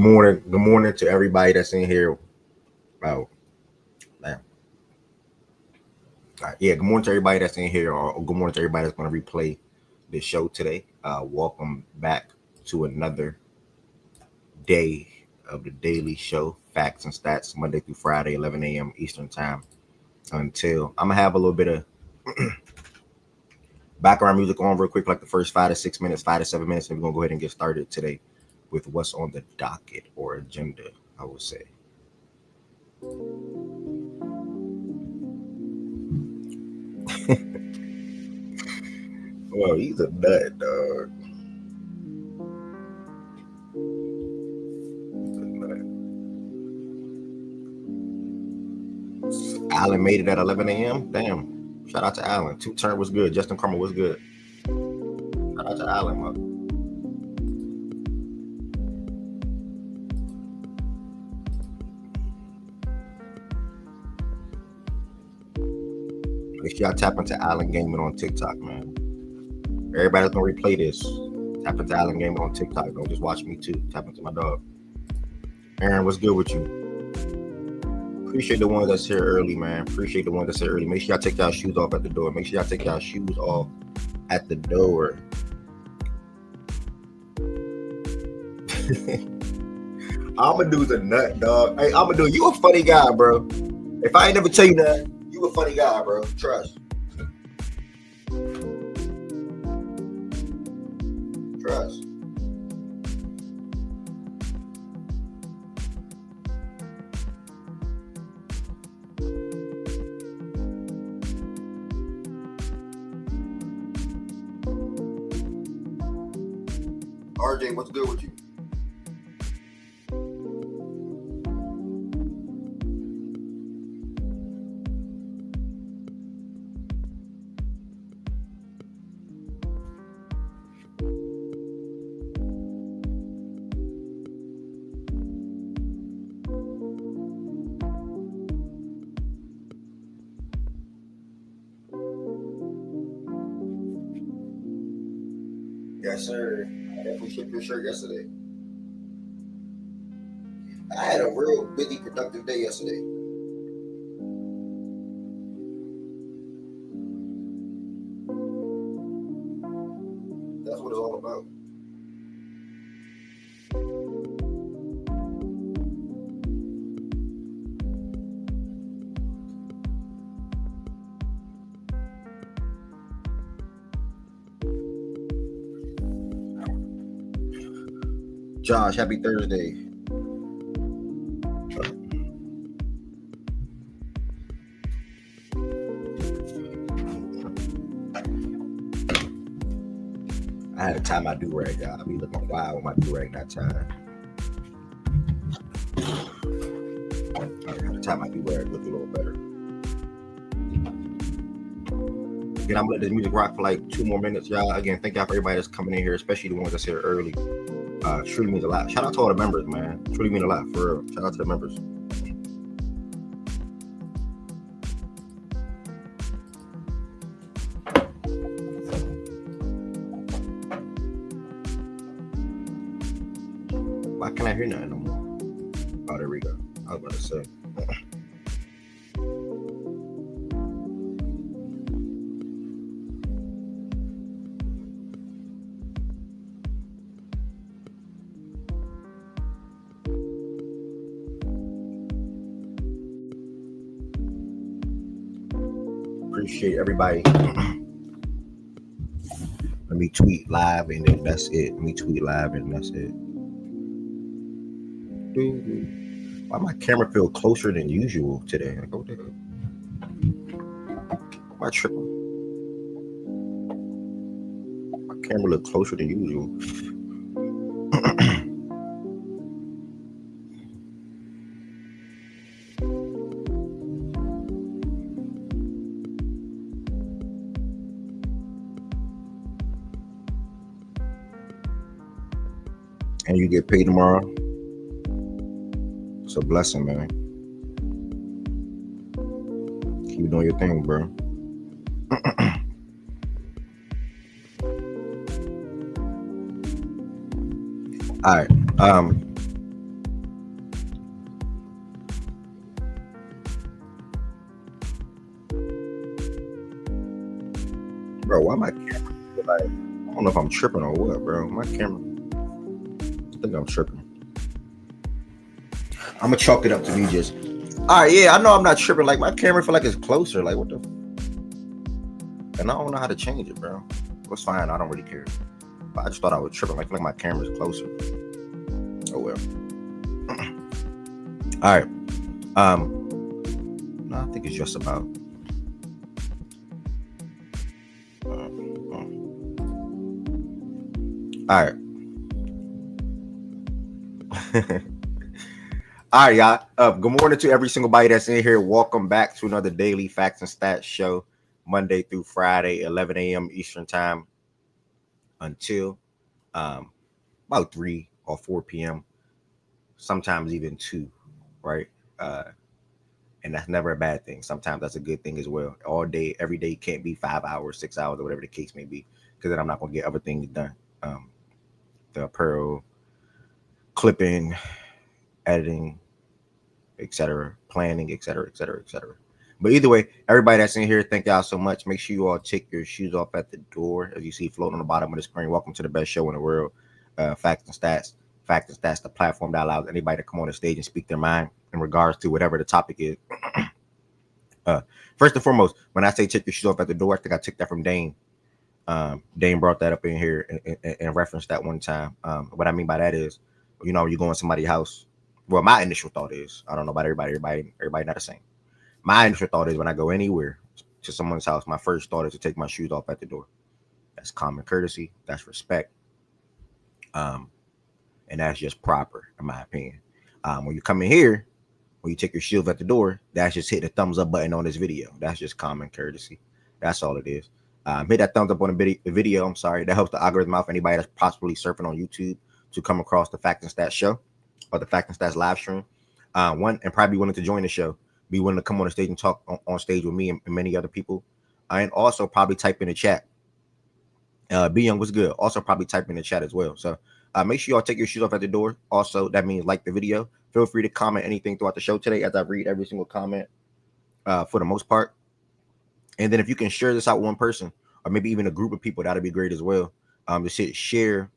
Good morning. Good morning to everybody that's in here. Oh, damn. Yeah, good morning to everybody that's in here, or good morning to everybody that's going to replay this show today. Welcome back to another day of the daily show, Facts and Stats, Monday through Friday, 11 a.m. Eastern Time. Until I'm going to have a little bit of background music on real quick, like the first 5 to 6 minutes, 5 to 7 minutes, and we're going to go ahead and get started today with what's on the docket or agenda, I would say. Well, he's a nut, dog. Allen made it at 11 a.m. Damn. Shout out to Allen. Two turn was good. Justin Crummer was good. Shout out to Allen, man. Make sure y'all tap into Allen Gaming on TikTok, man. Everybody's gonna replay this. Tap into Allen Gaming on TikTok. Don't just watch me too. Tap into my dog. Aaron, what's good with you? Appreciate the ones that's here early, man. Appreciate the ones that's here early. Make sure y'all take y'all shoes off at the door. Make sure y'all take y'all shoes off at the door. Amadu's a nut, dog. Hey, Amadu, you a funny guy, bro. If I ain't never tell you that, you a funny guy, bro. Trust. Trust. RJ, what's good with you? Yes, sir. I definitely shipped your shirt yesterday. I had a real busy, productive day yesterday. That's what it's all about. Josh, happy Thursday. I had to tie my do-rag out. I be looking wild with my do-rag that time. I had to tie my do-rag, look a little better. Again, I'm gonna let this music rock for like 2 more minutes, y'all. Again, thank y'all for everybody that's coming in here, especially the ones that's here early. Truly means a lot. Shout out to all the members, man. Truly mean a lot, for real. Shout out to the members. Why can't I hear nothing no more? Oh, there we go. I was about to say. Appreciate everybody. Let me tweet live and then that's it. Let me tweet live and that's it. Why my camera feel closer than usual today? Like, what the hell? Am I tripping? My camera look closer than usual. And you get paid tomorrow. It's a blessing, man. Keep doing your thing, bro. All right. Bro, why my camera? Like, I don't know if I'm tripping or what, bro. My camera. I think I'm tripping. I'm gonna chalk it up to me just. All right, yeah, I know I'm not tripping. Like my camera feel like it's closer. Like what the? And I don't know how to change it, bro. It's fine. I don't really care. But I just thought I was tripping. Like, I feel like my camera's closer. Oh well. All right. No, I think it's just about. All right. All right, y'all. Good morning to every single body that's in here. Welcome back to another daily facts and stats show, Monday through Friday, 11 a.m. Eastern time until about 3 or 4 p.m. Sometimes even 2, right? And that's never a bad thing. Sometimes that's a good thing as well. All day, every day can't be 5 hours, 6 hours, or whatever the case may be, because then I'm not gonna get other things done. The apparel, clipping, editing, etc., planning, etc. But either way, everybody that's in here, thank y'all so much. Make sure you all take your shoes off at the door, as you see floating on the bottom of the screen. Welcome to the best show in the world, Facts and Stats. Facts and Stats, the platform that allows anybody to come on the stage and speak their mind in regards to whatever the topic is. First and foremost, when I say take your shoes off at the door, I think I took that from Dane. Dane brought that up in here and referenced that one time. What I mean by that is, you know, you go in somebody's house. Well, my initial thought is, I don't know about everybody not the same. My initial thought is when I go anywhere to someone's house, my first thought is to take my shoes off at the door. That's common courtesy. That's respect. And that's just proper, in my opinion. When you come in here, when you take your shoes at the door, that's just hit the thumbs up button on this video. That's just common courtesy. That's all it is. Hit that thumbs up on the video. I'm sorry. That helps the algorithm out for anybody that's possibly surfing on YouTube to come across the Facts and Stats show or the Facts and Stats live stream. One, and probably willing to join the show. Be willing to come on the stage and talk on stage with me and many other people. And also probably type in the chat. Be Young was good. Also probably type in the chat as well. So make sure y'all take your shoes off at the door. Also, that means like the video. Feel free to comment anything throughout the show today as I read every single comment for the most part. And then if you can share this out with one person or maybe even a group of people, that'd be great as well. Just hit share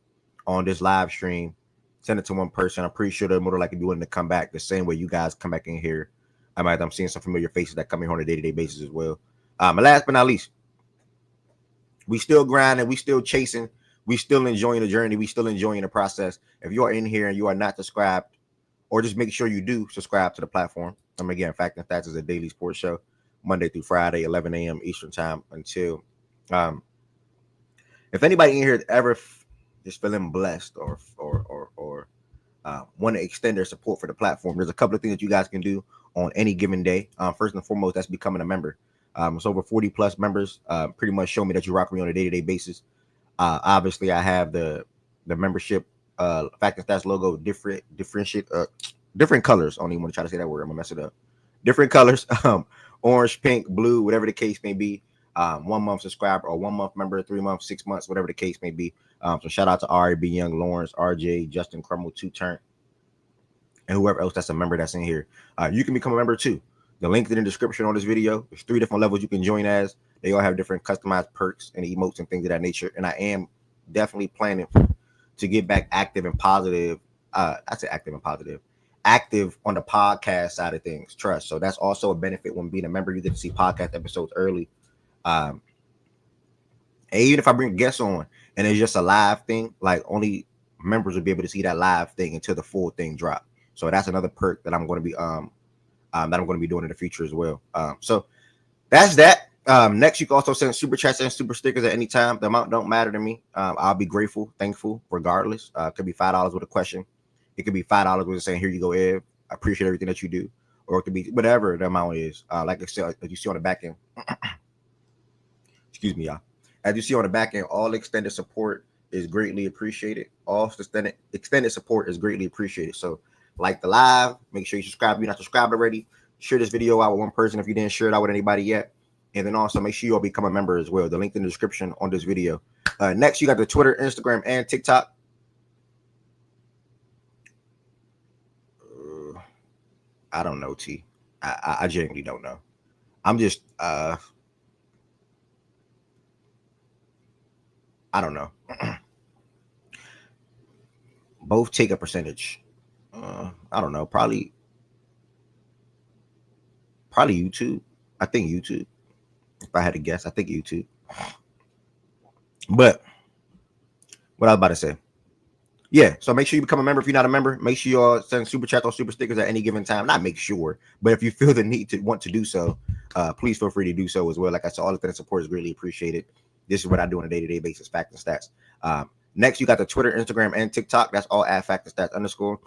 on this live stream. Send it to one person. I'm pretty sure they're more likely be willing to come back the same way you guys come back in here. I'm seeing some familiar faces that come in here on a day-to-day basis as well. And last but not least, we still grinding, we still chasing, we still enjoying the journey, we still enjoying the process. If you are in here and you are not subscribed, or just make sure you do subscribe to the platform. Again, Fact and Stats is a daily sports show, Monday through Friday, 11 a.m. Eastern time until. If anybody in here is ever just feeling blessed or want to extend their support for the platform, there's a couple of things that you guys can do on any given day. First and foremost, that's becoming a member. It's over 40 plus members. Pretty much show me that you rock me on a day-to-day basis. Obviously, I have the membership Fact and Stats logo different colors. I don't even want to try to say that word. I'm gonna mess it up. Different colors, orange, pink, blue, whatever the case may be. 1 month subscriber or 1 month member, 3 months, 6 months, whatever the case may be. So shout out to Ari, B Young, Lawrence, RJ, Justin Crumble, 2Turn, and whoever else that's a member that's in here. You can become a member too. The link in the description on this video. There's 3 different levels you can join as. They all have different customized perks and emotes and things of that nature. And I am definitely planning to get back active and positive. I say active and positive. Active on the podcast side of things. Trust. So that's also a benefit when being a member. You get to see podcast episodes early. And even if I bring guests on and it's just a live thing, like only members will be able to see that live thing until the full thing drop. So that's another perk that I'm going to be doing in the future as well. So that's that. Next, you can also send super chats and super stickers at any time. The amount don't matter to me. I'll be grateful, thankful, regardless. It could be $5 with a question. It could be $5 with saying, "Here you go, Ev. I appreciate everything that you do," or it could be whatever the amount is. Like I said, as you see on the back end. Excuse me, y'all. As you see on the back end, all extended support is greatly appreciated. All extended support is greatly appreciated. So, like the live, make sure you subscribe if you're not subscribed already. Share this video out with one person if you didn't share it out with anybody yet. And then also make sure you all become a member as well. The link in the description on this video. Next, you got the Twitter, Instagram, and TikTok. I don't know, T. I genuinely don't know. I'm just I don't know. Both take a percentage. I don't know. Probably YouTube. I think YouTube. If I had to guess, I think YouTube. But what I was about to say. Yeah, so make sure you become a member. If you're not a member, make sure you all send super chats or super stickers at any given time. Not make sure, but if you feel the need to want to do so, please feel free to do so as well. Like I said, all of that support is greatly appreciated. This is what I do on a day-to-day basis, Fact and Stats. Next, you got the Twitter, Instagram, and TikTok. That's all at Fact and Stats _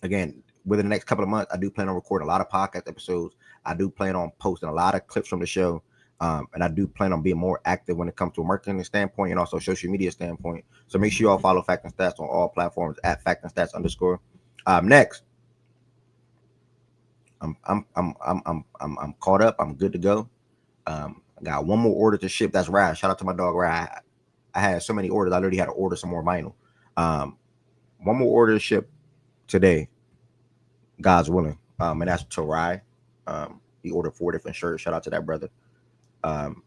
Again, within the next couple of months, I do plan on recording a lot of podcast episodes. I do plan on posting a lot of clips from the show. And I do plan on being more active when it comes to a marketing standpoint and also social media standpoint. So make sure you all follow Fact and Stats on all platforms at Fact and Stats _ Next, I'm caught up. I'm good to go. I got one more order to ship. That's Ryan. Shout out to my dog Ryan. I had so many orders. I literally had to order some more vinyl. One more order to ship today, God's willing. And that's to Ryan. He ordered 4 different shirts. Shout out to that brother. And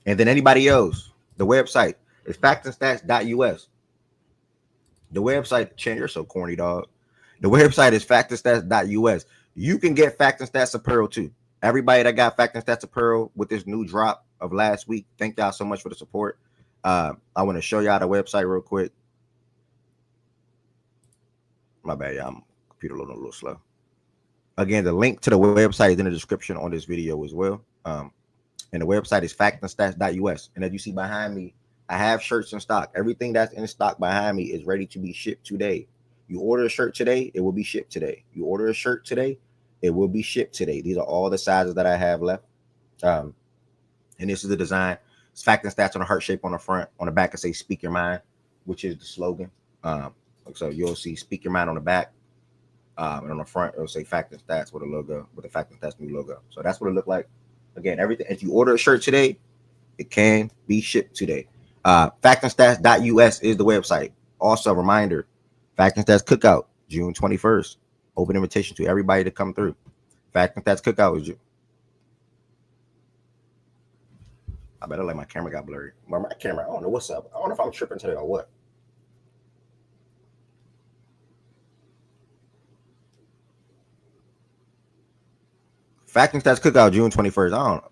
then anybody else, the website is factandstats.us. The website, Chan, you're so corny, dog. The website is factandstats.us. You can get Fact and Stats apparel too. Everybody that got Fact and Stats apparel with this new drop of last week, thank y'all so much for the support. I want to show y'all the website real quick. My bad, y'all. I'm computer loading a little slow. Again, the link to the website is in the description on this video as well. And the website is factandstats.us. And as you see behind me, I have shirts in stock. Everything that's in stock behind me is ready to be shipped today. You order a shirt today, it will be shipped today. You order a shirt today, it will be shipped today. These are all the sizes that I have left. And this is the design. It's Fact and Stats on a heart shape on the front. On the back, it says Speak Your Mind, which is the slogan. So you'll see Speak Your Mind on the back. And on the front, it'll say Fact and Stats with a logo, with the Fact and Stats new logo. So that's what it looked like. Again, everything. If you order a shirt today, it can be shipped today. Factandstats.us is the website. Also, reminder, Fact and Stats Cookout, June 21st. Open invitation to everybody to come through. Fact and Stats Cookout is I better like my camera got blurry. My camera, I don't know what's up. I don't know if I'm tripping today or what. Fact and Stats Cookout, June 21st. I don't know.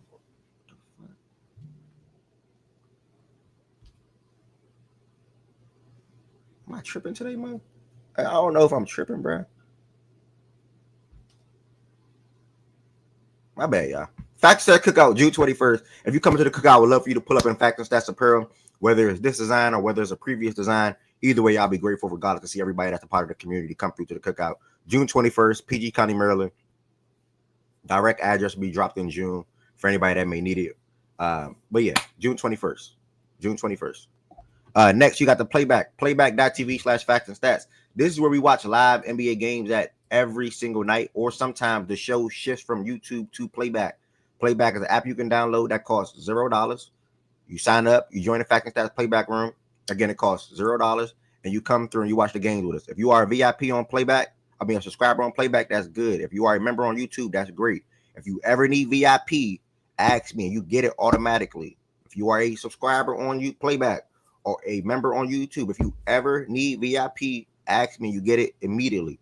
Am I tripping today, man? I don't know if I'm tripping, bro. My bad, y'all. Fact and Stats Cookout, June 21st. If you come to the cookout, I would love for you to pull up in Fact and Stats apparel, whether it's this design or whether it's a previous design. Either way, I'll be grateful regardless to see everybody that's a part of the community come through to the cookout. June 21st, PG County, Maryland. Direct address will be dropped in June for anybody that may need it. But yeah, June 21st. June 21st. Next, you got the playback.tv/Facts and Stats. This is where we watch live NBA games at every single night, or sometimes the show shifts from YouTube to Playback. Playback is an app you can download that costs $0. You sign up, you join the Fact and Stats Playback room. Again, it costs $0, and you come through and you watch the games with us. If you are a VIP on Playback, a subscriber on Playback, that's good. If you are a member on YouTube, that's great. If you ever need VIP, ask me and you get it automatically. If you are a subscriber on Playback or a member on YouTube, if you ever need VIP, ask me, you get it immediately.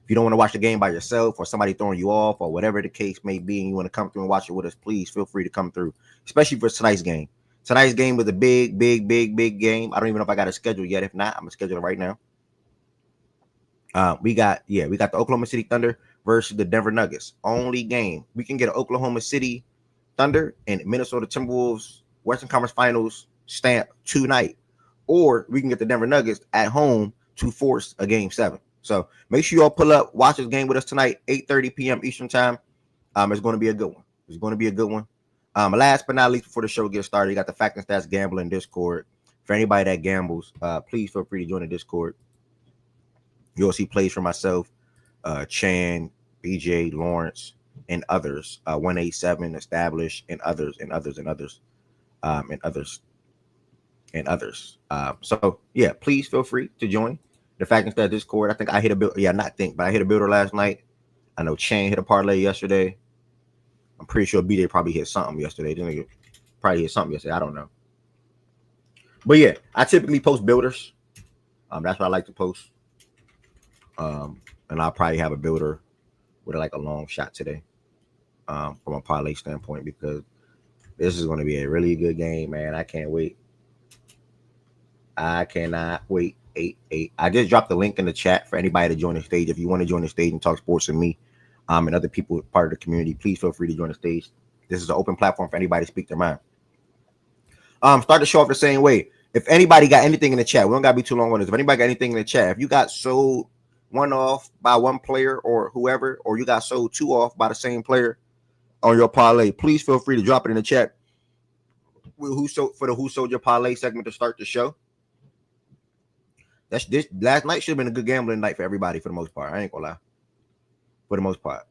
If you don't want to watch the game by yourself or somebody throwing you off or whatever the case may be, and you want to come through and watch it with us, please feel free to come through, especially for tonight's game. Tonight's game was a big game. I don't even know if I got a schedule yet. If not, I'm going to schedule it right now. We got the Oklahoma City Thunder versus the Denver Nuggets. Only game. We can get an Oklahoma City Thunder and Minnesota Timberwolves Western Conference Finals stamp tonight, or we can get the Denver Nuggets at home to force a game 7. So make sure you all pull up, watch this game with us tonight, 8:30 p.m. Eastern time. It's going to be a good one. It's going to be a good one. Last but not least, before the show gets started, you got the Fact and Stats Gambling Discord. For anybody that gambles, please feel free to join the Discord. You'll see plays for myself, Chan, BJ, Lawrence, and others. 187 Established, and others. So yeah, please feel free to join the Fact and Stats Discord. I think I hit a builder. Yeah, I hit a builder last night. I know Chan hit a parlay yesterday. I'm pretty sure BJ probably hit something yesterday. Didn't he? probably hit something yesterday. I don't know. But yeah, I typically post builders. That's what I like to post. And I'll probably have a builder with like a long shot today. From a parlay standpoint, because this is going to be a really good game, man. I can't wait. I cannot wait. 8-8. I just dropped the link in the chat for anybody to join the stage. If you want to join the stage and talk sports with me, and other people part of the community, please feel free to join the stage. This is an open platform for anybody to speak their mind. Start the show off the same way. If anybody got anything in the chat, we don't gotta be too long on this. If anybody got anything in the chat, if you got sold one off by one player or whoever, or you got sold two off by the same player on your parlay, please feel free to drop it in the chat. Who sold your parlay segment to start the show. This last night should have been a good gambling night for everybody for the most part. I ain't gonna lie. For the most part.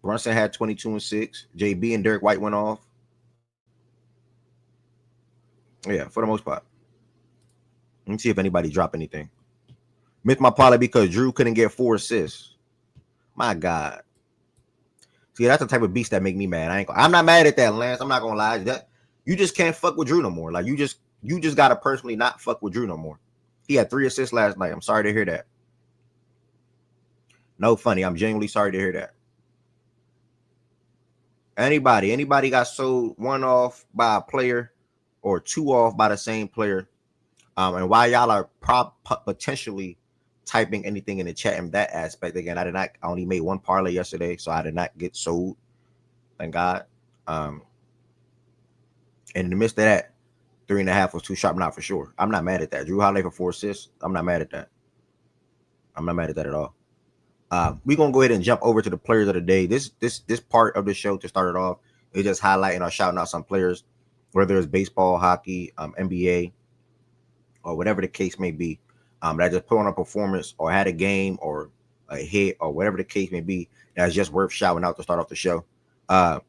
Brunson had 22-6. JB and Derek White went off. Yeah, for the most part. Let me see if anybody dropped anything. Missed my parlay because Drew couldn't get 4 assists. My God. See, that's the type of beast that make me mad. I'm not mad at that, Lance. I'm not gonna lie. That you just can't fuck with Drew no more. Like you just gotta personally not fuck with Drew no more. He had 3 assists last night. I'm sorry to hear that. No funny. I'm genuinely sorry to hear that. Anybody got sold one off by a player or two off by the same player? And while y'all are potentially typing anything in the chat in that aspect, again, I only made one parlay yesterday, so I did not get sold. Thank God. And in the midst of that, 3.5 was too sharp, not for sure. I'm not mad at that. Drew Holiday for 4 assists. I'm not mad at that. I'm not mad at that at all. We're gonna go ahead and jump over to the players of the day. This part of the show to start it off is just highlighting or shouting out some players, whether it's baseball, hockey, NBA, or whatever the case may be. That just put on a performance or had a game or a hit or whatever the case may be. That's just worth shouting out to start off the show. For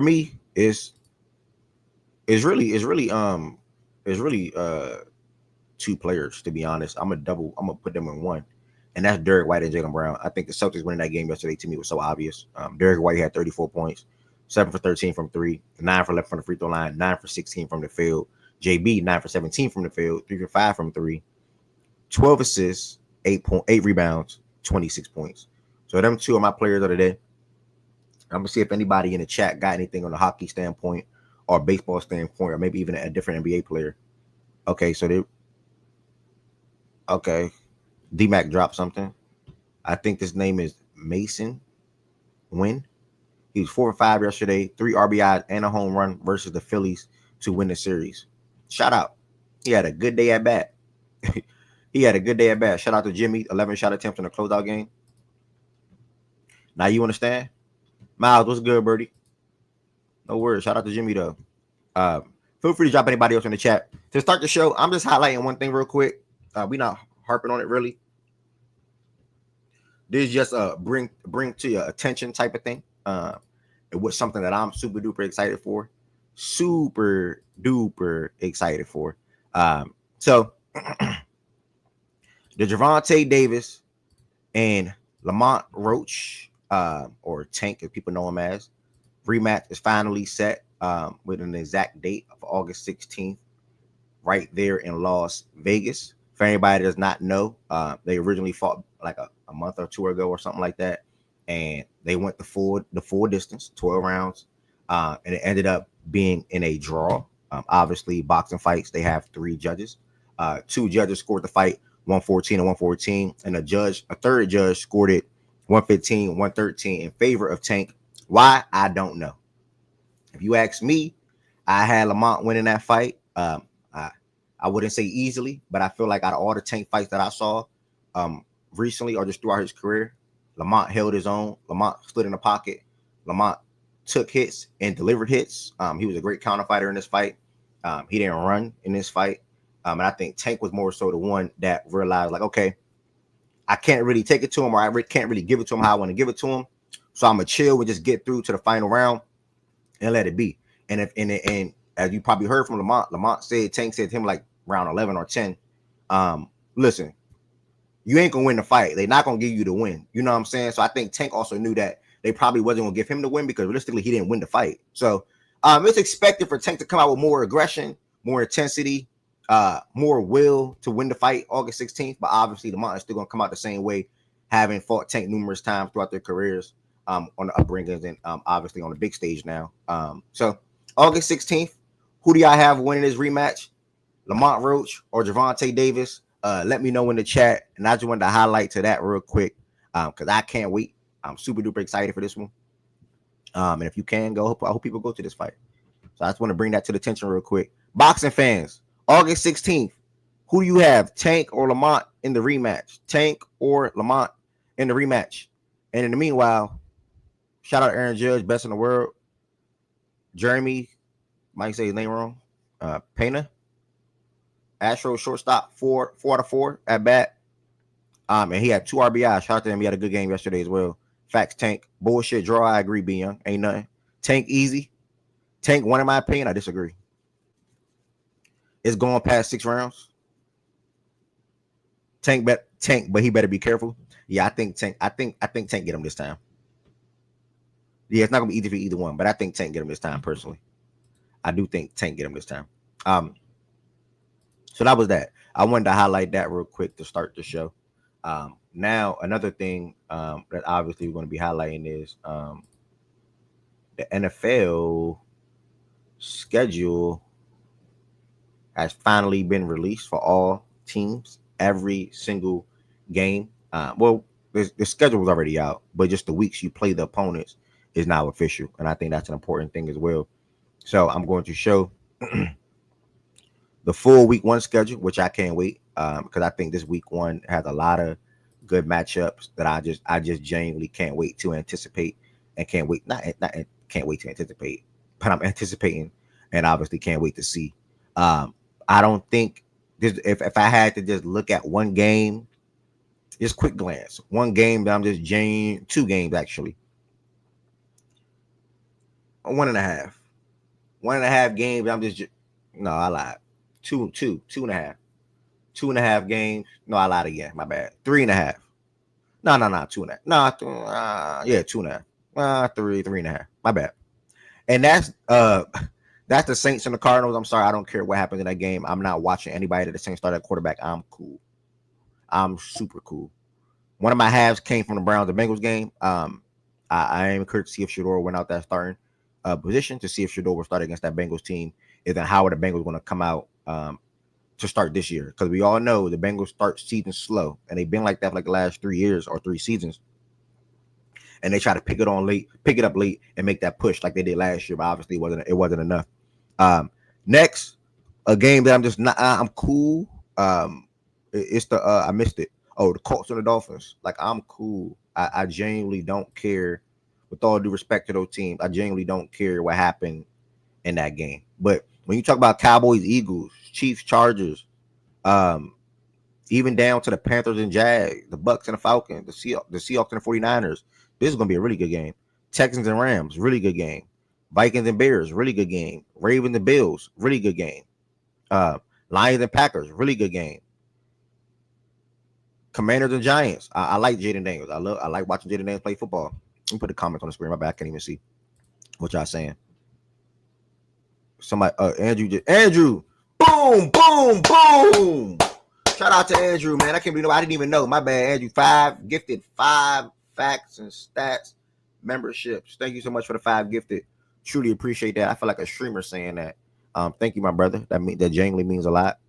me, it's really two players, to be honest. I'm gonna put them in one. And that's Derek White and Jaylen Brown. I think the Celtics winning that game yesterday to me was so obvious. Derek White had 34 points, 7 for 13 from 3, 9 for 11 from the free throw line, 9 for 16 from the field. JB, 9 for 17 from the field, 3 for 5 from 3, 12 assists, 8 rebounds, 26 points. So them two are my players of the day. I'm going to see if anybody in the chat got anything on the hockey standpoint or baseball standpoint or maybe even a different NBA player. Okay, so D-Mac dropped something. I think this name is Mason Wynn. He was 4 for 5 yesterday, 3 RBIs and a home run versus the Phillies to win the series. Shout out. He had a good day at bat. Shout out to Jimmy, 11 shot attempts in the closeout game. Now you understand? Miles, what's good, birdie? No worries. Shout out to Jimmy, though. Feel free to drop anybody else in the chat. To start the show, I'm just highlighting one thing real quick. We're not harping on it, really. This is just bring to your attention type of thing. It was something that I'm super duper excited for. So the Javonte Davis and Lamont Roach, or Tank, as people know him as, rematch is finally set with an exact date of August 16th, right there in Las Vegas. For anybody that does not know, they originally fought like a month or two ago or something like that, and they went the full distance, 12 rounds, and it ended up being in a draw. Obviously, boxing fights, they have 3 judges. 2 judges scored the fight 114 and 114, and a third judge scored it 115, 113 in favor of Tank. Why? I don't know. If you ask me, I had Lamont winning that fight. I wouldn't say easily, but I feel like out of all the Tank fights that I saw recently or just throughout his career, Lamont held his own. Lamont stood in the pocket. Lamont took hits and delivered hits. He was a great counter fighter in this fight. He didn't run in this fight. And I think Tank was more so the one that realized, like, okay, I can't really take it to him, or I can't really give it to him how I want to give it to him. So I'm going to chill and just get through to the final round and let it be. And as you probably heard from Lamont said, Tank said to him like round 11 or 10, listen, you ain't going to win the fight. They're not going to give you the win. You know what I'm saying? So I think Tank also knew that they probably wasn't gonna give him the win because realistically he didn't win the fight. So it's expected for Tank to come out with more aggression, more intensity, more will to win the fight August 16th. But obviously Lamont is still gonna come out the same way, having fought Tank numerous times throughout their careers on the upbringings and obviously on the big stage now. So August 16th, who do y'all have winning this rematch? Lamont Roach or Gervonta Davis? Let me know in the chat. And I just wanted to highlight to that real quick because I can't wait. I'm super duper excited for this one. And if you can go, I hope people go to this fight. So I just want to bring that to the attention real quick. Boxing fans, August 16th, who do you have, Tank or Lamont in the rematch? Tank or Lamont in the rematch? And in the meanwhile, shout out Aaron Judge, best in the world. Jeremy, might say his name wrong. Pena, Astro shortstop, 4 out of 4 at bat. And he had 2 RBIs. Shout out to him. He had a good game yesterday as well. Facts, Tank. Bullshit draw. I agree, B Young. Ain't nothing. Tank easy. Tank won in my opinion. I disagree. It's going past 6 rounds. Tank, but he better be careful. Yeah, I think Tank get him this time. Yeah, it's not gonna be easy for either one, but I think Tank get him this time personally. I do think Tank get him this time. So that was that. I wanted to highlight that real quick to start the show. Now, another thing that obviously we're going to be highlighting is the NFL schedule has finally been released for all teams, every single game. Well, the schedule was already out, but just the weeks you play the opponents is now official. And I think that's an important thing as well. So I'm going to show the full week 1 schedule, which I can't wait because I think this week 1 has a lot of good matchups that I just genuinely can't wait to anticipate and can't wait to anticipate, but I'm anticipating and obviously can't wait to see. I don't think this, if I had to just look at one game, just quick glance, one game that I'm just 2 games actually, 1.5 games. I'm just no, I lied. 2.5. 2.5 games. No, I lied again. My bad. 3.5. No, 2.5. No, 2.5. 3.5. My bad. And that's the Saints and the Cardinals. I'm sorry, I don't care what happens in that game. I'm not watching anybody that the Saints start at quarterback. I'm cool. I'm super cool. One of my halves came from the Browns and Bengals game. I am encouraged to see if Shador went out that starting position to see if Shador will start against that Bengals team. And then how are the Bengals going to come out to start this year? Because we all know the Bengals start season slow, and they've been like that for like the last 3 years or 3 seasons. And they try to pick it up late, and make that push like they did last year. But obviously, it wasn't enough. Next, a game that I'm just not. I'm cool. It's the I missed it. Oh, the Colts and the Dolphins. Like, I'm cool. I genuinely don't care. With all due respect to those teams, I genuinely don't care what happened in that game. But when you talk about Cowboys, Eagles, Chiefs, Chargers, even down to the Panthers and Jags, the Bucks and the Falcons, the Seahawks and the 49ers, this is going to be a really good game. Texans and Rams, really good game. Vikings and Bears, really good game. Ravens and Bills, really good game. Lions and Packers, really good game. Commanders and Giants. I like Jaden Daniels. I like watching Jaden Daniels play football. Let me put the comments on the screen. My bad, I can't even see what y'all saying. Somebody, Andrew, boom. Shout out to Andrew, man. I didn't even know. My bad, Andrew. 5 gifted, 5 facts and stats memberships. Thank you so much for the 5 gifted. Truly appreciate that. I feel like a streamer saying that. Thank you, my brother. That genuinely means a lot.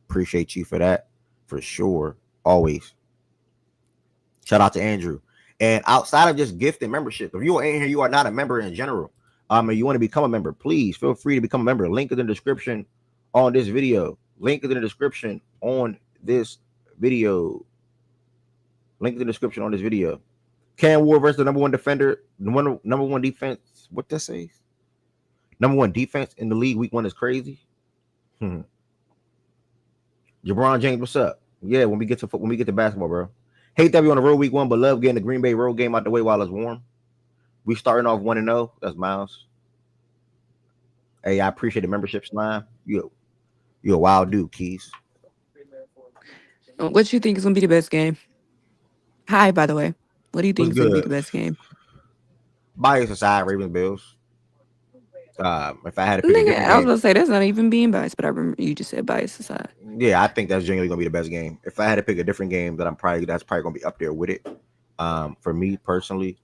Appreciate you for that, for sure. Always. Shout out to Andrew. And outside of just gifted membership, if you are in here, you are not a member in general. And you want to become a member, please feel free to become a member. Link is in the description on this video. Link is in the description on this video. Link is in the description on this video. Cam Ward versus the number 1 defender, number 1 defense. What that says? Number 1 defense in the league week 1 is crazy. LeBron James, what's up? Yeah, when we get to basketball, bro. Hate that we on the road week 1, but love getting the Green Bay road game out the way while it's warm. We starting off 1-0. That's Miles. Hey, I appreciate the membership, Slime. You a wild dude, Keys. What you think is gonna be the best game? Hi, by the way. What do you think is gonna be the best game? Bias aside, Ravens Bills. If I had to pick a Nigga, different I was game, gonna say that's not even being biased, but I remember you just said bias aside. yeah, I think that's genuinely gonna be the best game. If I had to pick a different game, that's probably gonna be up there with it. For me personally,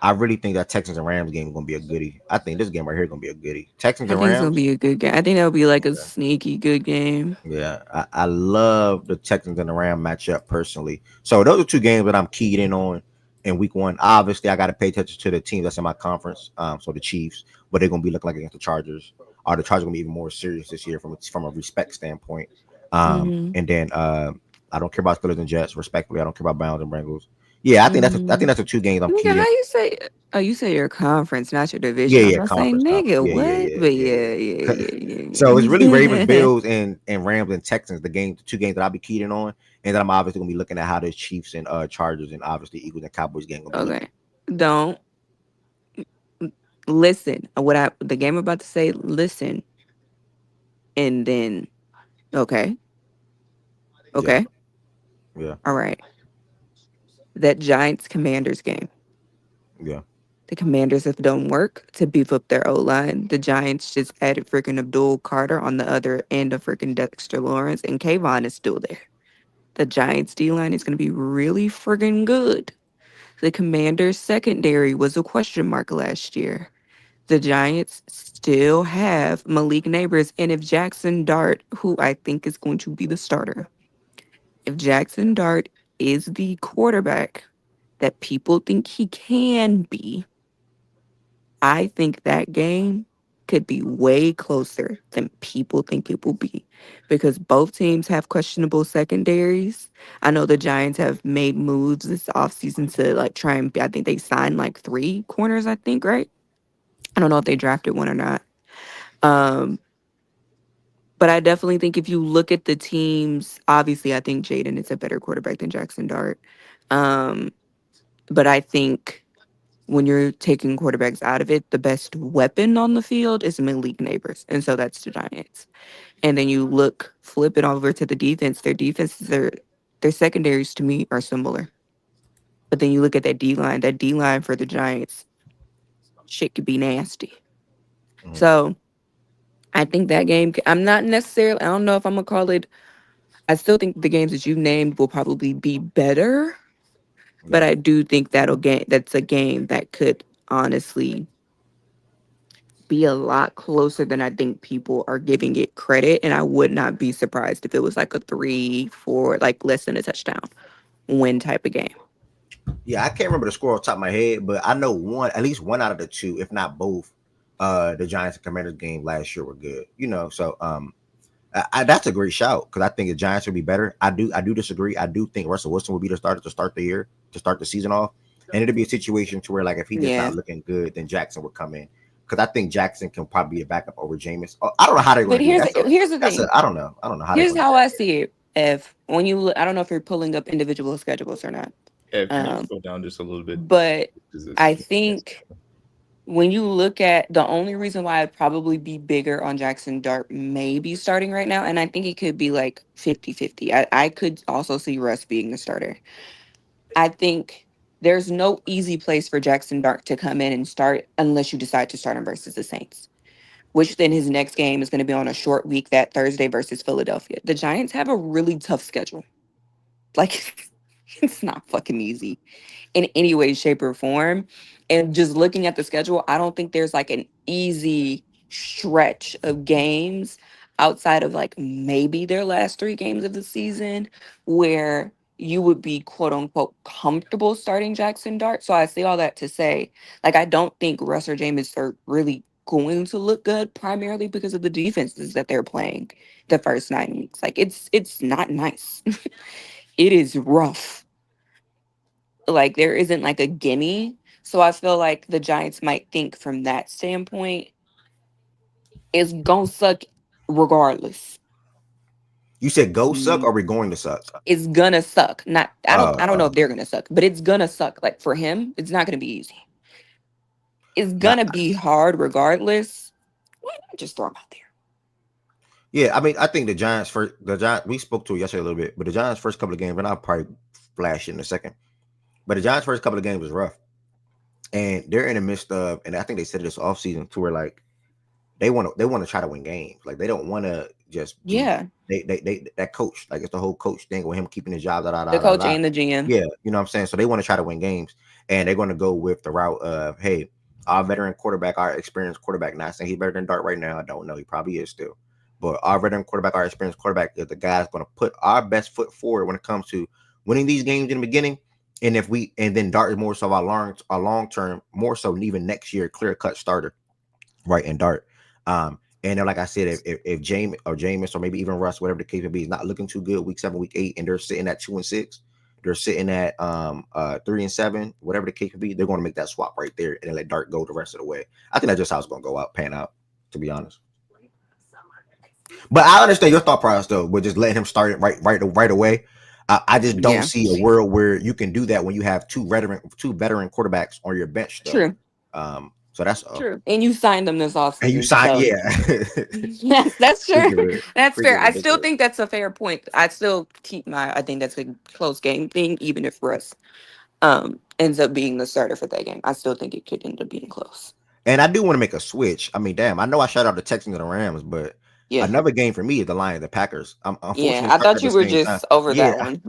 I really think that Texans and Rams game is gonna be a goodie. I think this game right here is gonna be a goodie. Texans I and think it's gonna Rams. be a good game. I think that'll be like a sneaky good game. Yeah, I love the Texans and the Ram matchup personally. So those are two games that I'm keyed in on in week one. Obviously, I got to pay attention to the team that's in my conference. So the Chiefs, what they're gonna be looking like against the Chargers. Are the Chargers gonna be even more serious this year from a respect standpoint? Mm-hmm. And then I don't care about Steelers and Jets. Respectfully, I don't care about Browns and Bengals. Yeah, I think Mm-hmm. that's the two games I'm Nigga, keyed how in. you say? Oh, you say your conference, not your division. Yeah, I was yeah, gonna say, conference. nigga, Yeah, yeah, what? yeah, But yeah, yeah, yeah, yeah. yeah, So it's really Ravens, yeah, yeah. Bills, and Rams and Texans. The two games that I'll be keyed in on, and then I'm obviously gonna be looking at how the Chiefs and Chargers and obviously Eagles and Cowboys game gonna be looking. Okay, don't listen. The game I'm about to say. Listen, and then okay, Yeah, okay, yeah, all right. That Giants Commanders game. yeah. The Commanders have done work to beef up their O line. The Giants just added freaking Abdul Carter on the other end of freaking Dexter Lawrence, and Kayvon is still there. The Giants D line is going to be really friggin' good. The Commanders secondary was a question mark last year. The Giants still have Malik Neighbors, and if Jackson Dart, who I think is going to be the starter, if Jackson Dart is the quarterback that people think he can be, I think that game could be way closer than people think it will be because both teams have questionable secondaries. I know the Giants have made moves this offseason to like try and I think they signed like three corners, I think, right? I don't know if they drafted one or not. Um, but I definitely think if you look at the teams, obviously I think Jaden is a better quarterback than Jackson Dart. Um, but I think when you're taking quarterbacks out of it, the best weapon on the field is Malik Neighbors. And so that's the Giants. And then you flip it over to the defense. Their secondaries to me are similar. But then you look at that D line for the Giants, shit could be nasty. Mhm. So I think that game, I'm not necessarily, I don't know if I'm going to call it, I still think the games that you named will probably be better. But Yeah, I do think that's a game that could honestly be a lot closer than I think people are giving it credit. And I would not be surprised if it was like a 3-4, like less than a touchdown win type of game. yeah. I can't remember the score off the top of my head, but I know at least one out of the two, if not both, the Giants and Commanders game last year were good. So that's a great shout because I think the Giants would be better. I do disagree. I do think Russell Wilson would be the starter to start the year, to start the season off, and it'd be a situation to where like if he just Yeah. not looking good, then Jackson would come in because I think Jackson can probably be a backup over Jameis. Oh, I don't know how they're going But to do it. here's the That's a thing. I don't know how they're Here's going to do how I that. see it. If when you look, I don't know if you're pulling up individual schedules or not. Yeah, if you maybe Um, scroll down just a little bit, but because I it's think when you look at the only reason why I'd probably be bigger on Jackson Dart maybe starting right now, and I think it could be like 50-50. I could also see Russ being the starter. I think there's no easy place for Jackson Dart to come in and start unless you decide to start him versus the Saints, which then his next game is going to be on a short week that Thursday versus Philadelphia. The Giants have a really tough schedule. Like, it's not fucking easy in any way, shape, or form. And just looking at the schedule, I don't think there's like an easy stretch of games outside of like maybe their last three games of the season where you would be quote unquote comfortable starting Jackson Dart. So I say all that to say, like, I don't think Russ or Jameis are really going to look good primarily because of the defenses that they're playing the first 9 weeks. Like it's not nice. It is rough. Like there isn't like a gimme. So I feel like the Giants might think from that standpoint, it's gonna suck regardless. You said go suck, Mm. or we're going to suck. It's gonna suck. Not I don't know Uh, if they're gonna suck, but it's gonna suck. Like for him, it's not gonna be easy. It's now, gonna be hard regardless. Why not just throw him out there? yeah, I mean, I think the Giants, we spoke to it yesterday a little bit, but the Giants' first couple of games, and I'll probably flash in a second, but the Giants' first couple of games was rough. and they're in the midst of, and I think they said this off season to where like they want to try to win games. Like they don't want to just be Yeah, they that coach, like it's the whole coach thing with him keeping his job. Da, da, the da, da, coach da. and the GM. Yeah, you know what I'm saying. So they want to try to win games, and they're going to go with the route of, hey, our veteran quarterback, our experienced quarterback. Not saying he's better than Dart right now. I don't know. He probably is still, but our veteran quarterback, our experienced quarterback, is the guy that's going to put our best foot forward when it comes to winning these games in the beginning. And then Dart is more so our long term, more so than even next year, clear cut starter, right? And Dart. And then, like I said, if James or Jameis or maybe even Russ, whatever the case may be, is not looking too good week 7, week 8, and they're sitting at 2-6, they're sitting at 3-7, whatever the case may be, they're going to make that swap right there and then let Dart go the rest of the way. I think that's just how it's going to go out, pan out, to be honest. But I understand your thought process though, with just letting him start it right away. I just don't Yeah, see a world where you can do that when you have two veteran quarterbacks on your bench though. true, So that's true. And you signed them this and you offseason, sign, so yeah. yes, that's true. Freaking, That's fair. freaking I still ridiculous. think that's a fair point. I still keep my. I think that's a close game thing, even if Russ ends up being the starter for that game. I still think it could end up being close. And I do want to make a switch. I mean, damn, I know I shout out the Texans and the Rams, but Yeah, another game for me is the Lions, the Packers. I'm yeah. unfortunately I start thought at the you were same time. just over Yeah, that one.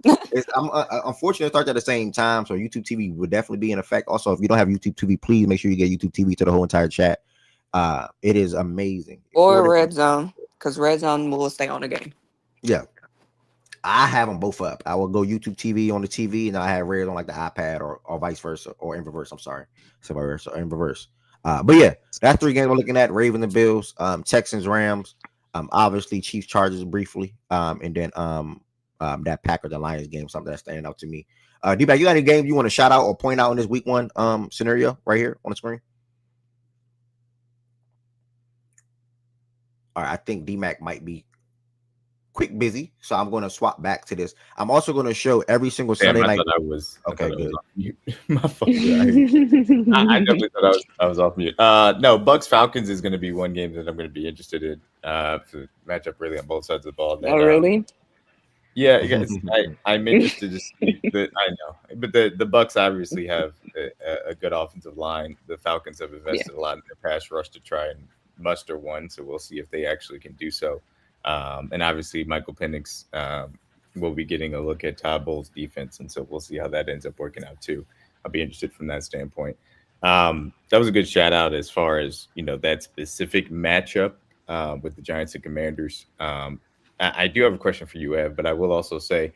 I'm unfortunately start at the same time. So YouTube TV would definitely be in effect. Also, if you don't have YouTube TV, please make sure you get YouTube TV to the whole entire chat. It is amazing. Or 4 different. red zone, because red zone will stay on the game. Yeah, I have them both up. I will go YouTube TV on the TV, and I have Red on like the iPad or vice versa or in reverse. I'm sorry, so reverse or in reverse. But yeah, that's 3 games we're looking at: Ravens and Bills, Texans, Rams, obviously Chiefs, Chargers briefly, and then that Packers and Lions game, something that's standing out to me. D-Bag, you got any games you want to shout out or point out in this week 1 scenario right here on the screen? All right, I think D-Mac might be quick busy, so I'm going to swap back to this. I'm also going to show every single Damn, Sunday night. I thought Okay, I was good. off mute. My fault. Yeah, I hear you. I definitely thought I was off mute. No, Bucks Falcons is going to be one game that I'm going to be interested in. For matchup really on both sides of the ball. Oh, That really? yeah, I guess I'm interested to see that. I know, but the Bucks obviously have a good offensive line. The Falcons have Yeah. invested a lot in their pass rush to try and muster one. So we'll see if they actually can do so. And obviously, Michael Penix will be getting a look at Todd Bowles' defense, and so we'll see how that ends up working out too. I'll be interested from that standpoint. That was a good shout out as far as that specific matchup with the Giants and Commanders. I do have a question for you, Ev, but I will also say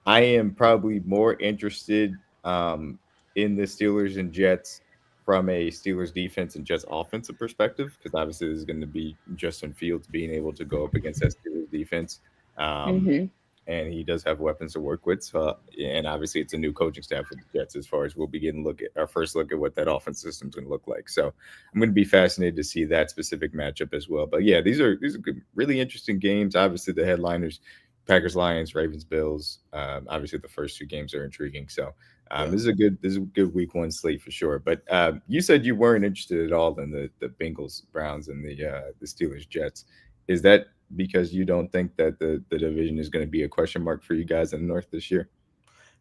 I am probably more interested in the Steelers and Jets from a Steelers defense and Jets offensive perspective, because obviously this is going to be Justin Fields being able to go up against that Steelers defense. Um, Hmm. and he does have weapons to work with. So, and obviously, it's a new coaching staff for the Jets as far as we'll be getting look at our first look at what that offense system is going to look like. So, I'm going to be fascinated to see that specific matchup as well. But yeah, these are good, really interesting games. Obviously, the headliners: Packers, Lions, Ravens, Bills. Obviously, the first 2 games are intriguing. So, Yeah. this is a good week 1 slate for sure. But you said you weren't interested at all in the Bengals, Browns, and the Steelers, Jets. Is that because you don't think that the division is going to be a question mark for you guys in the North this year?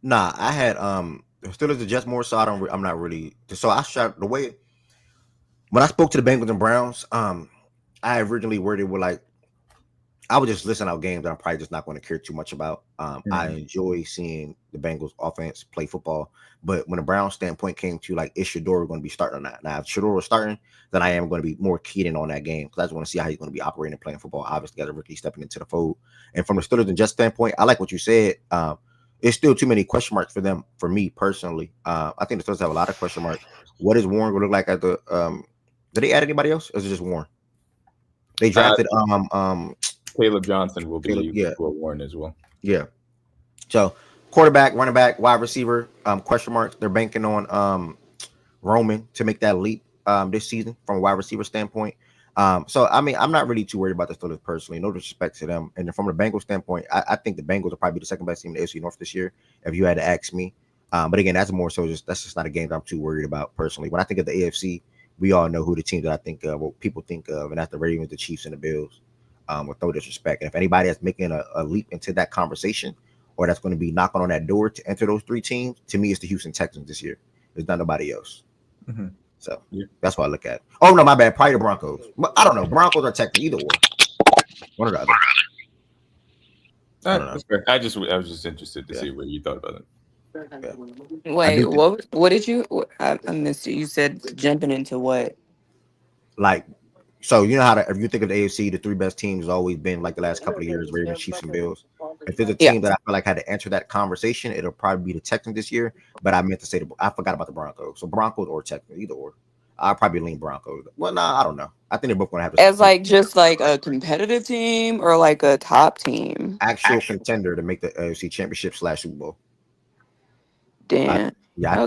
Nah, I had Steelers are just more so I'm not really so I shot the way when I spoke to the Bengals and Browns, I originally worded with like I would just listen out games that I'm probably just not going to care too much about. I Mhm. enjoy seeing the Bengals offense play football, but when the Browns standpoint came to like, is Shador going to be starting or not? Now, if Shador was starting, then I am going to be more keyed in on that game because I just want to see how he's going to be operating and playing football. Obviously, as a rookie stepping into the fold. And from the Steelers and Jets standpoint, I like what you said. It's still too many question marks for them, for me personally. I think the Steelers have a lot of question marks. What is Warren going to look like at the did they add anybody else? Or is it just Warren? They Uh, drafted Caleb Johnson will Caleb, be yeah, Warren as well. yeah. So quarterback, running back, wide receiver, question marks. They're banking on Roman to make that leap this season from a wide receiver standpoint. So I mean, I'm not really too worried about the Steelers personally. No disrespect to them. And then from the Bengals standpoint, I think the Bengals will probably be the second best team in the AFC North this year, if you had to ask me. But again, that's more so just that's just not a game that I'm too worried about personally. When I think of the AFC, we all know who the teams that I think of, what people think of, and that's the Ravens, the Chiefs, and the Bills. With no disrespect. And if anybody that's making a leap into that conversation or that's going to be knocking on that door to enter those 3 teams, to me, it's the Houston Texans this year. There's not nobody else. Mhm. So Yeah. that's what I look at. Oh no, my bad. Probably the Broncos. But I don't know. Broncos or Texans, either or. One or the other. I don't know. That's fair. I was just interested to Yeah, see what you thought about it. yeah. I Wait, do think what did you? I missed you. You said jumping into what? like so you know how to if you think of the AFC, the three best teams has always been like the last couple of years, Ravens, Chiefs, and Bills. If there's a Yeah. team that I feel like had to enter that conversation, it'll probably be the Texans this year. But I meant to say I forgot about the Broncos. So Broncos or Texans, either or. I'll probably lean Broncos. Well, nah, I don't know. I think they're both gonna have As some like just like a competitive team or like a top team. actual contender to make the AFC Championship / Super Bowl. I, Damn. yeah, Okay. I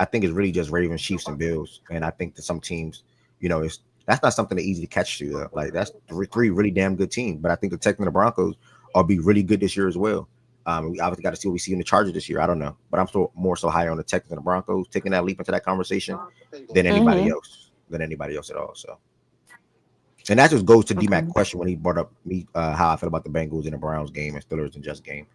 think it's really just Ravens, Chiefs, and Bills. And I think that some teams, it's that's not something that easy to catch to. Like that's three really damn good teams. But I think the Texans and the Broncos will be really good this year as well. We obviously got to see what we see in the Chargers this year. I don't know, but I'm still more so higher on the Texans and the Broncos taking that leap into that conversation than anybody Mm-hmm. else, at all. So, and that just goes to D Mac Okay. question when he brought up me how I feel about the Bengals and the Browns game and Steelers and Jets game.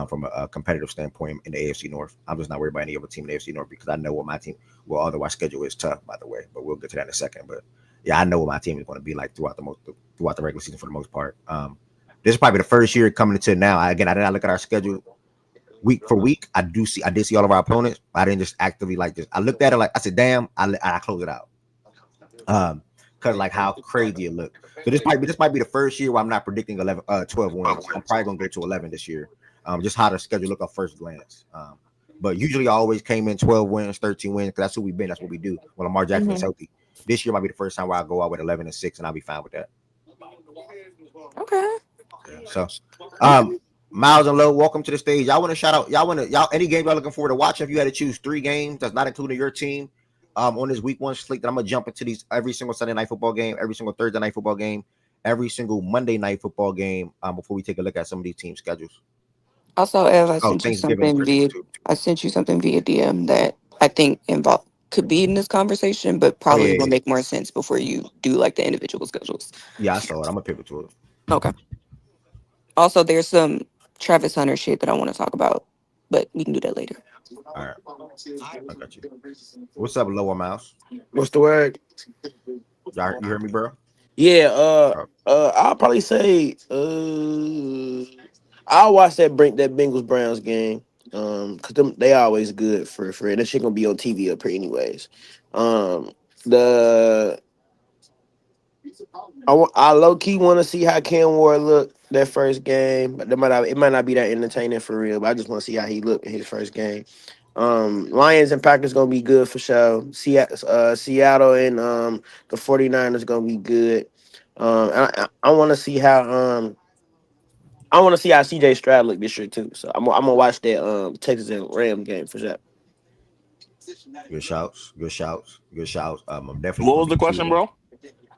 From a competitive standpoint in the AFC North, I'm just not worried about any other team in the AFC North because I know what my team. Well, otherwise schedule is tough, by the way, but we'll get to that in a second. But yeah, I know what my team is going to be like throughout the regular season for the most part. This is probably the first year coming into now. Again, I did not look at our schedule week for week. I did see all of our opponents. But I didn't just actively like this. I looked at it like I said, "Damn!" I closed it out. Because like how crazy it looked. So this might be the first year where I'm not predicting 12 wins. I'm probably gonna go to 11 this year. Just how the schedule look at first glance. But usually I always came in 12 wins, 13 wins because that's who we've been. That's what we do when Lamar Jackson is Mm-hmm. healthy. This year might be the first time where I go out with 11-6, and I'll be fine with that. Okay. Yeah. So, Okay. Miles and Low, welcome to the stage. Y'all want to shout out? Y'all any game y'all looking forward to watching? If you had to choose 3 games, that's not including your team, on this week 1 slate, that I'm gonna jump into these every single Sunday night football game, every single Thursday night football game, every single Monday night football game. Before we take a look at some of these team schedules. Also, Ev, Oh, Thanksgiving and Christmas too. I sent you something via DM that I think involved could be in this conversation, but Oh yeah, probably yeah, will yeah. make more sense before you do like the individual schedules. Yeah, I saw it. I'm gonna pivot to it. Okay. Also, there's some Travis Hunter shit that I want to talk about, but we can do that later. All right, I got you. What's up, Lower Mouse? What's the word? You heard me, bro? Yeah, Oh, I'll probably say I'll watch that Bengals Browns game. Cause they always good for that shit gonna be on TV up here anyways. Um the I low key want to see how Cam Ward look that first game, but it might not be that entertaining for real. But I just want to see how he looked in his first game. Lions and Packers gonna be good for sure. Seattle and the 49ers gonna be good. I want to see how CJ Stroud look this year too. So I'm gonna watch that Texas and Rams game for sure. good shouts, good shouts, good shouts. I'm definitely What gonna was be the question, choosing bro?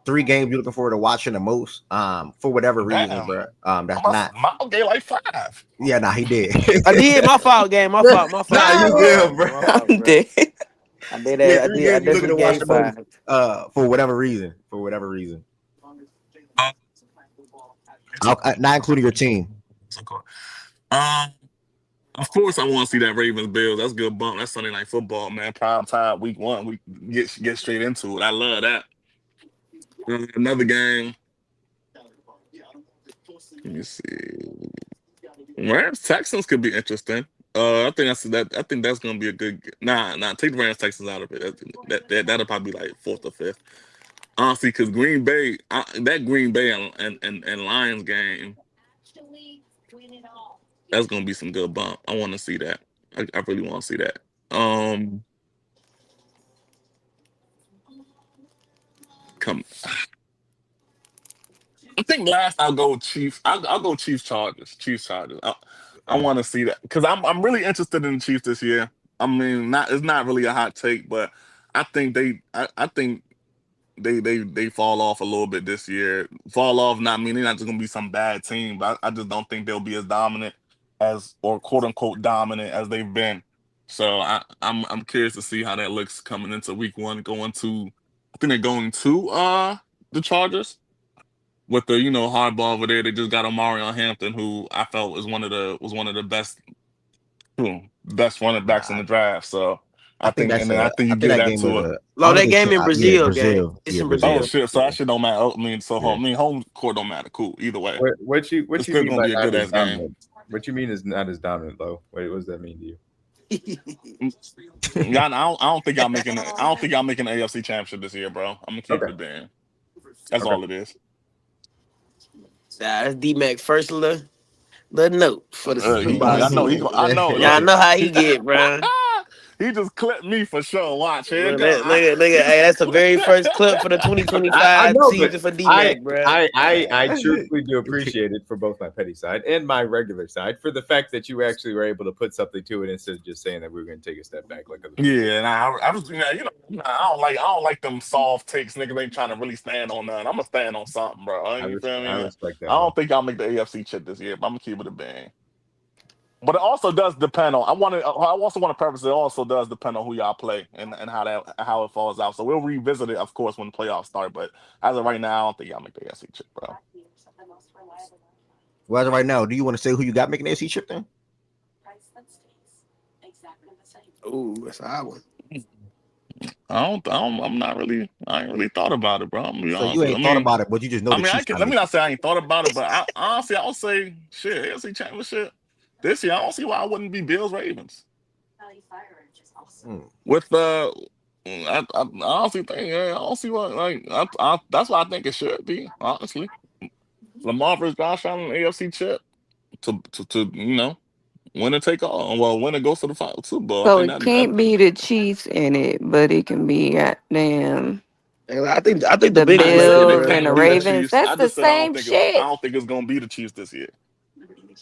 3 games you're looking forward to watching the most. For whatever reasons, Damn. bro. That's I'm not. Miles gave like 5. Yeah, nah, he did. I did my fault game. My Nah, fault, you bro. good, bro. My fault, I'm bro. dead. Yeah, I 3 games you're looking definitely to watch gave the most. 5. For whatever reason. For whatever reason. Um, Not including your team. so cool. Um, of course, I want to see that Ravens Bills. That's a good bump. That's Sunday Night Football, man. Prime time, week 1. We get straight into it. I love that. Another game. Let me see. Rams Texans could be interesting. I think I think that's gonna be a good. Nah. Take the Rams Texans out of it. That'll probably be like 4th or 5th. Honestly, because Green Bay, that Green Bay and Lions game, that's gonna be some good bump. I want to see that. I really want to see that. Um, come. I think last I'll go Chiefs. I'll go Chiefs Chargers. Chiefs Chargers. I Uh, want to see that because I'm really interested in the Chiefs this year. I mean, it's not really a hot take, but I think they fall off a little bit this year. Fall off, not meaning they're not just gonna be some bad team, but I just don't think they'll be as dominant as or quote unquote dominant as they've been. So I'm curious to see how that looks coming into week 1, going to I think they're going to the Chargers with the hardball over there. They just got Omarion Hampton, who I felt was one of the best running backs in nah, the draft. So. I think that's and then I think you think give that that game to was a. a. No, that think game in Brazil, gang. It's Yeah, in Brazil. Oh Brazil. shit! So Yeah. that shit don't matter. I mean, so Yeah. I mean, home court don't matter. Cool, either way, What you it's what you still mean gonna by be a not good as ass game. dominant? What you mean is not as dominant, though? What does that mean to you? Y'all, I don't think y'all making. I don't think y'all making the AFC Championship this year, bro. I'm gonna keep Okay. it a band. That's Okay. all it is. Nah, that's D-Mac first little note for the I boss. know I know. Y'all Look, know how he get, bro. he just clipped me for sure. Watch here, it Look, go. look, hey, that's the very first clip for the I 2025 know, but season for D-Mac, bro. I truthfully do appreciate it for both my petty side and my regular side for the fact that you actually were able to put something to it instead of just saying that we were going to take a step back like other people. Yeah, and I was, I don't like them soft takes. Niggas ain't trying to really stand on none. I'm gonna stand on something, bro. You feel me? I respect that. I don't think I'll make the AFC chip this year, but I'm gonna keep it a bang. But it also does depend on. I also want to preface it. Also does depend on who y'all play and how it falls out. So we'll revisit it, of course, when the playoffs start. But as of right now, I don't think y'all make the AFC chip, bro. Well, as of right now, do you want to say who you got making the AFC trip then? Ooh, that's a hot one. I ain't really thought about it, bro. I'm gonna be So honest you with ain't thought about it, but you just know I the mean, Chiefs. let me not say I ain't thought about it, but honestly, I would say shit, AFC Championship this year. I don't see why I wouldn't be Bills Ravens. With I honestly think I don't see what that's what I think it should be. Honestly, Lamar versus Josh Allen in the AFC chip to win and take all. Well, win and go to the final Super Bowl. I So think it can't be the Chiefs in it, but it can be goddamn I think the the Bengals I ain't make saying it, it Bills bro. and can't the be the Ravens. Chiefs. That's I the just said same I shit. don't think it's gonna be the Chiefs this year.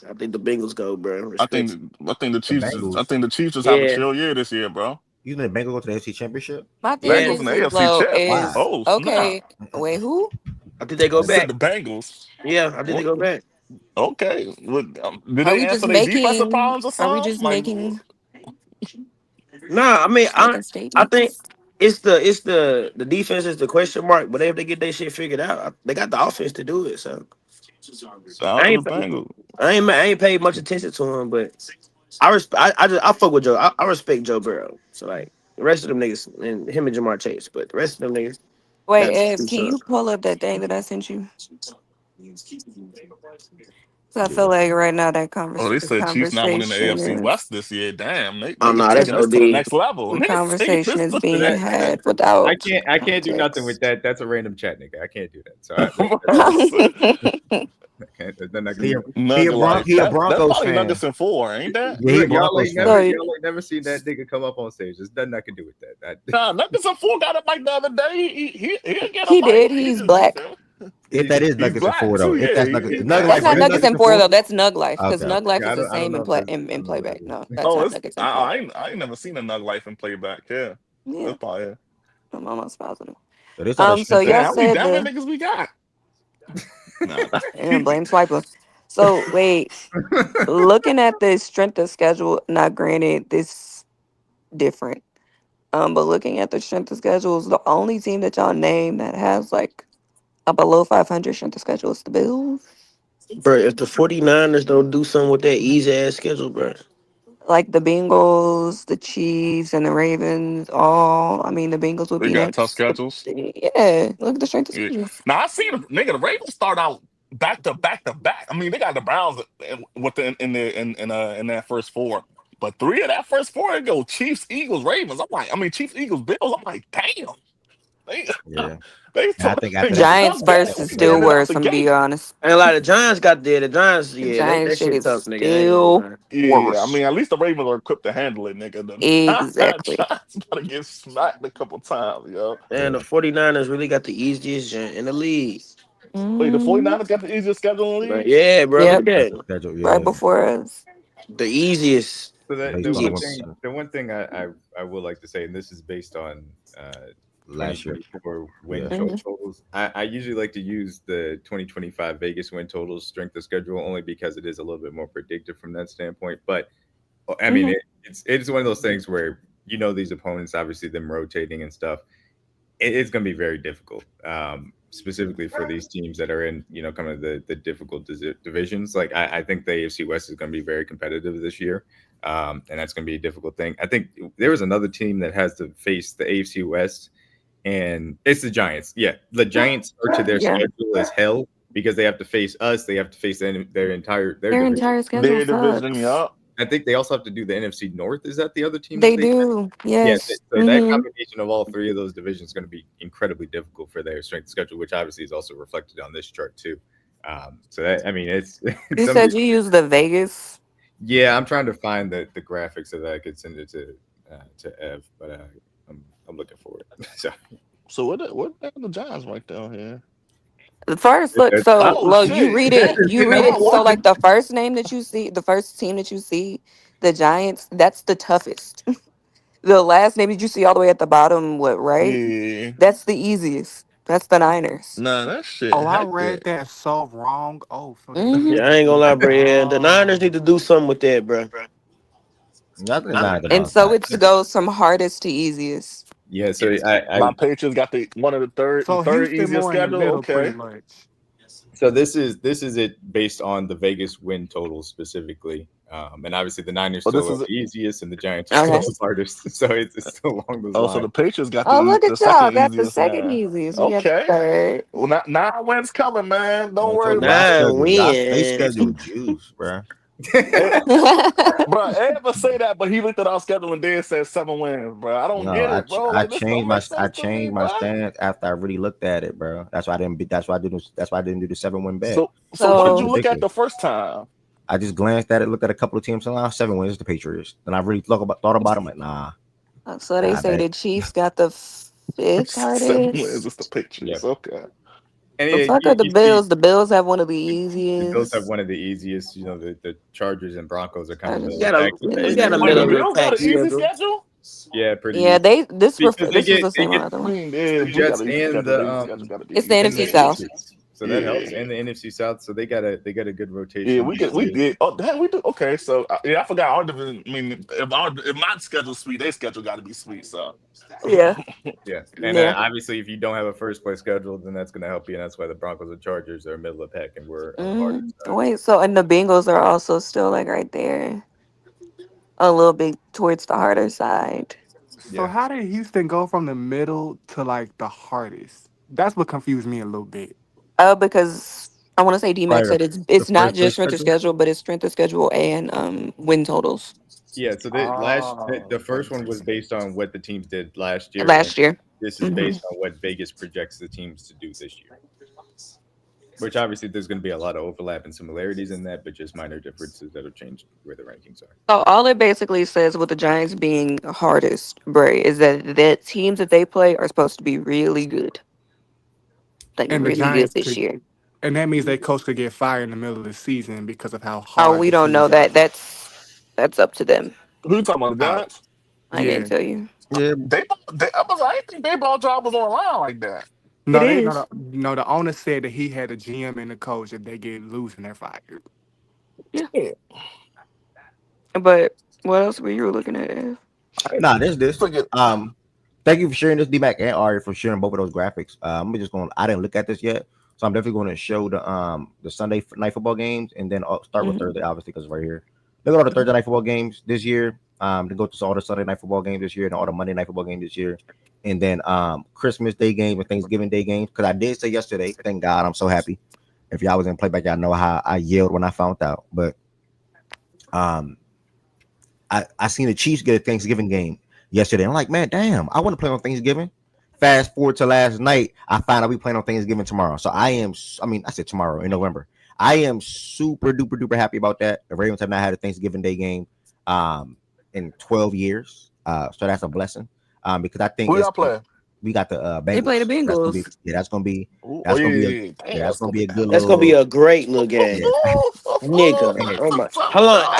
I think the Bengals go, bro. Respect. I think the Chiefs just have a Yeah, chill year this year, bro. You think the Bengals go to the AFC Championship? My thing yeah. Bengals in is, the is AFC low chip. is Why? Oh snap! okay. Wait, who? I think they go I said back. the Bengals. Yeah, I think they What? go back. Okay. Did Are they we just answer their defensive making? problems or Are we something? just Like, making? Nah, I mean, Just making I think statements? it's the defense is the question mark, but if they get their shit figured out, they got the offense to do it. So shout out I to the ain't Bengals. I ain't paid much attention to him, but I fuck with Joe. I respect Joe Burrow. So like the rest of them niggas and him and Jamar Chase, but the rest of them niggas Wait, got Ed, two can you sons. pull up that thing that I sent you? So I feel Yeah. like right now that Oh, they the said Chiefs not winning the conversation AFC is West this year. Damn, Oh niggas no, that's taking this to the OD. next level. the Niggas taking conversation this is to the being next had I without can't do nothing with context. that. That's a random chat, nigga. I can't do that. So then I can He do a, that. he Nugget a life. He a That's Broncos probably fan. Nuggets in 4, ain't that? Yeah, he a Y'all Broncos ain't fan. So never seen that nigga come up on stage. There's nothing I can do with that. Nah, Nuggets in 4 got a mic the other day. He'll get a he mic. did. He's black. If that is He's Nuggets and black four though, too. if Yeah, that's Nuggets, he Nugget That's Life black. not really Nuggets Nuggets and and Four four. though. That's Nug Life because Okay. Nug Life Yeah, is the I same don't know in know what that playback. is. No, that's Oh, not Nuggets and Four. I ain't never seen a Nug Life in playback. Yeah, Yeah, that's probably it. I'm almost positive. So this are the So strength of y'all Damn, how many said damn the niggas we got? Nah. blame Swiper. So wait, looking at the strength of schedule. Not granted, this different. But looking at the strength of schedules, the only team that y'all name that has like a below 500 strength of schedule is the Bills. Bro, if the 49ers don't do something with that easy ass schedule, bro. Like the Bengals, the Chiefs, and the Ravens. I mean, the Bengals would They be got tough next. schedules. Yeah, look at the strength of Yeah. schedule. Now I seen the Ravens start out back to back to back. I mean, they got the Browns in that first 4, but 3 of that first 4 it go Chiefs, Eagles, Ravens. Chiefs, Eagles, Bills. I'm like, damn, they yeah. they And I tough, think they after got that, a Giants tough first game is yeah, still coming out worse. the I'm gonna be gate. honest. And like the Giants got there. The Giants, The yeah, that Giants shit shit is tough, nigga. I ain't gonna still lie. Yeah, worse. at least the Ravens are equipped to handle it, nigga. The Exactly. Giants about to get smacked a couple times, yo. And yeah. the 49ers really got the easiest joint in the league. Wait, the hmm 49ers got the easiest schedule in the But league? yeah, bro, look Yep. at that. Schedule, Right yeah. before us. The easiest. So Yeah, he started Easiest. the one thing I would like to say, and this is based on last year. 2024 win Yeah. Mhm. totals. I usually like to use the 2025 Vegas win totals strength of schedule only because it is a little bit more predictive from that standpoint. But I mean, Mhm. it's one of those things where these opponents, obviously them rotating and stuff, it's going to be very difficult. specifically for these teams that are in, kind of the difficult divisions. Like I think the AFC West is going to be very competitive this year, and that's going to be a difficult thing. I think there was another team that has to face the AFC West, and it's the Giants. Yeah, the Giants are to their Yeah. schedule as hell because they have to face us. They have to face their Their division. entire schedule Their division, sucks. yup. I think they also have to do the NFC North. Is that the other team? They that do. Yeah, Yes. so that Mhm. combination of all three of those divisions is going to be incredibly difficult for their strength schedule, which obviously is also reflected on this chart too. So that, I mean, it's You said you used the Vegas. yeah. I'm trying to find the graphics so that I could send it to Ev, but I'm looking for it. So what the Giants right down here? The first look, It's- so Oh, Lo, shit. you read it. You read I'm it. So like watching. the first name that you see, the first team that you see, the Giants. That's the toughest. The last name that you see all the way at the bottom, what right? Yeah. That's the easiest. That's the Niners. Nah, that shit Oh, I hectic. read that so wrong. Oh, so they Mhm. Yeah, I ain't gonna lie, bro. Yeah, the Niners Oh. need to do something with that, bro. Nothing is not And so it goes from hardest to easiest. yeah, so My Patriots got one of the third So Houston easiest more in the schedule. middle, Okay. pretty much. So this is it based on the Vegas win total specifically, and obviously the Niners Oh, this still is are it. the easiest, and the Giants are Okay. still the hardest. So it's still along those Oh, so lines. the Patriots got Oh, look the at y'all. second Got the easiest second now. easiest. We got the Okay. third. Well, now wins coming, man. Don't worry Y'all about it. schedule, y'all they win. schedule juice, bro. Bro, ever say that, but he looked at our schedule and then said 7 wins, bro. I don't No, get it, bro. I Like, this don't changed make sense I to me, changed bro. my stance after I really looked at it, bro. That's why I didn't. That's why I didn't. That's why I didn't do the 7-win bet. So what did So- you look at the Ridiculous. first time? I just glanced at it, looked at a couple of teams, and 7 wins the Patriots. Then I really thought about it. I'm like, nah. So they Nah, say that- the Chiefs got the fifth 7 wins, hardest. it's the Patriots. Yep. Okay. And The yeah, fuck are the you see Bills? The Bills have one of the the Bills have easiest. one of the easiest. The Chargers and Broncos are kind of Chargers. We middle got of the pack. we got a Wait, middle the of the Bills got pack an easy schedule. schedule? Yeah, pretty. Yeah, Because they this get was the they same get on the other I one. mean, yeah, the we Jets got an easy and schedule. the Schedule gotta be It's the easy. and NFC the South. Patriots. So that helps, Yeah. and the NFC South. So they got a good rotation. Yeah, we did. Oh, damn, we do. Okay, so I forgot our division. I mean, if my schedule's sweet, their schedule got to be sweet. So Yeah. Yeah, and Yeah. obviously, if you don't have a first place schedule, then that's going to help you, and that's why the Broncos and Chargers are middle of the pack, and we're on the hardest side. Wait, so and the Bengals are also still like right there, a little bit towards the harder side. So Yeah. how did Houston go from the middle to like the hardest? That's what confused me a little bit. Because I want to say D-Mac Prior- said it's not first place just strength of schedule, but it's strength of schedule and win totals Yeah, so the first one was based on what the teams did last year. last year. This is based on what Vegas projects the teams to do this year. Which obviously there's going to be a lot of overlap and similarities in that, but just minor differences that have changed where the rankings are. So all it basically says with the Giants being hardest, Bray, is that the teams that they play are supposed to be really good, like And the really good Giants this could, year. and that means their coach could get fired in the middle of the season because of how Oh, hard. we the don't know season- that. That's up to them. who you talking about? The Giants? I Yeah. can't tell you. Yeah, I didn't think their ball job was on the line like that. No, It is. the owner said that he had a GM and a coach. If they get loose and they're fired. Yeah. But what else were you looking at? Ev? nah, this. Forget. Thank you for sharing this, D-Mac and Ari, for sharing both of those graphics. I'm just going. I didn't look at this yet, so I'm definitely going to show the Sunday night football games, and then I'll start with Mhm. Thursday, obviously, because it's right here. Look at all the Thursday night football games this year. Then go to all the Sunday night football games this year, and all the Monday night football games this year, and then Christmas Day games and Thanksgiving Day games. Because I did say yesterday, thank God, I'm so happy. If y'all was in playback, y'all know how I yelled when I found out. But I seen the Chiefs get a Thanksgiving game yesterday. I'm like, man, damn, I want to play on Thanksgiving. Fast forward to last night, I found out we playing on Thanksgiving tomorrow. So I said tomorrow in November. I am super duper duper happy about that. The Ravens have not had a Thanksgiving Day game in 12 years. So that's a blessing. Because I think Who y'all play? we got the Bengals. They play the Bengals. That's gonna be Ooh, that's oh, gonna yeah, be yeah, yeah. that's gonna be a good That's gonna be little a great little game, nigga. Oh my! Hold on,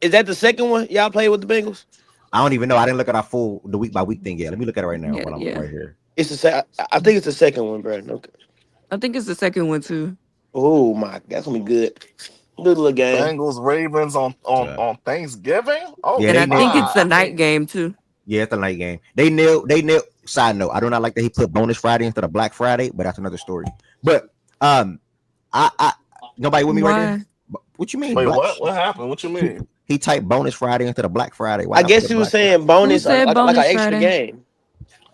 is that the second one y'all played with the Bengals? I don't even know. I didn't look at our full the week by week thing yet. Let me look at it right now Yeah, when I'm yeah. right here. It's the I think it's the second one, bro. Okay. I think it's the second one too. Oh my, that's gonna be good. Good little game. Bengals Ravens on Thanksgiving. Oh, Yeah, And they I think nailed it's the night game too. Yeah, it's the night game. They nailed Side note, I do not like that he put bonus Friday instead of Black Friday, but that's another story. But I nobody with me right there. Why? What you mean? Wait, Black? what happened? What you mean? He typed bonus Friday instead of Black Friday. Why I not put guess a he was Black Friday? saying Who bonus, said like an bonus extra Friday? game.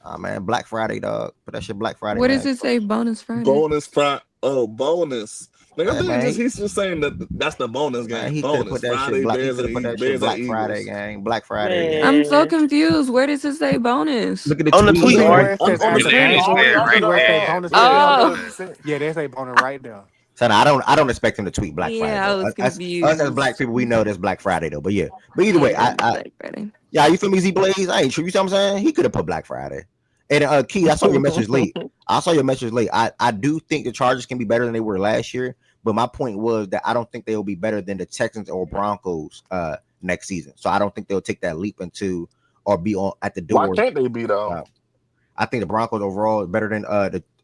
Oh man, Black Friday, dog. Put that shit Black Friday, Where does man. it say bonus Friday? Bonus Friday. Oh, bonus. Nigga, I Hey, think man, he's just saying that that's the bonus man, game. he could have Bonus put that shit Friday, Black. He could have put that shit Bears and Black Friday, Eagles. gang. Black Friday, gang. I'm so Man, confused. Where does it say bonus? Look at the on the tweet. You tweet see Son. where art. it says On the after tweet, Atlanta's casual? fair already You see right where it say there. bonus yeah, Friday? on Oh, the Yeah, there's a bonus right there. Son, I don't expect him to tweet Black Friday. yeah, I Though. was Us as Black confused. people, we know that's Black Friday though. But yeah, but either way, Yeah, Black Friday. yeah, you feel me? Z Blaze, I ain't sure. You see what I'm saying? He could have put Black Friday. And Key, I saw your message late. I do think the Chargers can be better than they were last year. But my point was that I don't think they'll be better than the Texans or Broncos next season. So I don't think they'll take that leap into or be on at the Why door. can't they be though? Uh, I think the Broncos overall is better than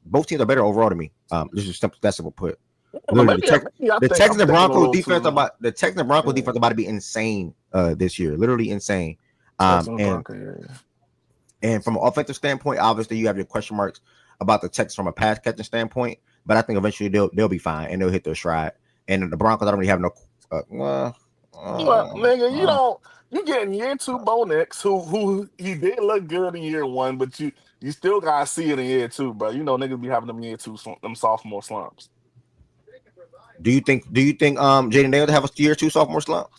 both teams are better overall to me. This is simple, that's simple put. But Literally, maybe I the think Texans I'm and thinking a Broncos little defense too. about the Texans and Broncos Yeah. defense about to be insane this year. Literally insane. Texans, And Broncos, yeah. and from an offensive standpoint, obviously you have your question marks about the Texans from a pass catching standpoint, but I think eventually they'll be fine and they'll hit their stride. And the Broncos, I don't really have no. But nigga, you getting year two Bo Nix, who he did look good in year one, but you still gotta see it in year two, bro. You know niggas be having them year two them sophomore slumps. Do you think Jaden Daniels have a year two sophomore slump?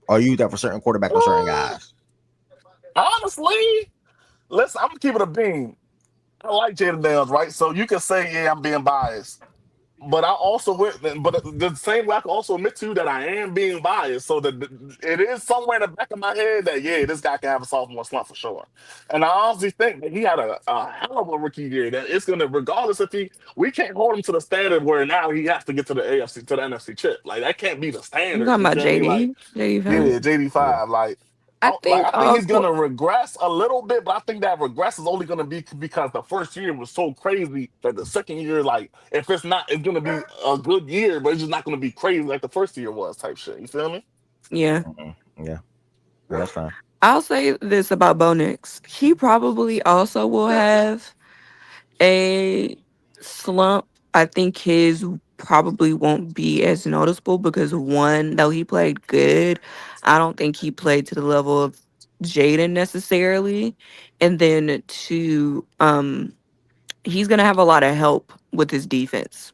Or you that for certain quarterbacks or certain guys? Honestly, I'm gonna keep it a beam. I like Jaden Daniels, right? So you can say, yeah, I'm being biased. But I also the same way I can also admit to you that I am being biased. So that it is somewhere in the back of my head that this guy can have a sophomore slump for sure. And I honestly think that he had a hell of a rookie year. That it's gonna, regardless if we can't hold him to the standard where now he has to get to the NFC chip. Like that can't be the You standard. talking You about feel me? Like JD? yeah, JD5. Like I think I think he's gonna regress a little bit, but I think that regress is only gonna be because the first year was so crazy that the second year, like, if it's not, it's gonna be a good year, but it's just not gonna be crazy like the first year was, type shit. You feel me? yeah. Yeah, that's fine. I'll say this about Bo Nix. He probably also will have a slump. I think his probably won't be as noticeable because one, though he played good, I don't think he played to the level of Jaden necessarily. And then two, he's gonna have a lot of help with his defense.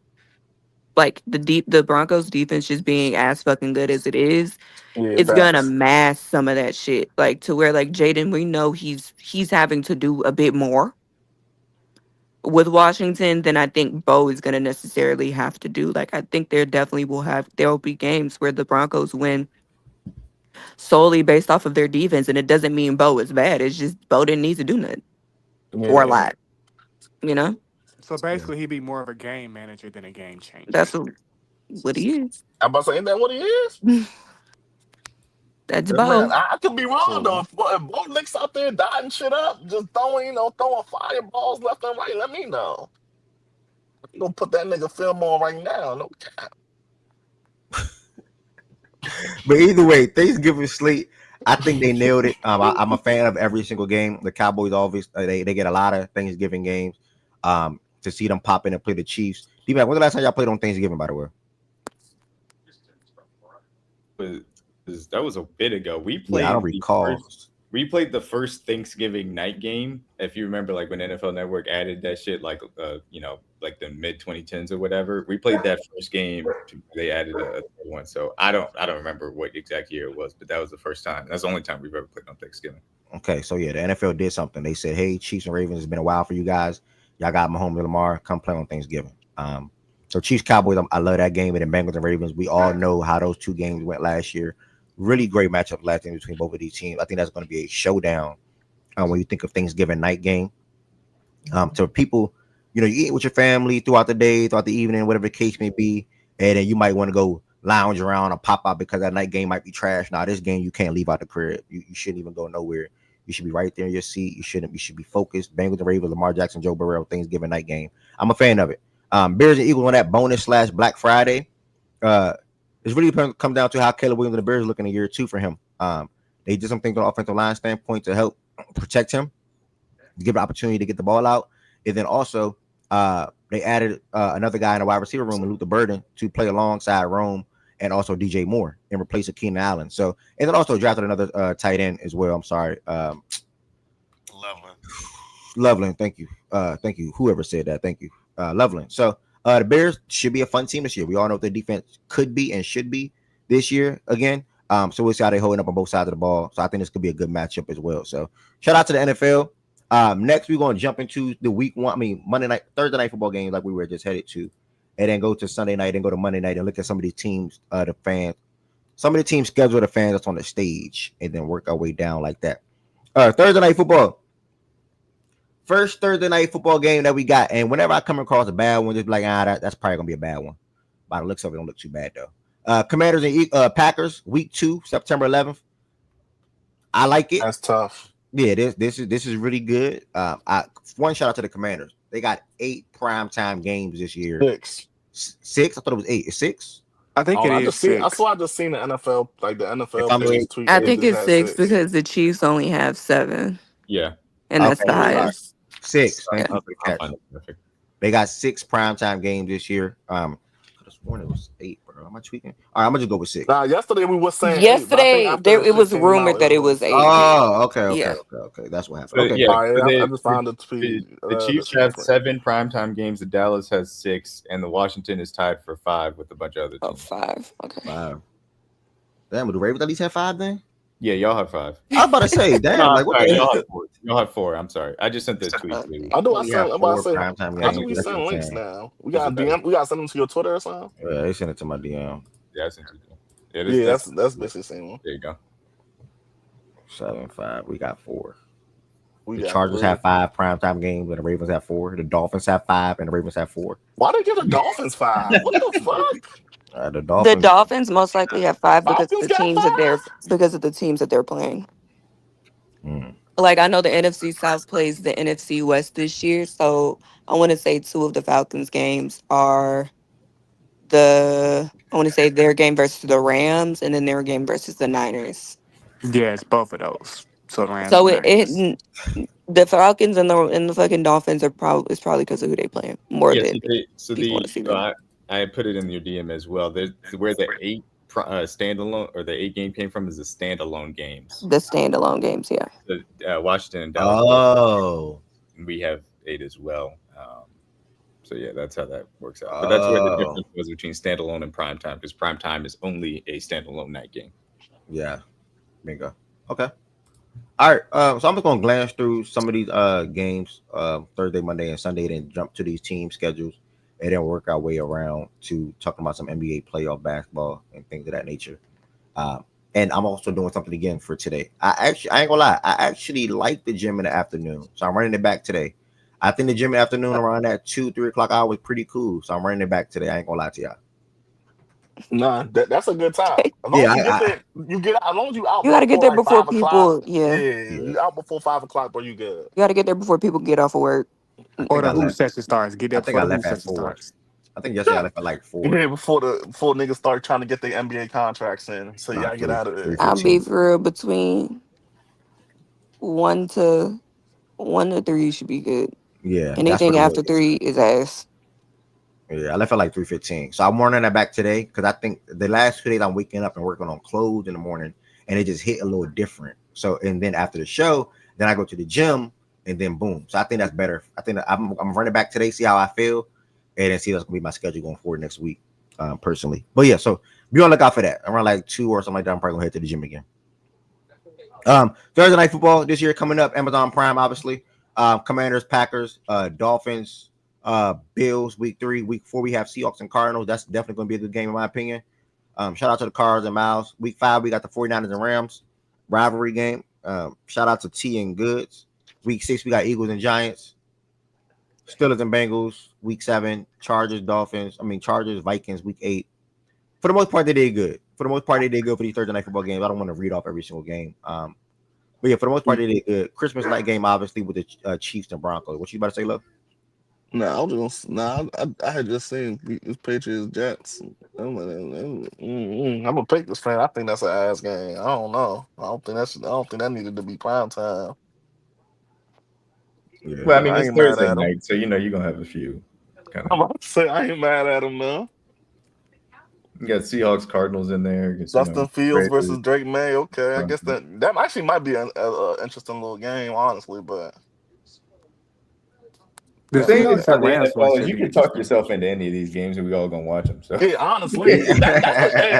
Like the Broncos defense just being as fucking good as it is, Yeah, it's gonna facts. mask some of that shit. Like to where like Jaden, we know he's having to do a bit more with Washington than I think Bo is gonna necessarily have to do. Like I think there will be games where the Broncos win solely based off of their defense, and it doesn't mean Bo is bad. It's just Bo didn't need to do nothing or a Yeah, lot. You know, So basically, he'd be more of a game manager than a game changer. that's what he is. I'm about to say, ain't that what he is? That's Man, Bo. I could be wrong So though. If Bo Nix out there dotting shit up, just throwing fireballs left and right, let me know. I'm gonna put that nigga film on right now. No cap. but either way, Thanksgiving slate, I think they nailed it. I'm a fan of every single game. The Cowboys always they get a lot of Thanksgiving games. To see them pop in and play the Chiefs. D-Mac, when's the last time y'all played on Thanksgiving, by the way? That was a bit ago. We Yeah, I don't played recall. we played the first Thanksgiving night game. If you remember, like when NFL Network added that shit, like like the mid 2010s or whatever. We played that first game. They added a third one, so I don't remember what exact year it was, but that was the first time. That's the only time we've ever played on Thanksgiving. Okay, so yeah, the NFL did something. They said, "Hey, Chiefs and Ravens, it's been a while for you guys. Y'all got Mahomes and Lamar. Come play on Thanksgiving." So Chiefs Cowboys, I love that game. And then Bengals and Ravens, we all know how those two games went last year. Really great matchup last year between both of these teams. I think that's going to be a showdown when you think of Thanksgiving night game. So people, you eat with your family throughout the day, throughout the evening, whatever the case may be, and then you might want to go lounge around or pop out because that night game might be trash. Now this game you can't leave out the crib. You shouldn't even go nowhere. You should be right there in your seat. You should be focused. Bengals and Ravens, Lamar Jackson, Joe Burrow, Thanksgiving night game. I'm a fan of it. Bears and Eagles on that bonus / Black Friday. It's really come down to how Caleb Williams and the Bears looking in year two for him. They did some things on the offensive line standpoint to help protect him. give an opportunity to get the ball out. And then also, they added another guy in the wide receiver room, Luther Burden, to play alongside Rome and also DJ Moore in replace of Keenan Allen. So, and then also drafted another tight end as well. I'm sorry, Loveland. Loveland. Thank you, whoever said that. Thank you, Loveland. So the Bears should be a fun team this year. We all know what their defense could be and should be this year again. So we'll see how they holding up on both sides of the ball. So I think this could be a good matchup as well. So shout out to the NFL. Next, we're going to jump into the week one. I mean, Thursday night football games like we were just headed to, and then go to Sunday night and go to Monday night and look at some of these teams, the fans, some of the teams schedule the fans that's on the stage, and then work our way down like that. Thursday night football. First Thursday night football game that we got, and whenever I come across a bad one, just be like, that's probably gonna be a bad one. By the looks of it, don't look too bad though. Commanders and Packers, week 2, September 11th. I like it. That's tough. Yeah, this is really good. One shout out to the Commanders. They got 8 primetime games this year. 6? I thought it was 8. It's 6. I think it is 6. I swear I just seen the NFL, like the NFL I'm players right. tweet. I they think just it's had 6 because the Chiefs only have 7, Yeah. and that's Okay. the highest. 6. Thank Yeah. you for the I'll catch. find it. Perfect. They got 6 primetime games this year. I could have sworn it was 8, bro. Am I tweaking? All right, I'm gonna just go with 6. Nah, yesterday we were saying 8, but I think Yesterday, after there that it shit was came rumored out, that it was 8. Oh, okay. Yeah. That's what happened. So, Okay, yeah, All right, so I just found the tweet. the Chiefs this have morning. 7 primetime games. The Dallas has 6, and the Washington is tied for 5 with a bunch of other Oh, teams. 5. Okay. 5. Damn, would the Ravens at least have 5 then? Yeah, y'all have 5. I was about to say, damn, No, like what sorry, the y'all hell? have 4. Y'all have 4. I'm sorry. I just sent the tweet to you. I know. I We sent. have I'm about 4 to say. primetime How games. do we That's send links insane. now? We This got is DM. We got to send them to your Twitter or something. Yeah, they sent it to my DM. Yeah, I sent you. Yeah, that's basically the same one. There you go. 7, 5. We got 4. We The got Chargers 3. have 5 primetime games, and the Ravens have 4. The Dolphins have 5, and the Ravens have 4. Why they give the Dolphins 5? What the fuck? The The Dolphins. Dolphins most likely have 5 because of Dolphins the got teams that 5. they're playing. Mm. Like I know the NFC South plays the NFC West this year, so I want to say 2 of the Falcons games are I want to say their game versus the Rams and then their game versus the Niners. Yes, both of those. So Rams So and Niners. the Falcons and the fucking Dolphins are probably because of who they playing more Yeah, than people want to see them. I put it in your DM as well. There's where the 8 standalone or the 8 game came from is the standalone games. The standalone games, yeah. The Washington and Dallas. Oh. We have 8 as well. So yeah, that's how that works out. But that's where the difference was between standalone and primetime, because primetime is only a standalone night game. Yeah. Bingo. Okay. All right. So I'm just gonna glance through some of these games, Thursday, Monday, and Sunday, then jump to these team schedules, and then work our way around to talking about some NBA playoff basketball and things of that nature. And I'm also doing something again for today. I ain't gonna lie, I actually like the gym in the afternoon, so I'm running it back today. I think the gym in the afternoon around that 2-3 o'clock hour was pretty cool, so I'm running it back today. I ain't gonna lie to y'all. Nah, that's a good time. As long as you get there, you get. As long as you out. You got to get before, there like, before 5 o'clock. people. Yeah. You out before 5 o'clock, bro. You good. You got to get there before people get off of work. Or the I hoop left. session starts. Get I there think before I the hoop left at session 4. starts. I think yesterday I left at like 4. Yeah, before niggas start trying to get their NBA contracts in, so Nah, y'all get out of there. 3:15. I'll be for real between 1 to 3 should be good. Yeah, that's Anything what it after was. 3 is ass. Yeah, I left at like 3:15. So I'm running that back today because I think the last 2 days I'm waking up and working on clothes in the morning, and it just hit a little different. So and then after the show, then I go to the gym, and then boom. So I think that's better. I think I'm running back today, see how I feel, and then see what's gonna be my schedule going forward next week, personally. But yeah, so be on the lookout for that. Around like 2 or something like that, I'm probably gonna head to the gym again. Thursday night football this year coming up, Amazon Prime, obviously. Commanders, Packers, Dolphins, Bills, week 3, week 4, we have Seahawks and Cardinals. That's definitely going to be a good game in my opinion. Shout out to the Cards and Miles. Week 5, we got the 49ers and Rams rivalry game. Shout out to T and Goods. Week 6, we got Eagles and Giants. Steelers and Bengals. Week 7, Chargers, Vikings. Week 8. For the most part, they did good. For these Thursday night football games. I don't want to read off every single game. But yeah, for the most part, they did good. Christmas night game, obviously, with the Chiefs and Broncos. What you about to say, Love? I had just seen this Patriots Jets. I'm a Patriots fan. I think that's an ass game. I don't know. I don't think that needed to be prime time. Yeah. Well, I mean, I it's ain't mad Thursday at him. night, so you're gonna have a few. Kind I'm of. about to say I ain't mad at him though. You got Seahawks, Cardinals in there. Justin Fields Raiders. versus Drake May. Okay, I guess Broncos. that actually might be an interesting little game, honestly. But The The thing Seahawks about and the Rams one NFL is should you be can talk interesting. yourself into any of these games, and we all gonna watch them. So yeah, honestly, that's the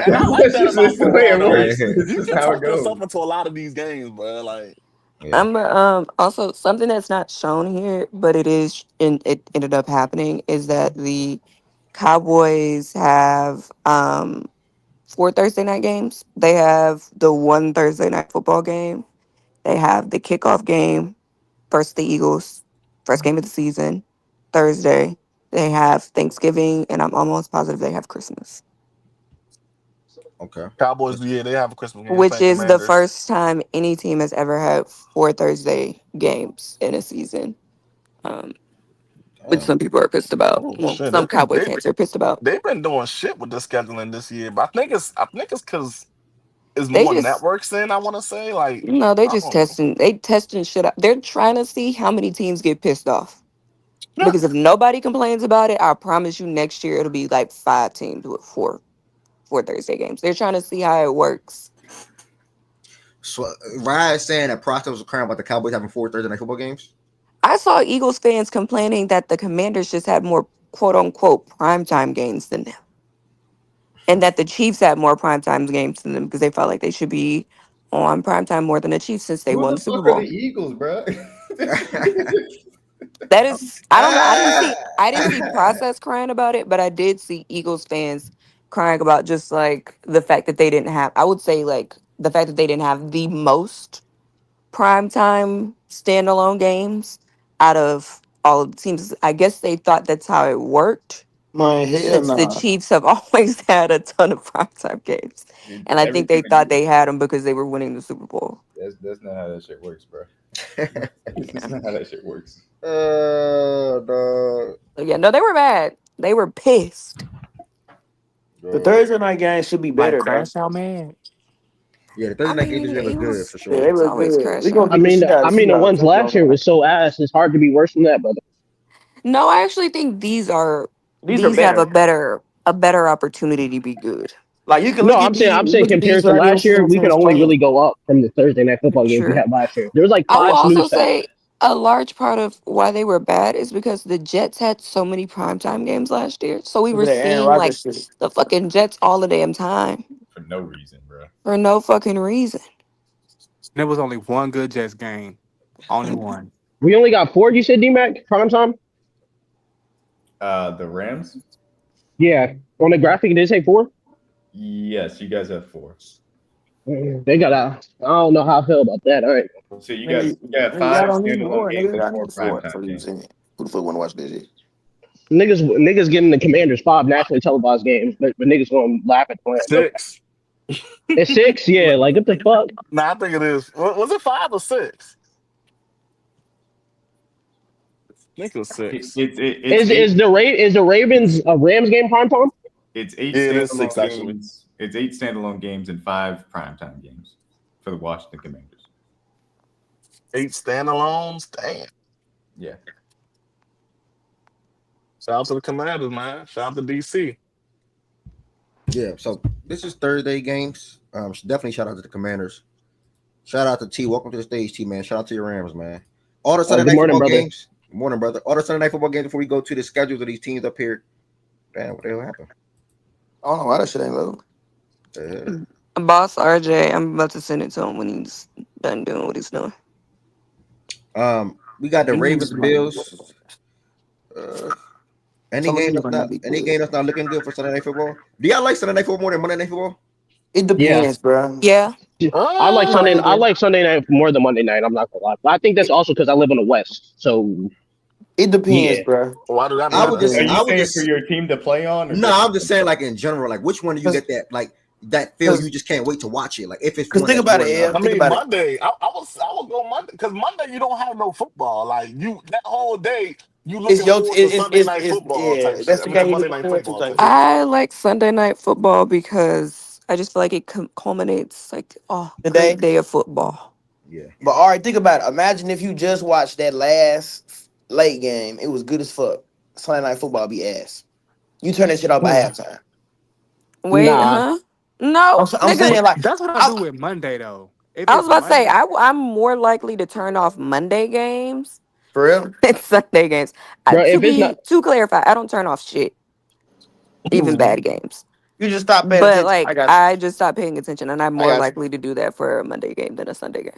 and I like that's that just about the way football it though, works. Yeah. because It's you just can how it talk goes. yourself into a lot of these games, bro. Like, Yeah. I'm also something that's not shown here, but it is and it ended up happening is that the Cowboys have 4 Thursday night games. They have the one Thursday night football game. They have the kickoff game versus the Eagles, first game of the season, Thursday. They have Thanksgiving, and I'm almost positive they have Christmas, Okay. Cowboys, That's, yeah, they have a Christmas game which playing is the Commanders. first time any team has ever had 4 Thursday games in a season. Um, which damn. some people are pissed about. Oh Well, shit, some Cowboy fans are pissed about. they've been doing shit with the scheduling this year, but I think it's because it's They more just networks in. I want to say like no, they I just don't know. testing. They testing shit out. They're trying to see how many teams get pissed off. Yeah, Because if nobody complains about it, I promise you next year it'll be like 5 teams with four Thursday games. They're trying to see how it works. So Ryan is saying that prospects were crying about the Cowboys having 4 Thursday night football games. I saw Eagles fans complaining that the Commanders just had more quote unquote primetime games than them. And that the Chiefs had more primetime games than them because they felt like they should be on primetime more than the Chiefs since they Who won the the Super fuck are the Bowl. Eagles, bro? That is, I don't know. I didn't see process crying about it, but I did see Eagles fans crying about just like the fact that they didn't have. I would say like the fact that they didn't have the most primetime standalone games out of all of the teams. I guess they thought that's how it worked Man, hell since the nah. Chiefs have always had a ton of primetime games, and I think Everything they thought they had them because they were winning the Super Bowl. that's not how that shit works, bro. That's Yeah, not how that shit works. Dog. so, yeah. No, they were mad. They were pissed. The Dog. Thursday night game should be Like better though. Crash Out Man. Yeah, the I Thursday night games mean, usually look good for Yeah, sure. they it's look always good. We crash gonna out. I get the mean, shit out I of mean, the Seahawks. ones I ain't last gonna year lie. was so ass. It's hard to be worse than that, brother. No, I actually think These are these have better. a better opportunity to be good. Like you can No, look at I'm saying, these, I'm saying look at these compared to right here, last see year, them we can teams only playing. really go up from the Thursday night football games we Sure. had last year. There was like I will 5 also snooze fests. say a large part of why they were bad is because the Jets had so many primetime games last year. So we Look at were that Aaron seeing like Rodgers shit. the fucking Jets all the damn time For no reason, bro. for no fucking reason. There was only one good Jets game. Only one. We only got 4. You said D-Mac prime time. The Rams. Yeah, on the graphic it did say 4. Yes, you guys have 4. They got a. I don't know how I feel about that. All right, So Nigga, you got nigga, y'all 5 don't need standalone more. games Nigga, and I 4 need four. primetime So you games. saying who the fuck wanna watch this shit? niggas getting the Commanders 5 nationally televised games, but niggas gonna laugh at the plan. Okay, 6. it's 6. Yeah, like what the fuck? Nah, I think it is. Was it 5 or 6? I think it was It, 6. it, it, it's Is eight. is the Ravens a Rams game prime time? It's 8 Yeah, it is 6 standalone actually. games. It's 8 standalone games and 5 primetime games for the Washington Commanders. 8 standalones. Damn. Yeah. Shout out to the Commanders, man. Shout out to DC. Yeah, so this is Thursday games. Definitely shout out to the Commanders. Shout out to T. Welcome to the stage, T man. Shout out to your Rams, man. All the Sunday Good night morning, football brother. games. Good morning, brother. All the Sunday night football games before we go to the schedules of these teams up here. Damn, what the hell happened? I don't know why that shit ain't low. Boss RJ, I'm about to send it to him when he's done doing what he's doing. We got the These Ravens, might be Bills. Any some of game these that's might not not be any good. game that's not looking good for Sunday night football. Do y'all like Sunday night football more than Monday night football? It Yeah, depends, bro. Yeah, I like Uh, Sunday. mine I either. like Sunday night more than Monday night. I'm not gonna lie, but I think that's also because I live in the West. So It depends, yeah, bro. why do that I Are would matter? just you I would saying for just your team to play on, or no, just I'm just saying like in general, like which one do you Cause, get that feel you just can't wait to watch it? Like if it's cause one think that's about more it, than the Ev. I other. Think mean, about it. Monday. I will go Monday because Monday you don't have no football. Like you, that whole day you It's looking your forward to Sunday night it's football type yeah. shit. That's I the mean, to game you Monday look night forward to football type type shit. shit. I like Sunday night football because I just feel like it culminates like, oh, The great day. day of football. Yeah. But all right, think about it. Imagine if you just watched that last late game. It was good as fuck. Sunday night football be ass. You turn that shit off by halftime. Wait, Nah, huh? No, I'm nigga. saying like, That's what I I, do with Monday though. If I was it's about to say Monday, I'm more likely to turn off Monday games for real. than Sunday games. bro. To If it's not, be to clarify, I don't turn off shit, even bad games. You just stop paying But attention. like I got you. I just stopped paying attention, and I'm I more got you. likely to do that for a Monday game than a Sunday game.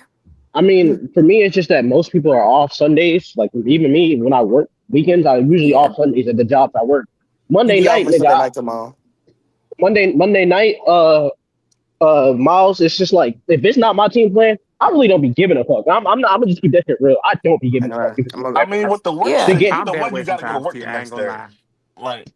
I mean, for me, it's just that most people are off Sundays. Like even me, when I work weekends, I usually Yeah. off Sundays at the jobs I work. You Monday be off night, for nigga. Sunday night tomorrow. Monday night, Miles. It's just like if it's not my team playing, I really don't be giving a fuck. I'm not. I'm gonna just keep that shit real. I don't be I giving a fuck know. if it's I'm not a, I that mean, game. with the work The Yeah. shit, game. either I'm way, that you way got to go to sometimes. work T, the I ain't next gonna day. lie. Like,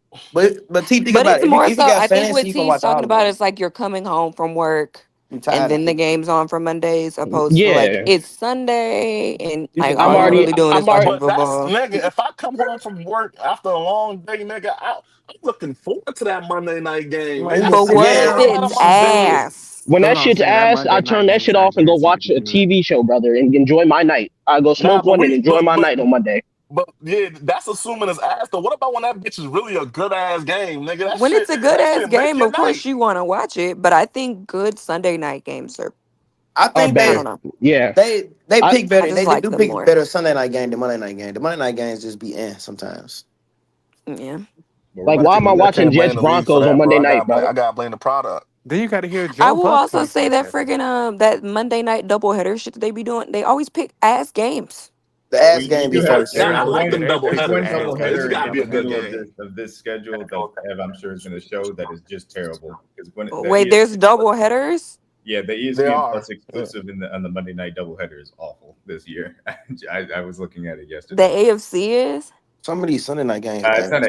but T, think But about it's it. more If you so. got I think what fantasy, you can T's watch talking all of about them. is like you're coming home from work, You and tired of then the it. game's on for Mondays, opposed to like Yeah, it's Sunday, and You like can I'm all you're all already. really of doing is I'm watching already. but that's football. nigga. If I come home from work after a long day, nigga, I'm looking forward to that Monday night game, man, nigga. you I gonna But see sit the what if hell there. out of it's my day. ass? When That's that what I'm shit's saying. That ass, I Monday turn night that games shit not off and go guaranteed to watch be a good. TV show, brother, and enjoy my night. I go Nah, smoke one and enjoy my night on Monday. but yeah, that's assuming it's ass. Though, what about when that bitch is really a good ass game, nigga? When it's a good That ass shit make game, your of course night. you want to watch it. But I think good Sunday night games are. I Are think I better. don't know. Yeah. they I pick I better. just They like do them pick more. better Sunday night game than Monday night game. The Monday night games just be sometimes. Yeah. But we're like. about to Why take am a I I break. watching can't blame Jets the league for Broncos on that, Monday bro. night, bro? I gotta blame the product. Then you got to hear I Joe will Buck also say 24/7. that freaking that Monday night doubleheader shit that they be doing. They always pick ass games. The But ass we game be do have first. Now They I there's like one them yeah, double they there's pick one headers, ass though. It just doubleheader games. gotta in be the a good middle of game. this schedule that Ev, I'm sure is going to show that is just terrible because when the Wait, there's ESPN Plus, double headers. yeah, the They ESPN are. Plus exclusive on the Monday night doubleheader is awful this year. I was looking at it The yesterday. AFC is. Some of these Sunday night games, It's not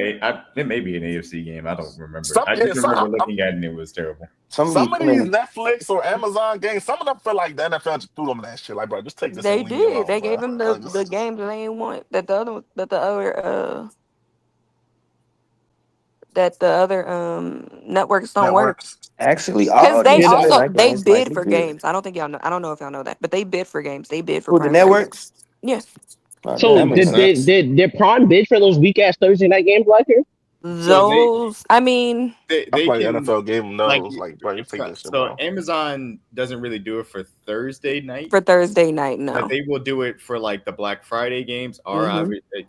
it may be an AFC game. I don't remember. Some I yeah, just remember looking at it and it was terrible. some of these some of Sunday these night, Netflix or Amazon games, some of them feel like the NFL just threw them that shit. Like, bro, just take this and They leave me did. alone, They bro. gave them Like, the games that they didn't want. That the other networks don't work. networks. actually Cause all they these Did Sunday also night they games might bid be for good. games. I don't think y'all know. I don't know if y'all know that, but they bid for games. They bid for Who the primetime games. networks? Yes. Oh, damn, so? that makes Mm-hmm. sense. Did Prime bid for those weak ass Thursday night games last year? So Those. I mean, I they feel like the can NFL gave them like those. Like, bro, you take this shit, so bro. Amazon doesn't really do it for Thursday night, for Thursday night, but no. they will do it for like the Black Friday games. Hmm.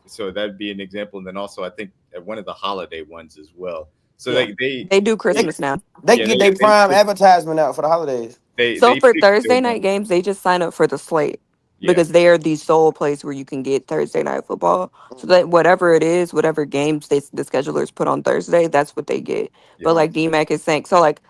So that'd be an example, and then also I think at one of the holiday ones as well. So Yeah. they They do They Christmas now. they yeah get their prime advertisement out for the holidays. So they for pick Thursday good night ones. games, they just sign up for the slate Yeah, because they are the sole place where you can get Thursday night football. So that whatever it is, whatever games the schedulers put on Thursday, that's what they get. But yeah. like DMAC is saying, so like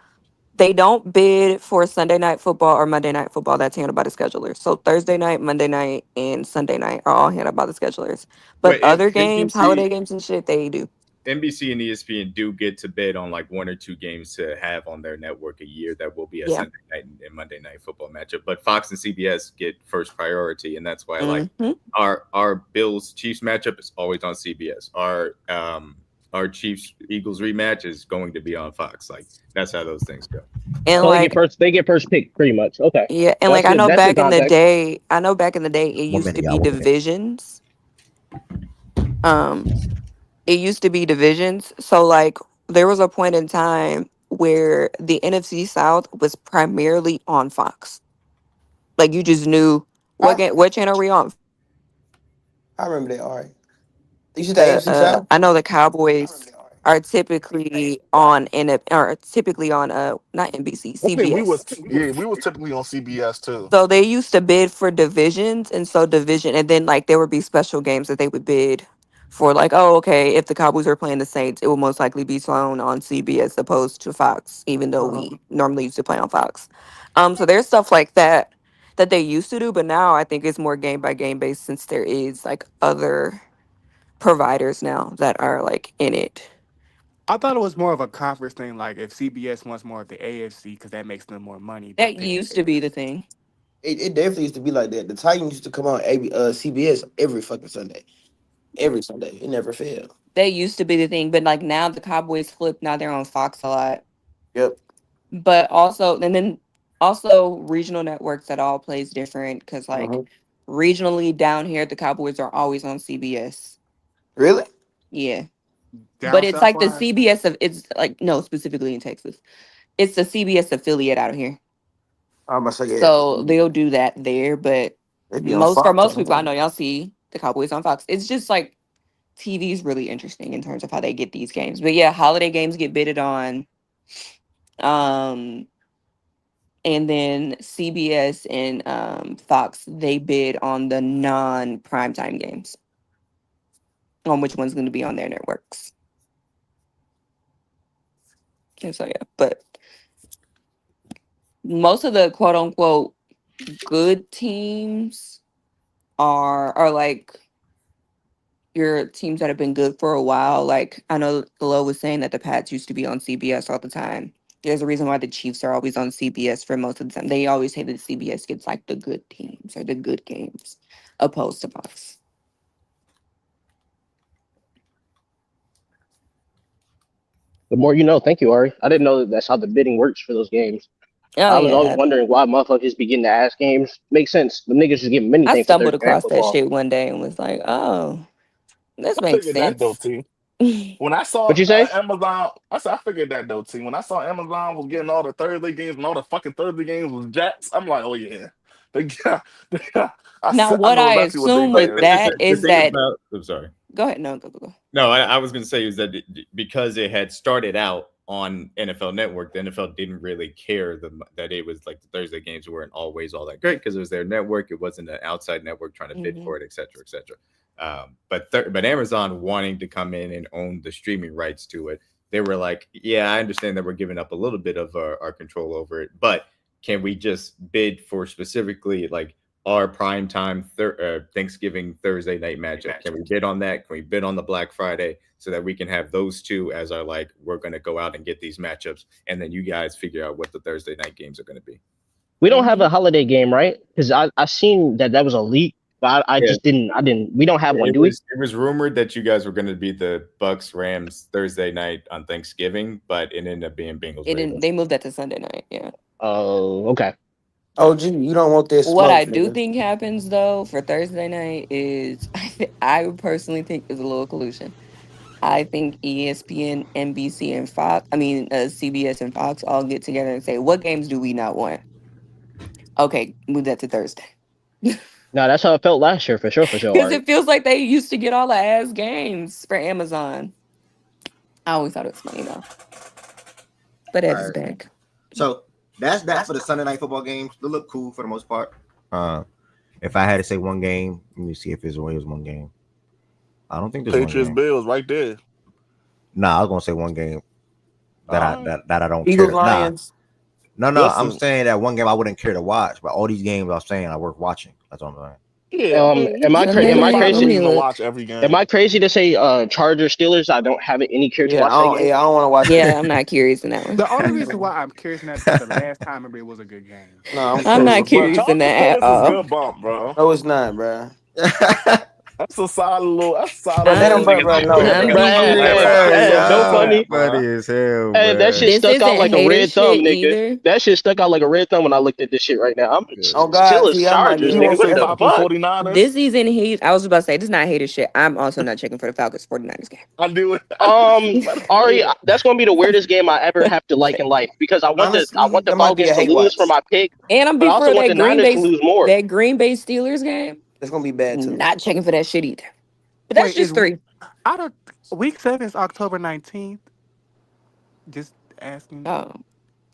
they don't bid for Sunday night football or Monday night football. That's handled by the schedulers. So Thursday night, Monday night, and Sunday night are all handled by the schedulers. But But other games, NBC holiday games and shit, they do. NBC and ESPN do get to bid on like one or two games to have on their network a year that will be a Yeah. Sunday night and Monday night football matchup. But Fox and CBS get first priority, and that's why like Hmm. our Bills Chiefs matchup is always on CBS. Our Chiefs Eagles rematch is going to be on Fox. Like that's how those things go. And So they get like first. They get first pick, pretty much. Okay, yeah, and that's like good. That's good context. I know back in the day it One used to minute, y'all. be 1 minute. divisions. Um it used to be divisions. So like there was a point in time where the NFC South was primarily on Fox. Like you just knew I what channel are we on? I remember that. All right, you said the AFC South. I know the I remember Cowboys that. All right. are typically on or typically on not NBC, I think CBS. we was typically on CBS too. So they used to bid for divisions, and so division, and then like there would be special games that they would bid for, like, oh, okay, if the Cowboys are playing the Saints, it will most likely be shown on CBS opposed to Fox, even though Uh-huh. we normally used to play on Fox. So there's stuff like that that they used to do, but now I think it's more game by game based since there is like other providers now that are like in it. I thought it was more of a conference thing. Like if CBS wants more of the AFC because that makes them more money, but That then used to be the thing. It definitely used to be like that. The Titans used to come on CBS every fucking Sunday. Every Sunday. It never failed. That used to be the thing, but like now the Cowboys flipped. Now they're on Fox a lot. Yep. But also, and then Also, regional networks that all plays different because, like, Mhm. regionally down here, the Cowboys are always on CBS. Really? Yeah, but Down it's south like the wise. CBS of it's like no, specifically in Texas, it's the CBS affiliate out here. I'm about to say So they'll do that there, but they be on for Fox. most people, I know y'all see the Cowboys on Fox. It's just like TV is really interesting in terms of how they get these games. But yeah, holiday games get bidded on. Um, and then CBS and Fox they bid on the non primetime games on which one's going to be on their networks. And so yeah, but most of the quote unquote good teams are like your teams that have been good for a while. Like I know Lo was saying that the Pats used to be on CBS all the time. There's a reason why the Chiefs are always on CBS for most of the time. They always say that CBS gets like the good teams or the good games, opposed to Fox. The more you know. Thank you, Ari. I didn't know that that's how the bidding works for those games. Oh I was always yeah, wondering why motherfuckers be getting the ass games. Makes sense. The niggas just give them I anything for stumbled Thursday night across that football. shit one day and was like, oh, this I makes figured that though, sense. T. When I saw What you say? Amazon, I figured that though, T. When I saw Amazon was getting all the Thursday games and all the fucking Thursday games was Jets, I'm like, oh yeah, they got, Now, I what know I exactly what they assume But with did. that the is thing that about, I'm sorry. go ahead, no, go. No, I was going to say is that because it had started out on NFL Network, the NFL didn't really care that it was like the Thursday games weren't always all that great because it was their network. It wasn't an outside network trying to bid Mhm. for it, et cetera, et cetera. But Amazon wanting to come in and own the streaming rights to it, they were like, yeah, I understand that we're giving up a little bit of our control over it, but can we just bid for specifically like our primetime Thanksgiving Thursday night matchup? Can we bid on that? Can we bid on the Black Friday so that we can have those two as our like we're going to go out and get these matchups, and then you guys figure out what the Thursday night games are going to be. We don't have Mhm. a holiday game, right? Because I seen that was a leak, but I Yeah, just didn't. We don't have one, it do we? was rumored that you guys were going to be the Bucks Rams Thursday night on Thanksgiving, but it ended up being Bengals It didn't. Ravens. They moved that to Sunday night. Yeah. Oh, okay. Oh, gee, you don't want this What smoke, I do nigga. think happens though for Thursday night is I personally think is a little collusion. I think ESPN, NBC, and Fox, CBS and Fox all get together and say, what games do we not want? Okay, move that to Thursday. No, that's how it felt last year, for sure, Because Ari. it feels like they used to get all the ass games for Amazon. I always thought it was funny though. But All Ed is right. back. So that's that for the Sunday night football games. They look cool for the most part. If I had to say one game, let me see if there's one game. I don't think there's one Patriots game. Bills right there. Nah, I was gonna say one game that All right. I don't Eagles, care. Nah, Lions. no. I'm Listen, saying that one game I wouldn't care to watch, but all these games I'm saying are worth watching. That's what I'm saying. yeah, I mean, Am I Sunday there's am a I night. five Let crazy? me reason to look. watch every Am I game. crazy to say Chargers Steelers? I don't have any care to Yeah, watch that game. I don't want to watch Yeah, that. I'm not curious in that The only one. reason why I'm curious in that is because the last time I remember it was a good game. No, I'm I'm cool. not But curious in Chargers that at Steelers is all. good bump, bro. No, it's not, bro. That's a solid little. That's a solid Bro, they little don't, I'm bro, Thursday no, game, I'm bro. being Bruh, real. so Y'all funny. Bro. funny as hell, Hey, that shit bro. This stuck out isn't like a hater red thumb, shit nigga. either. That shit stuck out like a red thumb when I looked at this shit right now. I'm Oh God, Steelers T, I might be Chargers, You in want nigga. to What say the here. Falcons fuck? 49ers? This season, I was about to say, this is not hater shit. I'm also not checking for the Falcons 49ers game. I do it. I knew she was about to say Ari, that. that's gonna be the weirdest game I ever have to like in life because I Honestly, want the that might be Falcons a to hate lose for watch. my pick, And I'm but be I for also want the Niners to lose more. That Green Bay Steelers game. It's gonna be bad too. Not checking for that shit either. But that's Wait, just three. out of week 7 is October 19th? Just asking. Oh,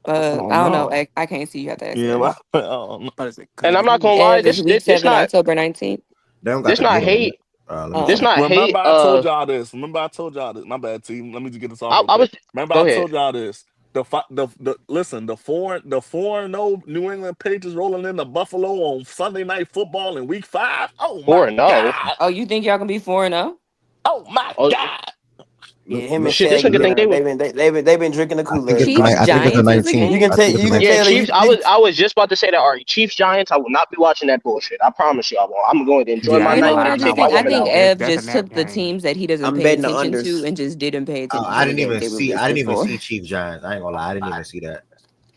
I I don't don't know. know. I can't see you have to ask Yeah, that. I don't know. What is it? Because And I'm not gonna lie, Ev, it's week this 7, not October 19th. They don't got this the not date on hate. it. Let me This see. not hate. Remember, I told y'all this. My bad, team. Let me just get this off real I was quick. Remember, go I ahead. told y'all this. Listen, the 4-0 New England Patriots rolling into Buffalo on Sunday Night Football in Week 5. Oh my 4-0. God! Oh, you think y'all can be 4-0? Oh my Oh God! Yeah, Look, him and look, shit, this Shaggy, nigga look. think they man, would. they've been drinking the I Kool think Aid. it's Chiefs I think it's the Giants is a 19th. You game. can I think tell, it's the you can 19th. Yeah, tell Chiefs. you I was just about to say that. Ari, Chiefs Giants. I will not be watching that bullshit. I promise you, I won't. I'm going to enjoy yeah, my I You ain't know night gonna what lie, with I a I'm just not cake think? I watching walking that think out. either. Ev That's a just nap took the game. teams that he doesn't I'm pay betting the attention to unders. and just didn't pay attention to I the didn't even games they were see. I listed didn't even for. see Chiefs Giants. I ain't gonna lie. I didn't even see that.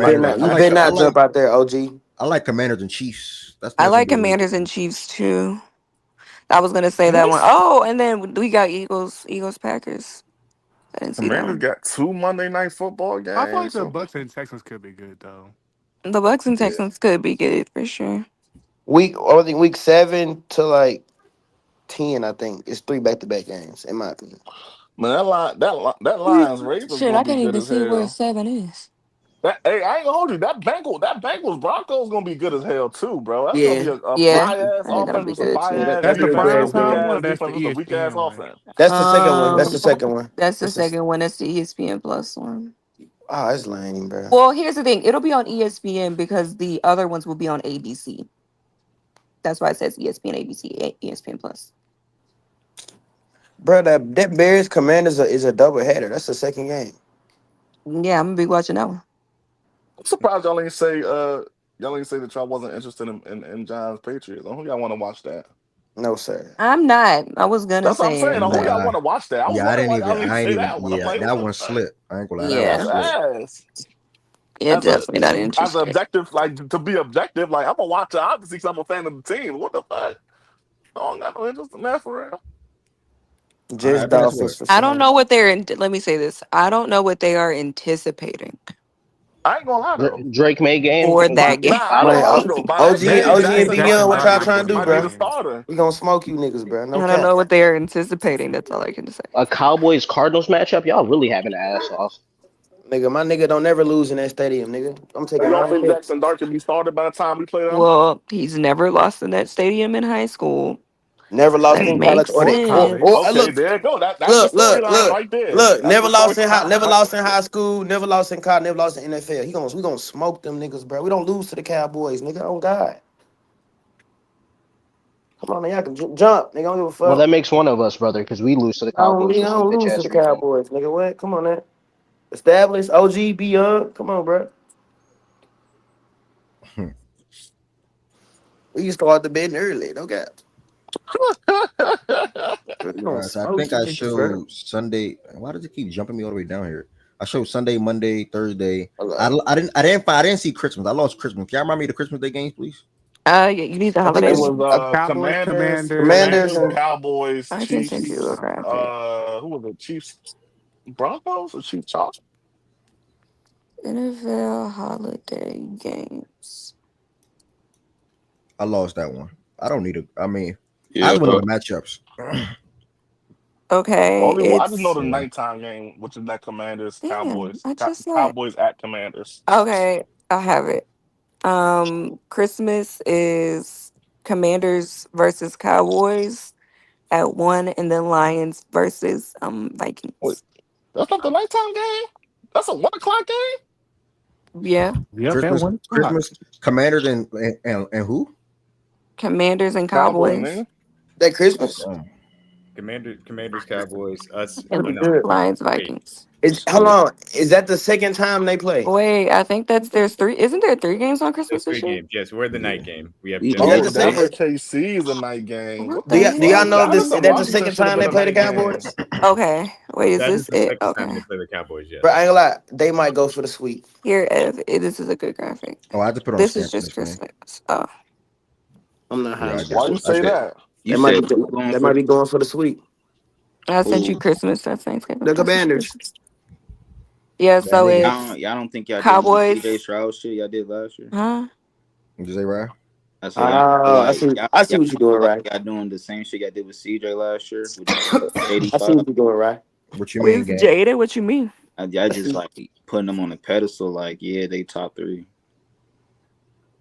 Commanders. You better not jump out there, OG. I like Commanders and Chiefs. That's I definitely like good. Commanders and Chiefs too. I was gonna say that one. Yes. Oh, and then we got Eagles, Packers. I didn't see that Commanders one. got 2 Monday night football I feel like games. the Bucks and Texans could be good though. The Bucks and Yeah. Texans could be good for sure. I think week 7 to like 10. I think it's 3 back-to-back games in my opinion. Man, that Lions Ravens Shit, I gonna be can't good even as see where hell. 7 is. Hey, I ain't gonna hold you. That Bengals Broncos gonna be good as hell too, bro. That's gonna Yeah, be a Yeah, fly ass I think that'll offense be with some good fire yeah, too. ass That's the that'll be defense, good. some prime That'll be weak time good. one or ass that's the defense with some weak ass ESPN one? offense. That's the second one. That's the second one. That's the That's the, second one. That's the ESPN Plus one. oh, that's lame, bro. Well, here's the thing. It'll be on ESPN because the other ones will be on ABC. That's why it says ESPN, ABC, ESPN Plus. Bro, that Bears Commanders is a double header. That's the second game. Yeah, I'm gonna be watching that one. I'm surprised y'all ain't say that y'all wasn't interested in Giants Patriots. I hope y'all want to watch that. No, sir. I'm not. I was gonna That's what I'm say saying. it, I hope but y'all Yeah, want to watch that. I was yeah. I wondering didn't why even. y'all didn't I ain't say even. that one. I'm Yeah, like, that what the one fuck? slipped. I ain't gonna lie. That one yeah, That's slipped. ass. yeah, As a definitely not as an interested. objective, like to be objective, like I'm gonna watch it obviously because I'm a fan of the team. What the fuck? I don't got no interest in that for real. All Just right, guess Dolphins what? for I don't sure. know what let me say this. I don't know what they are anticipating I ain't gonna lie though. Drake May game. for Gonna that be game. Nah, I ain't Man, gonna hold you though. By that They game, OG they and Jackson B Dart Young, definitely what not y'all gonna trying be to do, might be good the bro? games. starter. We gonna smoke you niggas, bro. No I don't cap. know what they are anticipating. That's all I can say. a Cowboys Cardinals matchup. Y'all really having an ass off. Nigga, my nigga don't never lose in that stadium, nigga. I'm You taking don't 9 think picks. Jackson Dart can be started by the time we play them? Well, he's never lost in that stadium in high school. Never lost That in college makes or Or they college. Okay, look, there you go. That's the look, look, storyline look, right there. look. That's Never the lost in high, storyline. never lost in high school, never lost in college, never lost in NFL. We gonna smoke them niggas, bro. We don't lose to the Cowboys, nigga. Oh God. Come on, man, y'all can jump, nigga. I don't give a Well, fuck. that makes one of us, brother, because we lose to the Cowboys I on some don't bitch lose to ass the reason. Cowboys, nigga. What? Come on, man. Established, OG, be young. Come on, bro. We can start the betting early. No cap. We All gonna right, so I smoke think you I niggas, bro. showed Sunday. Why does it keep jumping me all the way down here? I showed Sunday, Monday, Thursday. I, Hello. I didn't see Christmas. I lost Christmas. Can you remind me the Christmas Day games, please? Yeah, you need the I think It holidays. it's was Cowboys, Commanders Commanders, Commanders. and Cowboys, I can send you a Chiefs. graphic. Who was it? Chiefs, Broncos, or Chiefs Chargers? NFL holiday games. I lost that one. I don't need a. I mean, I Yeah, don't even know the matchups. Okay, Only one, I just know it's the Yeah. nighttime game, which is that Commanders, damn. Cowboys, I just saw it. Cowboys at Commanders. Okay, I have it. Christmas is Commanders versus Cowboys at 1, and then Lions versus Wait, Vikings. that's not the nighttime game. That's a 1 o'clock game. Yeah, Yep, at Christmas, 1 o'clock. Christmas, Commanders and who? Commanders and Cowboys, Cowboys, nigga. that Christmas. Um, Commanders, Cowboys, us. That'd Oh be and no, good. Lions wait. Vikings. Hold on. Is that the second time they play? Wait, I think there's 3. Isn't there 3 games on Christmas There's this 3 year? games. Yes, we're the night yeah. game. We have Is that yeah. Oh, the Denver. Denver second? KC is a night game. What What the the Do y'all fuck? know if Dallas this and is that the Washington second should have time been they a play the night game. Cowboys? Okay, wait, is That is this the it? second time they Okay, play the Cowboys. Bro, Yes. I ain't gonna lie. They might go for the sweep. here, Ev, this is a good graphic. Oh, I had to put on a This is stamp for just this game. Christmas. Oh, I'm not Yeah, high. I Why did. you I say did. that? You said who going They for might be going for the sweep. I sent you who? Christmas. That's Thanksgiving. The I sent you Commanders. Christmas. Yeah, That so nigga. it's Y'all don't think y'all did some CJ Cowboys. Stroud shit y'all did last year? Huh? Did you say right? I said y'all feel I like see. I see y'all what you're don't feel doing, like right? y'all doing the same shit y'all did with CJ last year with JD I see 5. what you're doing, right? What you mean, With gang? Jada? What you mean? I I just see. like putting them on a pedestal. Like yeah, they top 3.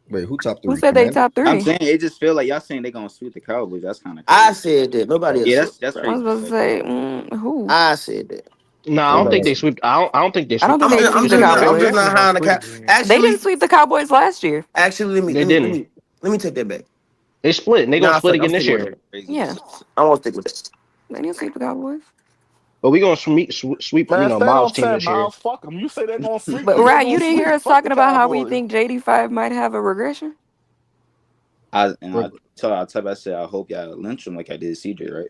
Wait, who top Who 3? said they Commander? top I'm 3? saying it just feel like y'all saying they gonna sweep the Cowboys. That's kind of I crazy. said that. Nobody Oh, else Yeah, said that's that, I bro. was crazy as supposed to fuck say though. who? I said that. No, I don't nobody think they else. sweep. I don't think they I don't sweep the think they Cowboys sweep the this year. I'm They just Cowboys. not definitely high gonna on the split cow. a game. They didn't Actually, sweep the Cowboys last year. let They me didn't. let me take that back. They split, and they gonna Nah, split I'm again this sticking with year. that. Crazy as Yeah, fuck. I won't stick with that. they didn't sweep the Cowboys. But we gonna sweep Man, stand Miles' on team 10, this year. Miles. Fuck them. You say they're gonna sweep But them, they're right, gonna you didn't hear sweep. us Fuck the talking about how we Cowboys. think JD5 might have a regression. I said I hope y'all lynch him like I did CJ, right?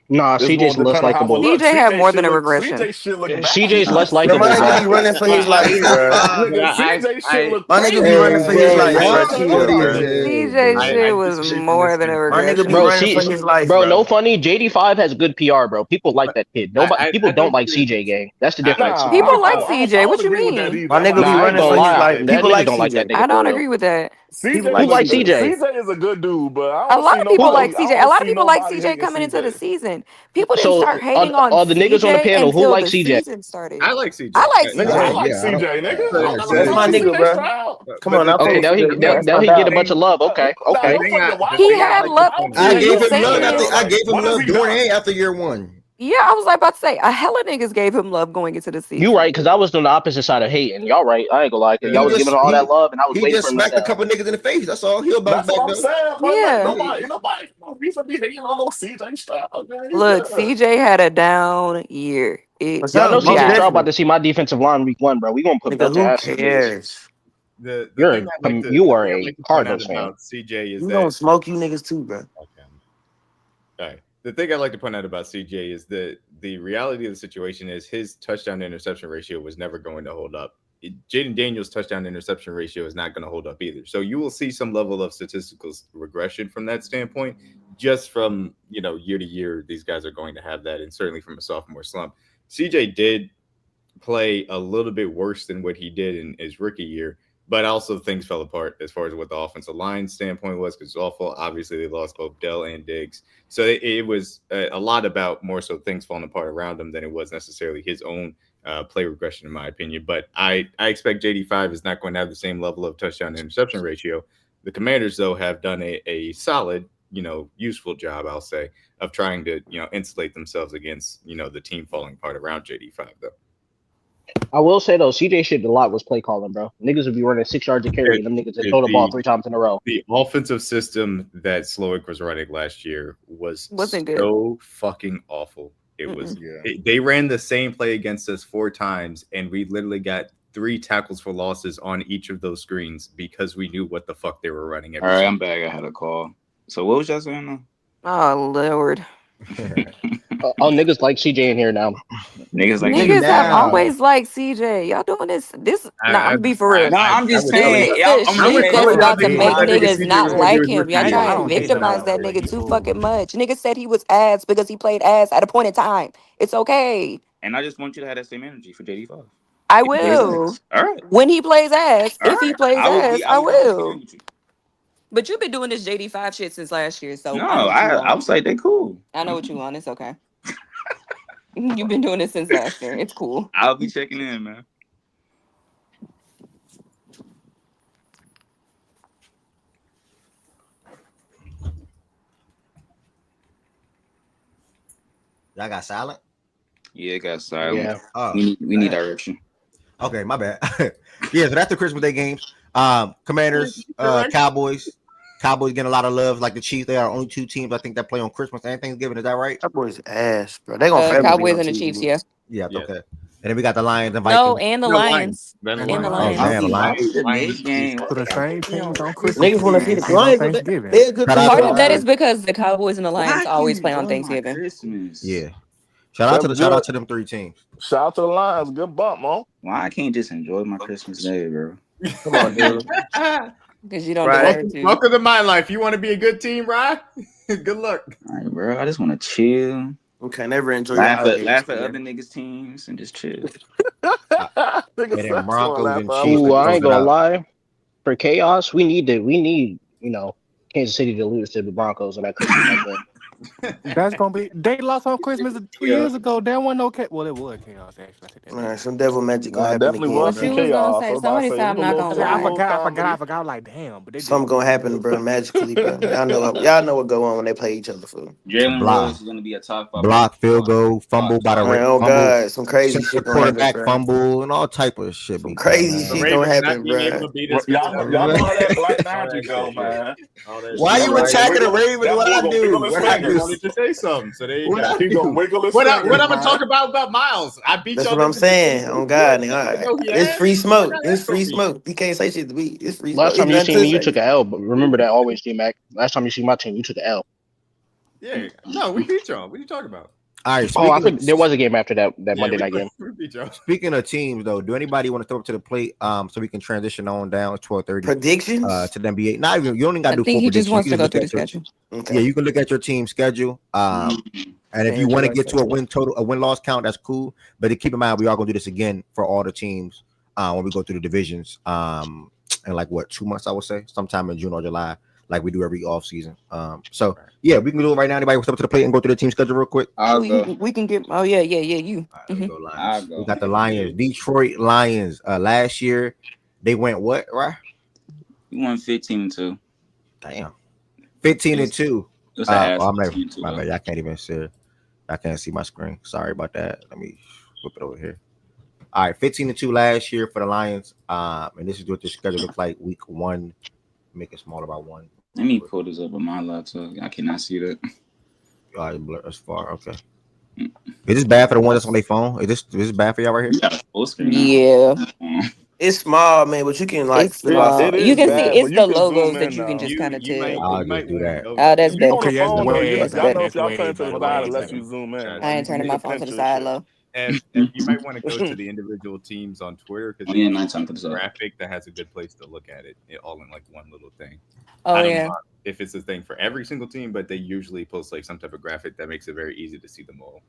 Nah, It's CJ's gonna less depend on how. Well, likable. look, CJ had more than a regression. CJ shit look bad. CJ's less Bro, my likable, nigga bro. be running for his I life, hear you, bro. but Nigga, CJ shit I look My nigga crazy be Hey, running bad. for his bro, life, y'all bro. I Chill, funny as bro. hell. CJ I shit was disagree from more this than a standpoint. My nigga be regression. Bro, running for his life, bro, no bro. funny. JD5 has good PR, bro. People like that kid. People I don't don't like agree. CJ gang. That's the I difference. People like I CJ. What don't you agree with that mean? either. My nigga Nah, be I ain't running gonna for his lie. life. That People niggas like don't like that CJ. nigga I for don't real. agree with that. People CJ, Who like like CJ. CJ? CJ is a good dude, but I A don't lot see of people nobody. like I CJ. A don't lot of see people like nobody CJ hating coming into the CJ. season. People didn't So start hating on all the niggas on the CJ panel, who until like the CJ? season started. I like CJ. I like Nigga, I CJ. like Yeah, I don't. CJ, nigga. But, I'm not That's gonna my talk nigga, CJ bro. style. Come but on, the I'll thing, Okay, post it. the, That's now my he get a dog. bunch of love. Okay, Nah, okay. the don't thing put I the why the does He thing he I had like to love. point I out. I don't He gave was him know, love saying after man. it. I gave him What has love he during done? and after year one. Yeah, I was like about to say a hella niggas gave him love going into the You season. right, because I was on the opposite side of hating. Y'all right. I ain't gonna lie, because He y'all was The, giving just him all that he love, and I was he waiting for just him to smacked a fail. couple niggas in the face. That's all. He'll bounce That's back what I'm though. saying, bro. Like Yeah. nobody, no reason to be hating on no CJ style, man. He Look, good. CJ had a down year. It For Y'all know sure, most CJ got Stroud about to definitely. see my defensive line week 1, bro. We gonna put Nigga, belt to who ass on niggas. cares? the You're thing I like to you the are thing I a like to point out Cardinals fan. about CJ is We gonna that smoke you niggas too, bro. okay. All right. The thing I like to point out about CJ is that the reality of the situation is his touchdown to interception ratio was never going to hold up. Jaden Daniels' touchdown to interception ratio is not going to hold up either. So you will see some level of statistical regression from that standpoint. Just from year to year, these guys are going to have that, and certainly from a sophomore slump. CJ did play a little bit worse than what he did in his rookie year, but also things fell apart as far as what the offensive line standpoint was because it's awful. Obviously, they lost both Dell and Diggs. So it was a lot about more so things falling apart around him than it was necessarily his own play regression, in my opinion. But I expect JD5 is not going to have the same level of touchdown to interception ratio. The Commanders, though, have done a solid, useful job, I'll say, of trying to, insulate themselves against, the team falling apart around JD5, though. I will say though, CJ shit a lot was play calling, bro. Niggas would be running 6 yards of carry, and them niggas had throw the ball 3 times in a row. The offensive system that Slowick was running last year Wasn't good. so fucking awful. It was. They ran the same play against us 4 times, and we literally got 3 tackles for losses on each of those screens because we knew what the fuck they were running. All right, I'm back. I had a call. So what was y'all saying now? Oh Lord. Niggas like CJ in here now. Niggas like Niggas have now. always liked CJ. Y'all doing this? I'm gonna be for real. No, I'm just would saying. This is I'm the gonna shit say that's y'all about to niggas make thought that nigga niggas CJ not was gonna do like his him. rookie Y'all year. try I and don't hate him victimize though, that bro. nigga He too cool. fucking much. Nigga said he was ass because he played ass at a point in time. It's okay. And I just want you to have that same energy for JD5. I If he plays will. ass. All right. When he plays ass, All if he right. plays ass, I I will be checking will. in with you. But you've been doing this JD5 shit since last year, so No, I know what you I want. was like, they cool. I know what you want. It's okay. You've been doing this since last year. It's cool. I'll be checking in, man. Y'all got silent. Yeah, it got silent. Yeah. Oh, We need damn. direction. Okay, my bad. Yeah, so that's the Christmas Day games. Commanders, Cowboys. Cowboys getting a lot of love, like the Chiefs. They are only 2 teams I think that play on Christmas and Thanksgiving. Is that right? That boy's ass, bro. They gonna forever be Cowboys on and the Chiefs, yeah. TV. Yeah, Yeah. okay. And then we got the Lions and No, Vikings. and the No, Lions. Then And the Oh Lions. damn, the Why Lions. the mid game? So the same teams on Christmas Niggas Eve want to see and the shit on Lions. Thanksgiving. They a good Shout team out to to Part the of that is watch. because the Cowboys and the Why Lions I always can't play on enjoy my Thanksgiving. Christmas? Yeah. Shout out That's to them 3 teams. Shout out to the Lions. Good bump, man. Why I can't just enjoy my Christmas day, bro? Come on, dude. Because you don't Right. deserve to. Welcome to my life. You want to be a good team, right? Good luck. All right, bro. I just want to chill, Okay, never enjoy your laugh holidays. at other niggas' teams, and just chill. Nigga And said then I just wanna Broncos laugh and at other Chiefs Ooh, to niggas' I close ain't it gonna out. lie. For chaos, we need Kansas City to lose to the Broncos on that Christmas night game. That's gonna be. They lost on Christmas 2 years ago. There wasn't no well, it was chaos actually. I take that Man, back. some devil magic gonna Nah, happen definitely again, was What some you bro. was gonna chaos. I say? was about to Somebody say said it I'm was a not little, gonna I it said, was a I lie. little forgot. comedy. I was like, damn, but they Something did. gonna happen, bro, magically, bro. Y'all know what go on when they play each other, fool. Jalen Block, Rose is gonna be a top 5 block, field block, goal, fumble by the Man, oh fumble, God, some crazy sack the shit gonna happen, quarterback bro. fumble, and all type of shit Some be going crazy The shit on. gonna Ravens not happen, being able bro. to beat Well, us because of y'all know how that black all that magic go, shit. man. All that Why shit. you Gonna attacking the wiggle, Ravens? that What boy I gonna do? wiggle his What I I do? fingers. wanted to say something, so there you What go. I He gonna do? wiggle his What fingers, I'm gonna man. talk about Miles? I beat That's y'all what I'm niggas in saying. Christmas. On What? God, I nigga. know he It's ass. free I smoke. got It's ass free trophy. smoke. You can't say shit to me. It's free Last smoke. It's time you nothing seen to me, you say. took an L. But remember that always, D Mac. Last time you see my team, you took an L. Yeah. No, we beat y'all. What are you talking about? All right. Oh, I Speaking think there was a game after that Monday night game. speaking of teams, though, do anybody want to throw up to the plate? So we can transition on down 12:30 Predictions? to the NBA. Not even you only got I to do think 4 he just predictions. wants You to can go look through the at your schedule. Okay. yeah. You can look at your team schedule. And if you want to get to a win loss count, that's cool. But to keep in mind, we are gonna do this again for all the teams when we go through the divisions. In like 2 months, I would say, sometime in June or July, like we do every off season. So yeah, we can do it right now. Anybody want to step to the plate and go through the team schedule real quick? I'll go. We can get. Oh yeah, you. All right, let's go I'll Lions. go. We got the Lions, Detroit Lions. Last year they went what? Right? We won 15-2. Damn, 15-2. It was an ass I'm not. 15-2, My though. bad. I can't even see. I can't see my screen. Sorry about that. Let me flip it over here. All right, 15-2 last year for the Lions. And this is what the schedule looks like. Week 1, make it smaller by 1. Let me pull this up on my laptop. I cannot see that. All right, blur as far. Okay. Is this bad for the one that's on their phone? Is this bad for y'all right here? You got a full screen now. Yeah, It's small, man, but you can like it's flip out. It you is can bad, see but it's you the can zoom logos in that you can now. just kind of tell. I'll just do that. Oh, that's You better. on the Okay, that's phone though. way Y'all better. know if That's y'all way turn to the side, it better. lets you zoom in. I ain't turning my Take a phone to the picture side and low. And you might want to go to the individual teams on Twitter because Oh, they yeah, have nice time for this a up. graphic that has a good place to look at it all in like one little thing. Oh I don't yeah. know if it's a thing for every single team, but they usually post like some type of graphic that makes it very easy to see them all.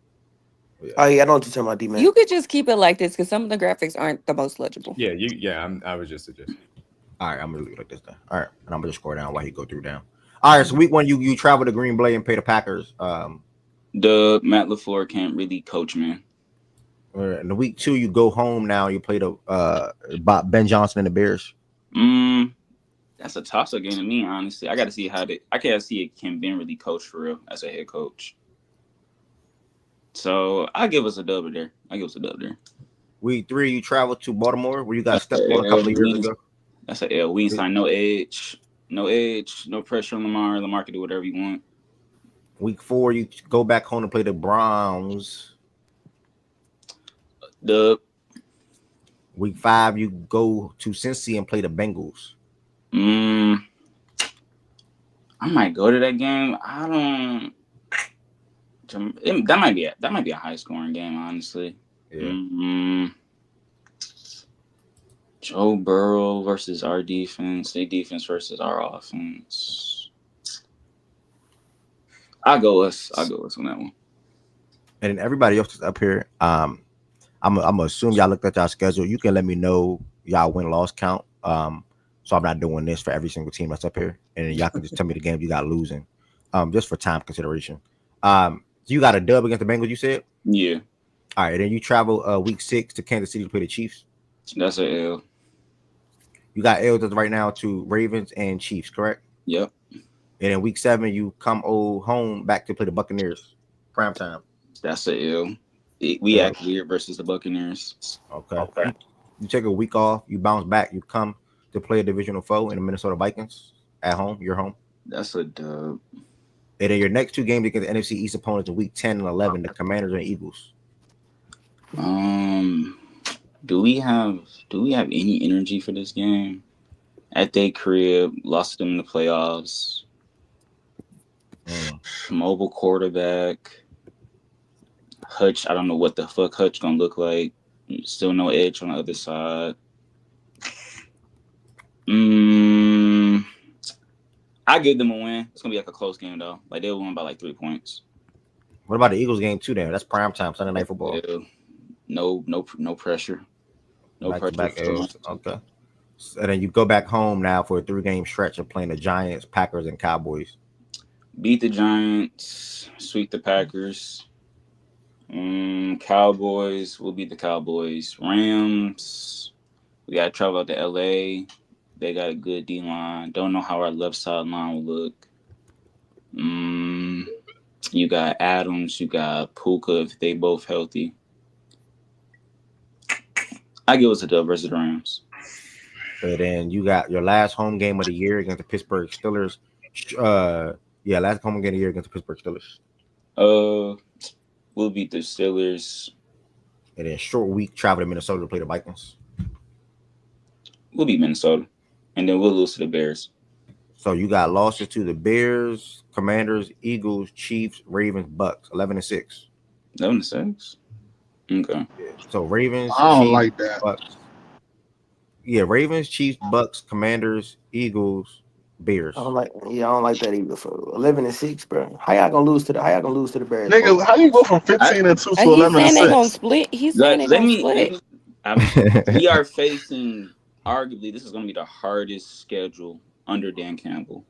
Oh yeah, I know what you're talking about, D man. You could just keep it like this because some of the graphics aren't the most legible. Yeah, I was just suggesting. All right, I'm gonna leave it like this then. All right, and I'm gonna just scroll down while he go through down. All right, so week 1, you travel to Green Bay and pay the Packers. The Matt LaFleur can't really coach, man. In the week 2, you go home now. You play the Ben Johnson and the Bears. That's a toss-up game to me, honestly. I got to see I can't see it can Ben really coach for real as a head coach. So I give us a dub there. Week 3, you travel to Baltimore, where you got stepped on a couple of years ago. That's an L. We ain't signed no edge, no pressure on Lamar. Lamar can do whatever he want. Week 4, you go back home to play the Browns. Dub. Week 5, you go to Cincy and play the Bengals. I might go to that game. That might be a high scoring game, honestly. Yeah. Joe Burrow versus our defense. Their defense versus our offense. I'll go us on that one. And everybody else is up here. I'm gonna assume y'all looked at y'all schedule. You can let me know y'all win-loss count. So I'm not doing this for every single team that's up here, and y'all can just tell me the games you got losing, just for time consideration. You got a dub against the Bengals, you said? Yeah. All right, then you travel week 6 to Kansas City to play the Chiefs. That's an L. You got L's right now to Ravens and Chiefs, correct? Yep. And in week 7, you come home back to play the Buccaneers. Prime time. That's an L. We act weird versus the Buccaneers. Okay. You take a week off, you bounce back, you come to play a divisional foe in the Minnesota Vikings at home. You're home. That's a dub. And then your next 2 games against the NFC East opponents in week 10 and 11, the Commanders and Eagles. Do we have any energy for this game? At their crib, lost them in the playoffs. Mobile quarterback. Hutch, I don't know what the fuck Hutch gonna look like. Still no edge on the other side. I give them a win. It's gonna be like a close game though. Like they'll win by like 3 points. What about the Eagles game too? Then that's prime time Sunday night football. No pressure. No pressure. Back okay. And then you go back home now for a 3-game stretch of playing the Giants, Packers, and Cowboys. Beat the Giants, sweep the Packers. Cowboys, we'll beat the Cowboys. Rams, we got to travel out to LA. They got a good D line. Don't know how our left side line will look. You got Adams, you got Puka if they both healthy. I give us a dub versus the Rams. And then you got your last home game of the year against the Pittsburgh Steelers. Last home game of the year against the Pittsburgh Steelers. We'll beat the Steelers. And then short week travel to Minnesota to play the Vikings. We'll beat Minnesota. And then we'll lose to the Bears. So you got losses to the Bears, Commanders, Eagles, Chiefs, Ravens, Bucks, 11-6. 11-6. Okay. Yeah. So Ravens, I don't Chiefs, like that. Bucks. Yeah, Ravens, Chiefs, Bucks, Commanders, Eagles, Bears. I don't like that either. For 11-6, bro. How y'all gonna lose to the Bears, Nigga, folks? how you go from I 15-2 to He's 11 and saying they gonna 6? split. He's saying let, they let gonna me let split. me. We are facing arguably this is going to be the hardest schedule under Dan Campbell.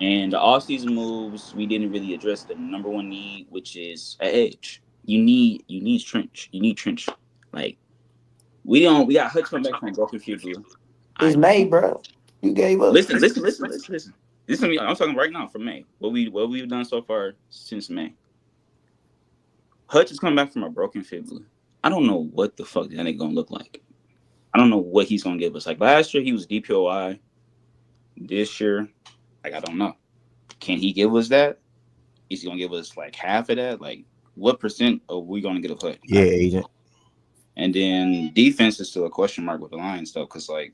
And the offseason moves, we didn't really address the number one need, which is an edge. You need trench. You need trench. Like we got Hutch coming back from a broken fibula. I It's May, don't bro. You gave up. listen. Listen to me. I'm talking right now from May. What we've done so far since May. Hutch is coming back from a broken fibula. I don't know what the fuck that nigga gonna look like. I don't know what he's gonna give us. Like last year he was DPOI. This year, like I don't know. Can he give us that? Is he gonna give us like half of that? Like what percent are we gonna get of Hutch? Yeah, agent. And then defense is still a question mark with the Lions though, because like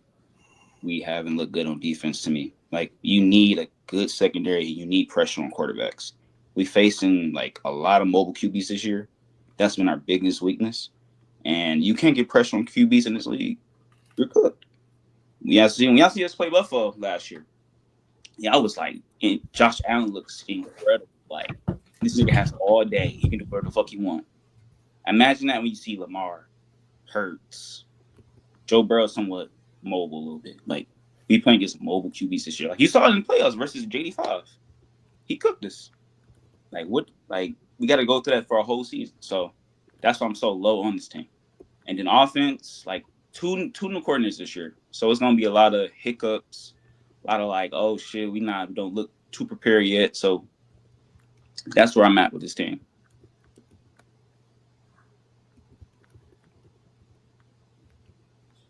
we haven't looked good on defense to me. Like you need a good secondary. You need pressure on quarterbacks. We facing like a lot of mobile QBs this year. That's been our biggest weakness. And you can't get pressure on QBs in this league. You're cooked. Y'all see us play Buffalo last year. Yeah, I was like, Josh Allen looks incredible. Like this nigga has all day. He can do whatever the fuck he want. Imagine that when you see Lamar, Hurts, Joe Burrow somewhat mobile a little bit. Like we playing against mobile QBs this year. Like you saw it in the playoffs versus JD5. He cooked us. Like what? Like we got to go through that for a whole season. So that's why I'm so low on this team. And then offense, like two new coordinators this year. So it's gonna be a lot of hiccups, a lot of like, oh shit, we don't look too prepared yet. So that's where I'm at with this team.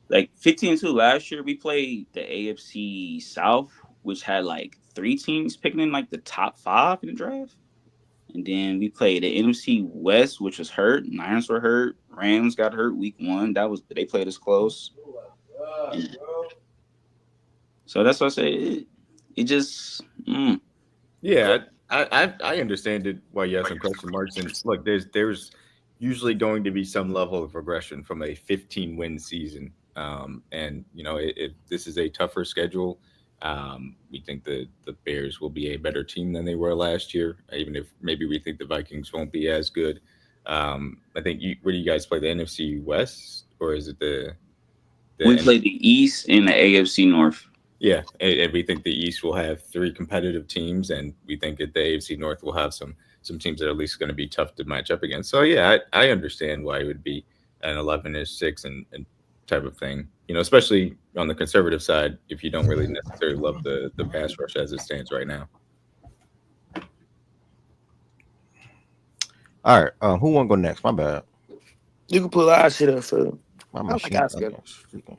Like 15-2 last year, we played the AFC South, which had like three teams picking in like the top five in the draft. And then we played the NFC West, which was hurt. Niners were hurt. Rams got hurt week 1. They played us close. And so that's what I say. It just Yeah, I understand it why you have some question marks. And look, there's usually going to be some level of regression from a 15-win season. And this is a tougher schedule. We think the Bears will be a better team than they were last year, even if maybe we think the Vikings won't be as good. I think where do you guys play, the NFC West, or is it the we played the East and the AFC North. Yeah, and we think the East will have three competitive teams, and we think that the AFC North will have some teams that are at least going to be tough to match up against. So yeah, I understand why it would be an 11-6 and type of thing. Especially on the conservative side, if you don't really necessarily love the pass rush as it stands right now. All right. Who want to go next? My bad. You can pull our shit up for. My I machine. got good. Stupid.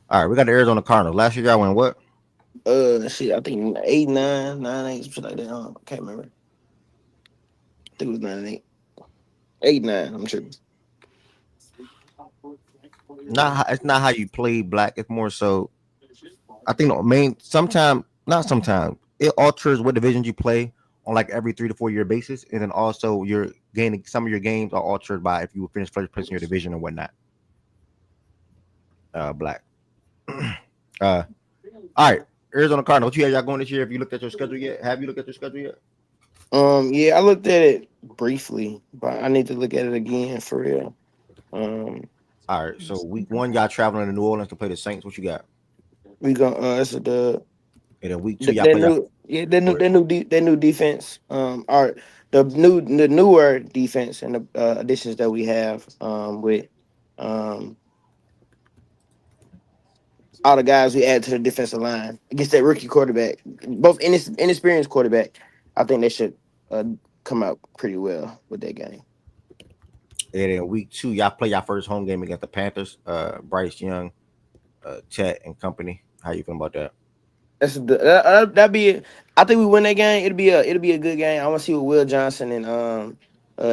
All right, we got the Arizona Cardinals. Last year, y'all went what? Shit. I think 8, 9, 9, 8, something like that. I can't remember. I think it was 9 and 8. 8, 9. I'm tripping. It's not how you play black. It's more so. I think the main not sometimes it alters what divisions you play on like every 3 to 4 year basis, and then also you're gaining some of your games are altered by if you finish first place in your division or whatnot. Black. All right, Arizona Cardinals. What you have y'all going this year? Have you looked at your schedule yet? Have you looked at your schedule yet? Yeah, I looked at it briefly, but I need to look at it again for real. All right, so week 1, y'all traveling to New Orleans to play the Saints. What you got? We go. That's a dub. And then week 2, y'all play. That new defense. Our the newer defense and the additions that we have. With all the guys we add to the defensive line against that rookie quarterback, both inexperienced quarterback. I think they should come out pretty well with that game. And then week 2, y'all play your first home game against the Panthers. Bryce Young, Chet and company. How you feeling about that? That'd be. I think we win that game. It'll be a good game. I want to see what Will Johnson and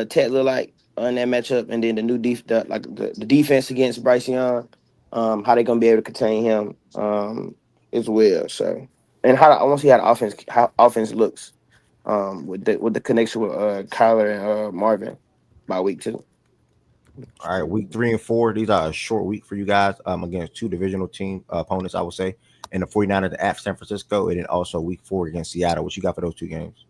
Ted look like in that matchup, and then the new the defense against Bryce Young. How they gonna be able to contain him as well. So, and I want to see how the offense looks With the connection with Kyler and Marvin by week 2. All right, week 3 and 4. These are a short week for you guys. Against 2 divisional team opponents, I would say, and the 49ers at San Francisco, and then also week 4 against Seattle. What you got for those 2 games?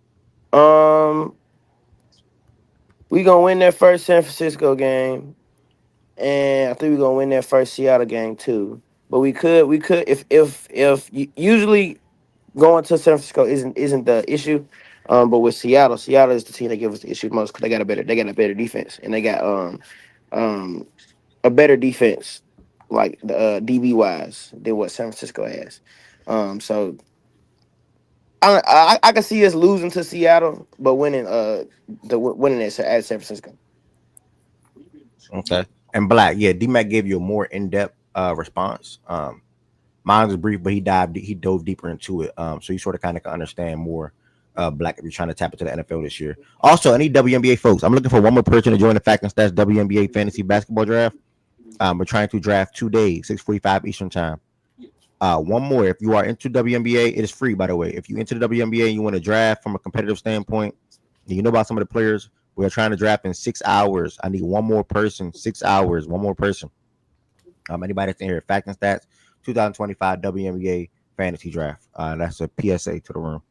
We gonna win that first San Francisco game, and I think we gonna win that first Seattle game too. But we could usually going to San Francisco isn't the issue. But with Seattle is the team that gives us the issue most because they got a better defense and they got um a better defense like the DB wise than what San Francisco has. So I can see us losing to Seattle, but winning at San Francisco. Okay. And Black, yeah, D-Mac gave you a more in-depth response. Mine was brief, but he dove deeper into it. So you sort of kind of can understand more. Black, if you're trying to tap into the NFL this year. Also, any WNBA folks, I'm looking for one more person to join the Fact and Stats WNBA fantasy basketball draft. We're trying to draft 2 days, 6:45 Eastern time. One more. If you are into WNBA, it is free, by the way. If you into the WNBA and you want to draft from a competitive standpoint, and you know about some of the players, we're trying to draft in 6 hours. I need one more person. 6 hours. One more person. Anybody that's in here, Fact and Stats, 2025 WNBA fantasy draft. That's a PSA to the room.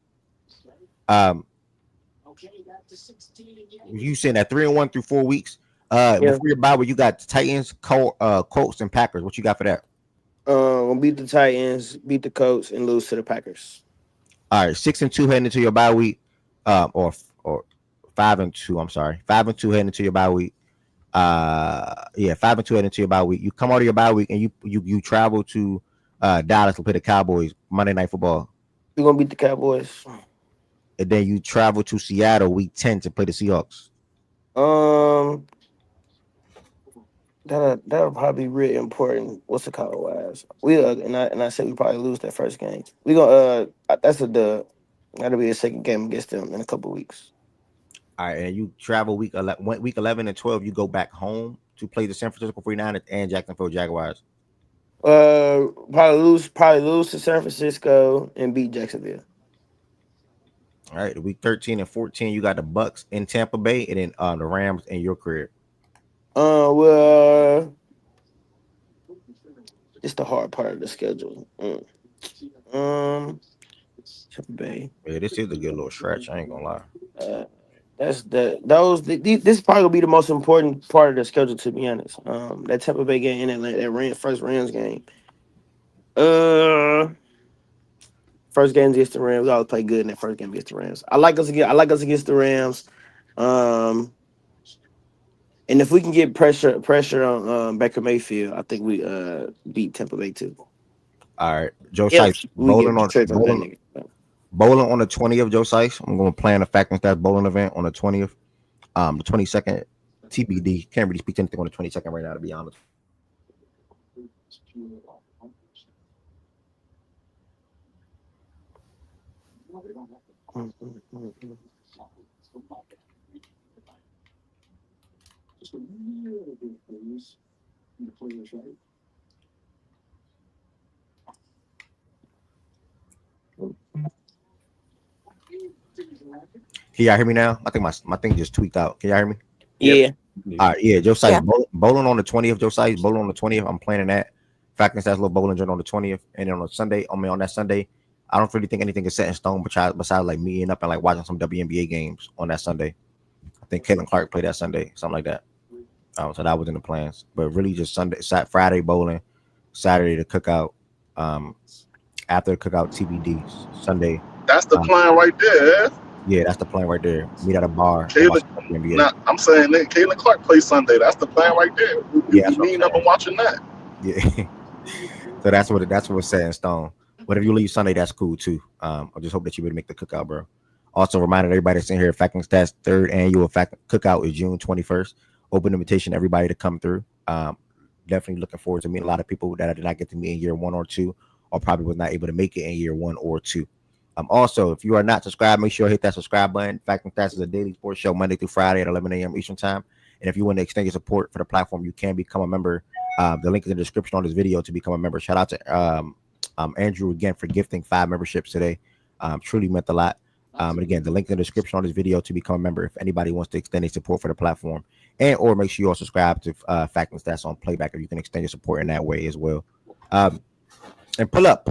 You saying that 3-1 through 4 weeks. Before your bye, where you got the Titans, Colts, and Packers. What you got for that? We'll beat the Titans, beat the Colts, and lose to the Packers. All right, 6-2 heading into your bye week, or 5-2. I'm sorry, 5-2 heading into your bye week. 5-2 heading into your bye week. You come out of your bye week and you travel to Dallas to play the Cowboys Monday Night Football. We're gonna beat the Cowboys. And then you travel to Seattle week 10 to play the Seahawks. That'll probably be really important. What's the call wise? I said we probably lose that first game. We gonna that's a dub. That'll be a second game against them in a couple weeks. All right, and you travel week 11 and 12. You go back home to play the San Francisco 49ers and Jacksonville Jaguars. Probably lose to San Francisco and beat Jacksonville. All right, week 13 and 14, you got the Bucks in Tampa Bay, and then the Rams in your crib. It's the hard part of the schedule. Tampa Bay. Yeah, this is a good little stretch. I ain't gonna lie. This is probably gonna be the most important part of the schedule, to be honest. That Tampa Bay game and that first Rams game. First game against the Rams, we always play good in that first game against the Rams. I like us against the Rams. And if we can get pressure on Baker Mayfield, I think we beat Tampa Bay too. All right, Joe Sykes bowling on the 20th. Joe Sykes, I'm going to plan a Fact and Stats bowling event on the 20th. The 22nd TBD. Can't really speak to anything on the 22nd right now, to be honest. Can y'all hear me now? I think my thing just tweaked out. Can y'all hear me? Yeah. All right, yeah. Joe Sykes bowling on the 20th. Joe Sykes bowling on the 20th. I'm planning that. Fact and Stats little bowling joint on the 20th, and then on Sunday, on that Sunday, I don't really think anything is set in stone besides like meeting up and like watching some WNBA games on that Sunday. I think Caitlin Clark played that Sunday, something like that. So that was in the plans, but really just Friday bowling, Saturday the cookout, after the cookout TBD, Sunday. That's the plan right there. Yeah, that's the plan right there. Meet at a bar. I'm saying that Caitlin Clark plays Sunday. That's the plan right there. We meeting up and watching that. Yeah. So that's what's set in stone. But if you leave Sunday, that's cool too. I just hope that you would make the cookout, bro. Also, reminded everybody that's in here, Fact and Stats 3rd annual cookout is June 21st. Open invitation, everybody to come through. Definitely looking forward to meeting a lot of people that I did not get to meet in year 1 or 2, or probably was not able to make it in year 1 or 2. Also, if you are not subscribed, make sure you hit that subscribe button. Fact and Stats is a daily sports show Monday through Friday at 11 a.m. Eastern time. And if you want to extend your support for the platform, you can become a member. The link is in the description on this video to become a member. Shout out to Andrew again for gifting 5 memberships today. Truly meant a lot. And again, the link in the description on this video to become a member if anybody wants to extend their support for the platform. And or make sure you all subscribe to Fact and Stats on Playback, or you can extend your support in that way as well. And pull up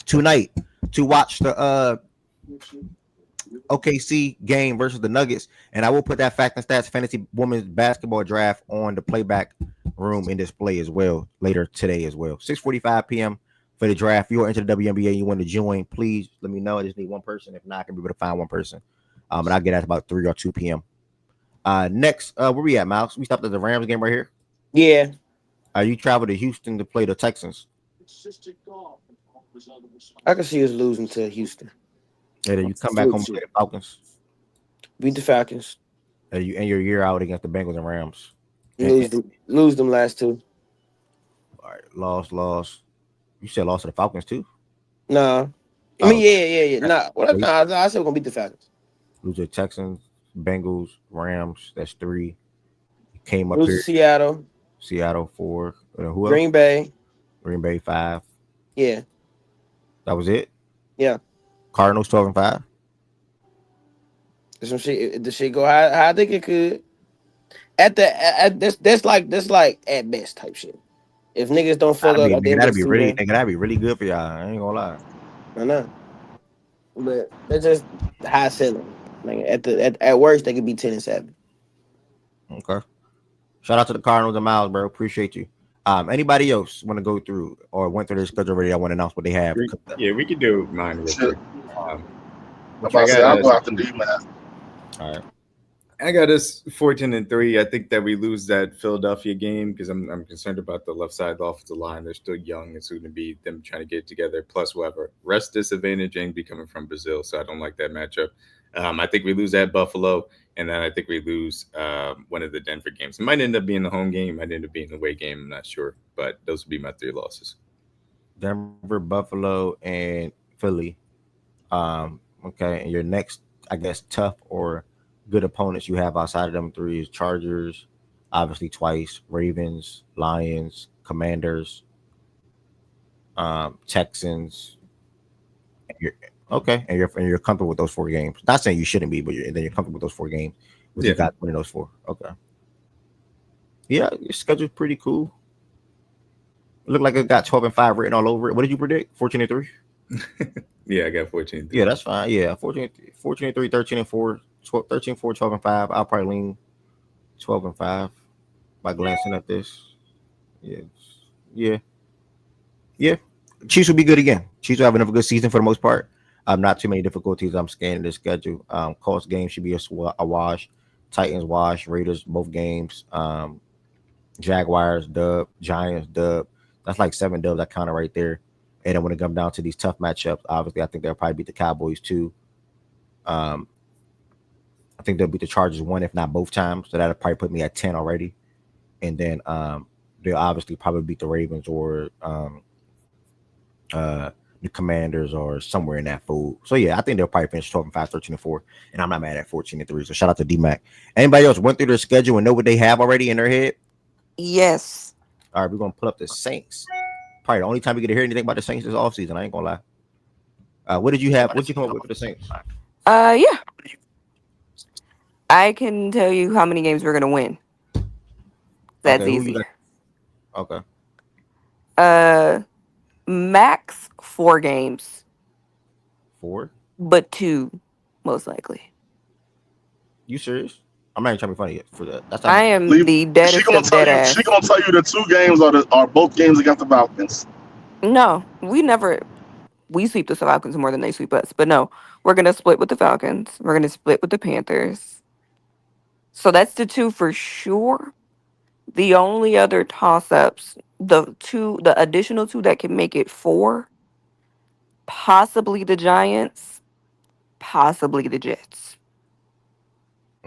tonight to watch the OKC game versus the Nuggets. And I will put that Fact and Stats Fantasy Women's Basketball Draft on the Playback room and display as well later today as well. 6:45 p.m. for the draft. If you are into the WNBA and you want to join, please let me know. I just need one person. If not, I can be able to find one person. And I'll get at about 3 or 2 p.m. Next, where we at, Miles? We stopped at the Rams game right here. Yeah. You traveled to Houston to play the Texans. I can see us losing to Houston. And then you come back home and play the Falcons. Beat the Falcons. And you end your year out against the Bengals and Rams. Lose them last two. All right, loss. You said loss to the Falcons too? Nah. I mean, yeah. Nah. I said we're gonna beat the Falcons. Lose to the Texans, Bengals, Rams. That's 3. You came up Lose here. to Seattle 4. Who else? Green Bay 5. Yeah. That was it? Yeah. Cardinals 12-5. Some shit. If the shit go how I think it could. That's like at best type shit. If niggas don't fuck up, that'd be really good for y'all. I ain't gonna lie. I know. But that's just high ceiling. Like at worst, they could be 10-7. Okay. Shout out to the Cardinals and Miles, bro. Appreciate you. Anybody else want to go through or went through their schedule already? I want to announce what they have. Yeah, we could do mine real quick. I'll go after D-Man. All right. I got us 14-3. I think that we lose that Philadelphia game because I'm concerned about the left side of the offensive line. They're still young. It's going to be them trying to get it together. Plus, whatever rest disadvantage and be coming from Brazil, so I don't like that matchup. I think we lose at Buffalo, and then I think we lose one of the Denver games. It might end up being the home game. It might end up being the away game. I'm not sure, but those would be my 3 losses. Denver, Buffalo, and Philly. Okay, and your next, I guess, tough or good opponents you have outside of them 3 is Chargers, obviously twice, Ravens, Lions, Commanders, Texans. And you're comfortable with those 4 games. Not saying you shouldn't be, but you're comfortable with those 4 games. You got one of those 4. Okay. Yeah, your schedule's pretty cool. It looked like it got 12-5 written all over it. What did you predict? 14-3? Yeah, I got 14. Yeah, that's fine. Yeah, 14-3, 13-4, 13-4, 12-5. I'll probably lean 12-5 by glancing at this. Yeah. Chiefs will be good again. Chiefs will have another good season for the most part. Not too many difficulties. I'm scanning the schedule. Colts game should be a wash. Titans wash. Raiders both games. Jaguars dub. Giants dub. That's like 7 dubs I counted right there. And then when it comes down to these tough matchups, obviously I think they'll probably beat the Cowboys too. I think they'll beat the Chargers 1, if not both times. So that'll probably put me at 10 already. And then they'll obviously probably beat the Ravens or the Commanders or somewhere in that fold. So yeah, I think they'll probably finish 12-5, 13-4, and I'm not mad at 14-3. So shout out to D-Mac. Anybody else went through their schedule and know what they have already in their head? Yes. All right, we're gonna pull up the Saints. Probably the only time we get to hear anything about the Saints this offseason. I ain't gonna lie. What did you have? What did you come up with for the Saints? Yeah. I can tell you how many games we're gonna win. That's easy. Okay. Max 4 games. 4? But 2, most likely. You serious? I'm not even trying to be funny yet for that. That's I am the deadest of dead ass. She gonna tell you the 2 games are both games against the Falcons. No, we sweep the Falcons more than they sweep us. But no, we're gonna split with the Falcons. We're gonna split with the Panthers. So that's the 2 for sure. The only other toss-ups, the additional 2 that can make it 4, possibly the Giants, possibly the Jets.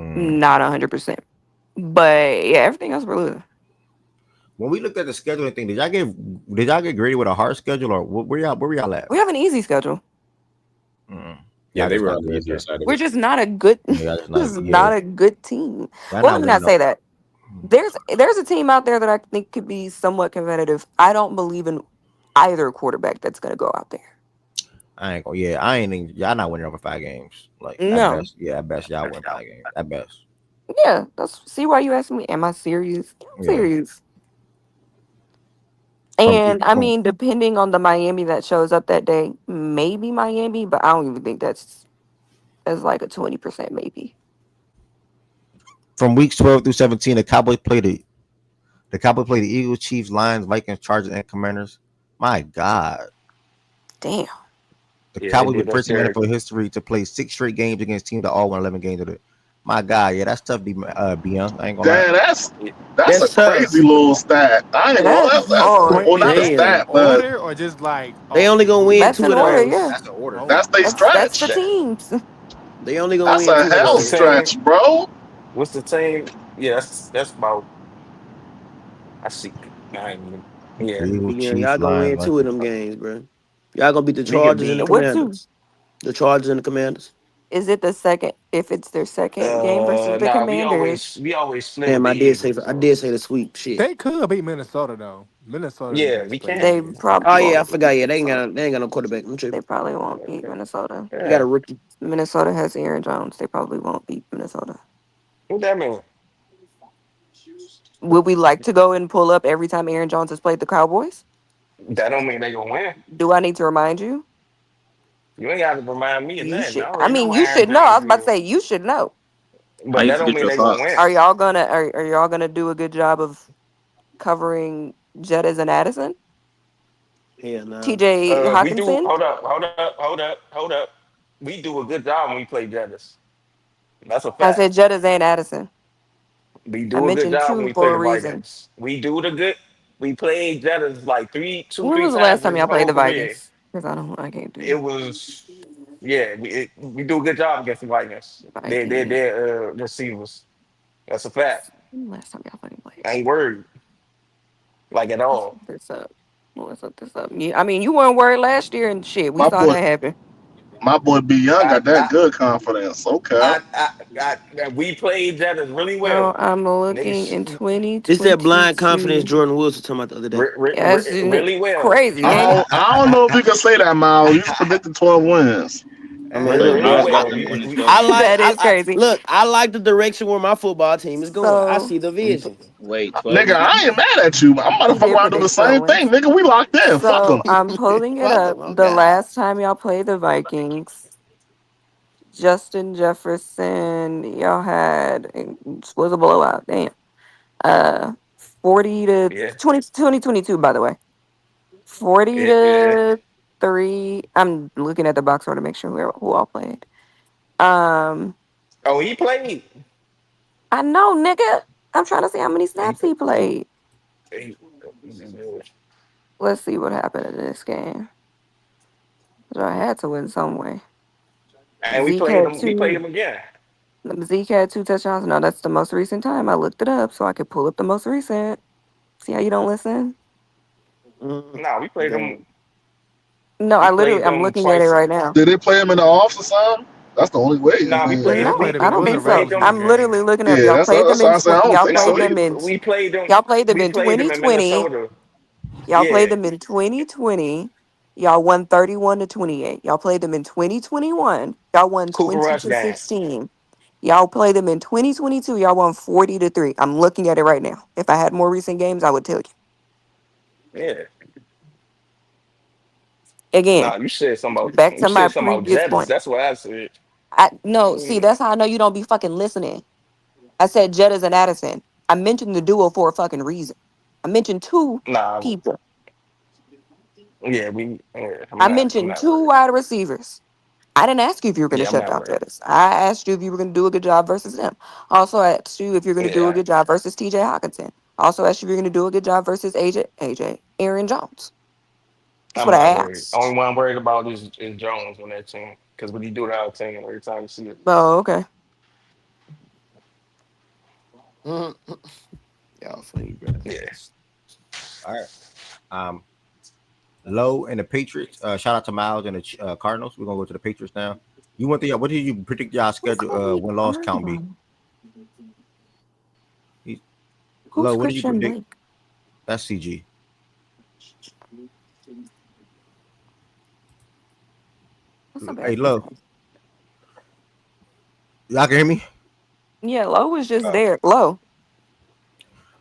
Not 100%. But yeah, everything else we're losing. When we looked at the scheduling thing, did y'all get graded with a hard schedule or where y'all at? We have an easy schedule. Yeah, they were on the easier side of it. We're just not a good not a good team. Well, let me not say that. There's a team out there that I think could be somewhat competitive. I don't believe in either quarterback that's going to go out there. I ain't gonna. Yeah, I ain't. Y'all not winning over 5 games. Like at No. best, yeah, at best y'all win 5 games. At best, Yeah, that's see why you asked me. Am I serious? Yeah, I'm yeah. serious. From And I from mean, depending on the Miami that shows up that day, maybe Miami, but I don't even think that's like a 20% maybe. from weeks 12 through 17, the Cowboys played the Eagles, Chiefs, Lions, Vikings, Chargers, and Commanders. My God, Damn. the Yeah, they Cowboys were did the us first team in dirty. NFL history to play 6 straight games against teams that all won 11 games of it. My God, yeah, that's tough. Be young. I ain't gonna lie. Damn, Yeah. that's a That's crazy tough. little stat. I ain't gonna. That's That's hard. well, Is not a that in stat, Damn. but order or just like They oh only just gonna win That's losing? two in of order, yeah. those. That's the order. Oh, that's they That's stretch. the teams. They only gonna That's win a two of What's hell the those. team? stretch, bro. What's the team? Yeah, that's about. I see. I ain't even- The yeah, Eagles, Yeah, Chiefs, y'all gonna Lions, win two of Vikings. them games, bro. Y'all gonna beat the we could Chargers and the beat. What two? Commanders. The Chargers and the Commanders. Is it the second if it's their second game versus the Nah, Commanders? we always split with Damn, the I Eagles. did So say the sweep. Shit. they could beat Minnesota though. Minnesota yeah, did we split can. They games. Oh probably yeah, I won't beat forgot. Yeah, Minnesota. they ain't got no quarterback. I'm They tripping. probably won't beat Minnesota. They got a Yeah. rookie. Minnesota has Aaron Jones. They probably won't beat Minnesota. What that mean? Would we like to go and pull up every time Aaron Jones has played the Cowboys? That don't mean they gonna win. Do I need to remind you? You ain't got to remind me of You nothing. I should. I already know mean, what you Aaron should know. I Jones was about to is. say you should know. How But you that don't forget mean your they gonna win. Are thoughts? y'all gonna are y'all gonna do a good job of covering Jettas and Addison? Hell no. TJ We do. Hawkinson? Hold up. We do a good job when we play Jettis. That's a I fact. said Jettas and Addison. We I do a good mentioned job when two we play for a the reason. Vikings. We do the good. We played Jettis like two, When three was the last times time his y'all played whole the career. Vikings? Because I can't It do was, yeah. We do a good job against the Vikings. Vikings. They're receivers. That's a fact. When the last time y'all fucking played? I ain't worried like at Let's all. look this up. Let's look this up. I mean, you weren't worried last year and shit. We My saw boy, that happen. my boy, B Young I got that I good confidence. Okay. I we played Jettis really So well. I'm looking in Niggas This that blind confidence 2022. Jordan Wilson talking about the other day. Yeah, it's really well. crazy, ain't it? I don't know if you can say that, Miles. You just predicted 12 wins. I mean, Hey, look, Really bro. Miles got well. them winning We 12 games. That is crazy. Look. I like the direction where my football team is going. I So see the vision. Wait, 12 Nigga, games? I ain't mad at you. I'm about to he fuck did around and do the predict 12 same thing. wins. Nigga, we locked in. Fuck So them. I'm pulling it Fuck up. them. Oh The God. last time y'all played the Vikings, Justin Jefferson, y'all had it was a blowout. Damn. Uh, 40 to yeah 2022. By the way, 40 yeah. to 3. I'm looking at the box score to make sure who all played. Um, Oh, he played. I know, nigga. I'm trying to see how many He, snaps he played. he, Let's see what happened in this game. 'Cause I had to win some way. and we Zeke played had him. We played two. him again. Zeke had 2 touchdowns. No, that's the most recent time. I looked it up so I could pull up the most recent. See how you don't listen? Mm, No, we played damn him. it. No, We I'm played them looking at it twice. right now. Did they play him in the office or something? That's the only way. I No, we mean, played They No, played we him. I It don't was we a think played so. regular them. I'm season literally game. looking up. yeah, Y'all played that's them why in I said I don't y'all think No, played so. them in we played them. y'all played them We in played them in 2020. Minnesota. Y'all played Yeah, them in 2020. Y'all won 31 to 28. Y'all played them in 2021. Y'all won Cooper 20 Rush to game. 16. Y'all played them in 2022. Y'all won 40 to 3. I'm looking at it right now. If I had more recent games, I would tell you. Yeah. Again, No, you said something about back to my previous Jettis. point. That's what I said. I no, see, Mm, that's how I know you don't be fucking listening. I said Jettas and Addison. I mentioned the duo for a fucking reason. I mentioned two nah, people. yeah, we. Yeah, I I'm mentioned not two worried. wide receivers. I didn't ask you if you were going to Yeah, I'm shut not down worried. Jettas. I asked you if you were going to do a good job versus them. Also asked you if you're going to do a Yeah, good job versus TJ Hawkinson. Also asked you if you're going to do a good job versus Aaron Jones. That's I'm what I not worried. asked. Only one I'm worried about is Jones on that team because when he do the out team every time you see it. Oh, okay. Mm. Y'all funny, bro. Yeah, All right. Um, Low and the Patriots. Shout out to Miles and the Cardinals. We're gonna go to the Patriots now. You want the what did you predict y'all Who's schedule Cody win loss count be? Armstrong? He, Who's Low, what did you Christian predict? Blake? That's CG. What's a Hey, bad Lo, defense? y'all can hear me? Yeah, Low was just Oh. there. Low.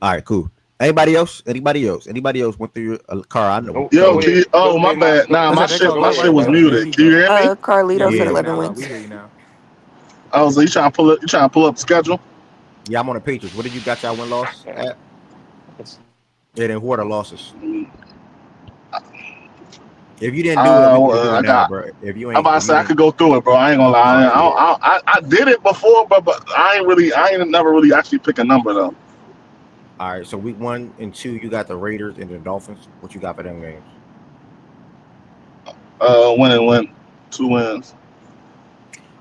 All right, cool. Anybody else? Anybody else? Anybody else went through a car? I know. Go Yo, go can ahead. you, oh my Hey, my bad. Nah, What's my that? There shit go go my Low shit right ahead, was there. Lo. There muted. he Can you go. hear me? Carlito Yeah, said we Yeah, hear you 11 now, Low. We wins. hear you now. I was like, you trying to pull up the schedule? yeah. I'm on the Patriots. What did you got? Y'all win loss Yeah. at? Yeah, then who are the losses? If you didn't do it, we can do it I now, got. bro. If you I'm ain't, about to if you say I didn't, could go through it, bro. I ain't gonna all lie. right, yeah. I did it before, but I ain't never really actually pick a number though. All right. So week 1 and 2, you got the Raiders and the Dolphins. What you got for them games? Win and win, 2 wins.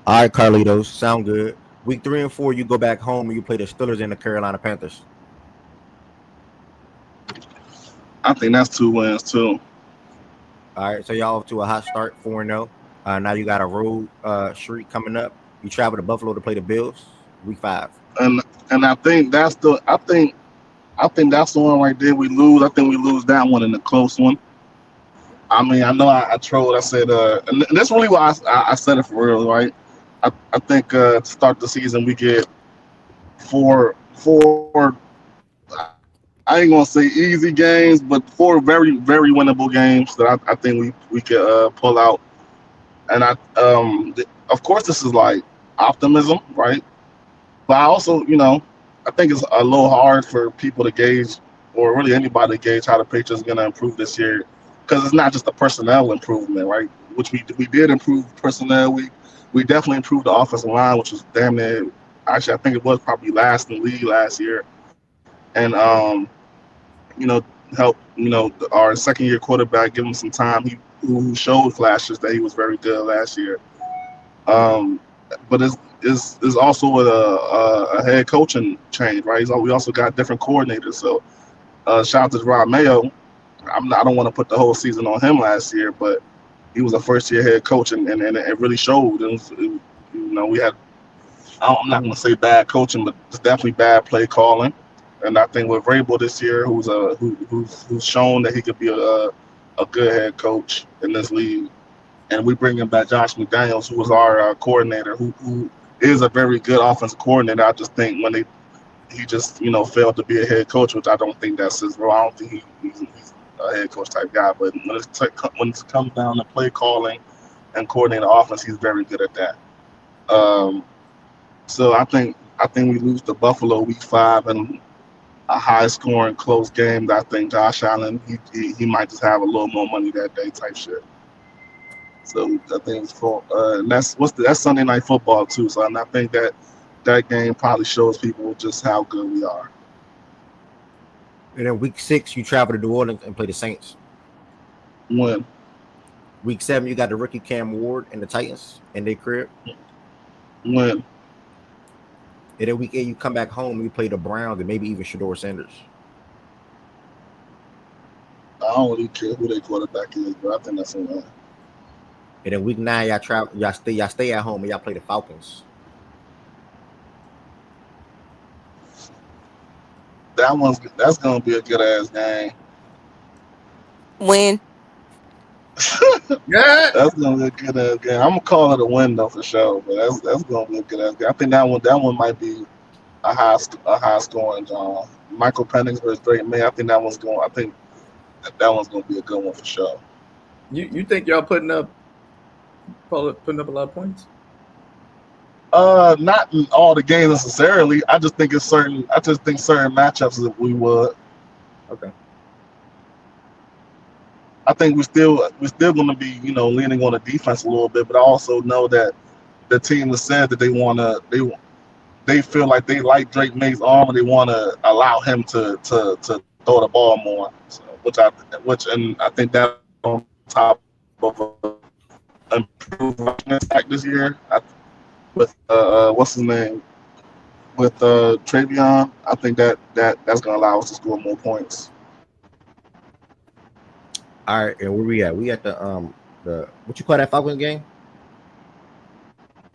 All right, Carlitos, sound good. Week 3 and 4, you go back home and you play the Steelers and the Carolina Panthers. I think that's 2 wins too. All right, so y'all off to a hot start, 4-0. Now you got a road streak coming up. You travel to Buffalo to play the Bills. Week 5. And I think I think that's the one right there we lose. I think we lose that one in the close one. I mean, I know I trolled. I said, and that's really why I said it for real, right? I think to start the season we get four. I ain't gonna say easy games, but 4 very winnable games that I think we could pull out. And of course this is like optimism, right? But I also, I think it's a little hard for people to gauge, or really anybody to gauge how the Patriots are going to improve this year, because it's not just a personnel improvement, right? Which we did improve personnel. We definitely improved the offensive line, which was damn near. Actually, I think it was probably last in the league last year, and you know, help our second year quarterback, give him some time. He who showed flashes that he was very good last year. Um, but it's also with a head coaching change, right? So we also got different coordinators. So shout out to Rob Mayo. I don't want to put the whole season on him last year, but he was a first year head coach, and it really showed. We had, I'm not going to say bad coaching, but it's definitely bad play calling. And I think with Vrabel this year, who's shown that he could be a good head coach in this league, and we bring him back Josh McDaniels, who was our coordinator, who is a very good offensive coordinator. I just think he just failed to be a head coach, which I don't think that's his role. I don't think he's a head coach type guy. But when it comes down to play calling and coordinating offense, he's very good at that. Um, so I think we lose to Buffalo week 5 and a high scoring close game. That I think Josh Allen he might just have a little more money that day type shit. So I think it's for and that's Sunday Night Football too. So I think that game probably shows people just how good we are. And then week 6, you travel to New Orleans and play the Saints. Win, Week 7, you got the rookie Cam Ward and the Titans in their crib. win. And then week 8, you come back home, you play the Browns and maybe even Shador Sanders. I don't really care who their quarterback is, but I think that's a win. And then week 9, y'all travel, y'all stay at home and y'all play the Falcons. That's gonna be a good ass game. Win. Yeah. That's gonna be a good ass game. I'm gonna call it a win though for sure, but that's gonna be a good ass game. I think that one might be a high scoring. Michael Penix versus Drake May. I think that one's gonna be a good one for sure. You think y'all putting up a lot of points? Not in all the games necessarily. I just think certain matchups that we would. Okay. I think we're still going to be leaning on the defense a little bit, but I also know that the team has said that they feel like they like Drake May's arm and they want to allow him to throw the ball more. So, and I think that on top of improved rushing attack this year with what's his name with Travion, I think that's going to allow us to score more points. All right, and where we at? We at the what you call that Falcons game?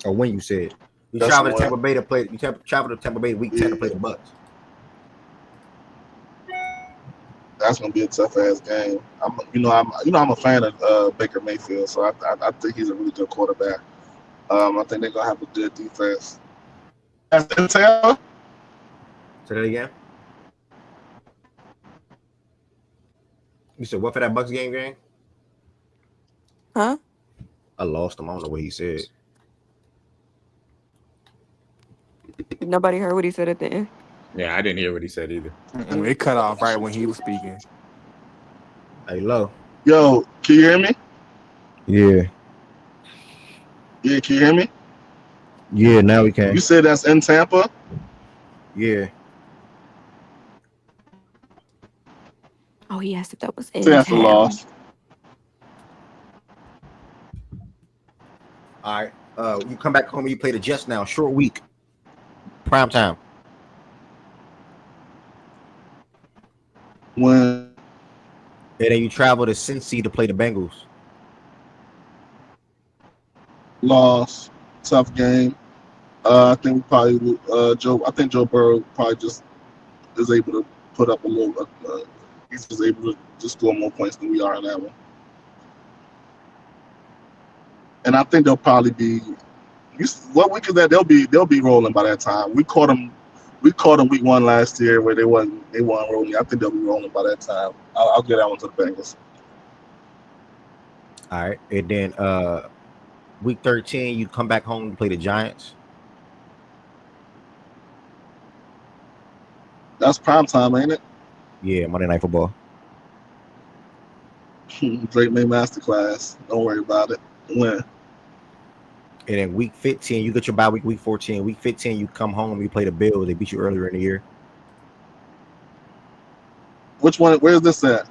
Or when you said you That's travel to one. Tampa Bay to play. Travel to Tampa Bay week 10 to play the Bucks. That's gonna be a tough ass game. I'm a fan of Baker Mayfield, so I think he's a really good quarterback. I think they're gonna have a good defense. That's in Tampa. Say that again. You said what for that Bucks game? Huh? I lost him. I don't know what he said. Nobody heard what he said at the end. Yeah, I didn't hear what he said either. It cut off right when he was speaking. Hey, low. Yo, can you hear me? Yeah. Yeah, can you hear me? Yeah. Now we can. You said that's in Tampa. Yeah. Oh, he asked if that was Say in that's a town. loss. All right. You come back home and you play the Jets now. Short week. Prime time. When And then you travel to Cincy to play the Bengals. loss, tough game. I think probably Joe. I think Joe Burrow probably just is able to put up a little. He's just able to just score more points than we are in that one. And I think they'll probably be. What week is that? They'll be rolling by that time. We caught them week 1 last year where they weren't rolling. I think they'll be rolling by that time. I'll get that one to the Bengals. All right. And then week 13, you come back home to play the Giants. That's prime time, ain't it? Yeah, Monday Night Football. Drake May Masterclass. Don't worry about it. When? And then week 15, you get your bye week 14. Week 15, you come home, you play the Bills. They beat you earlier in the year. Which one? Where's this at?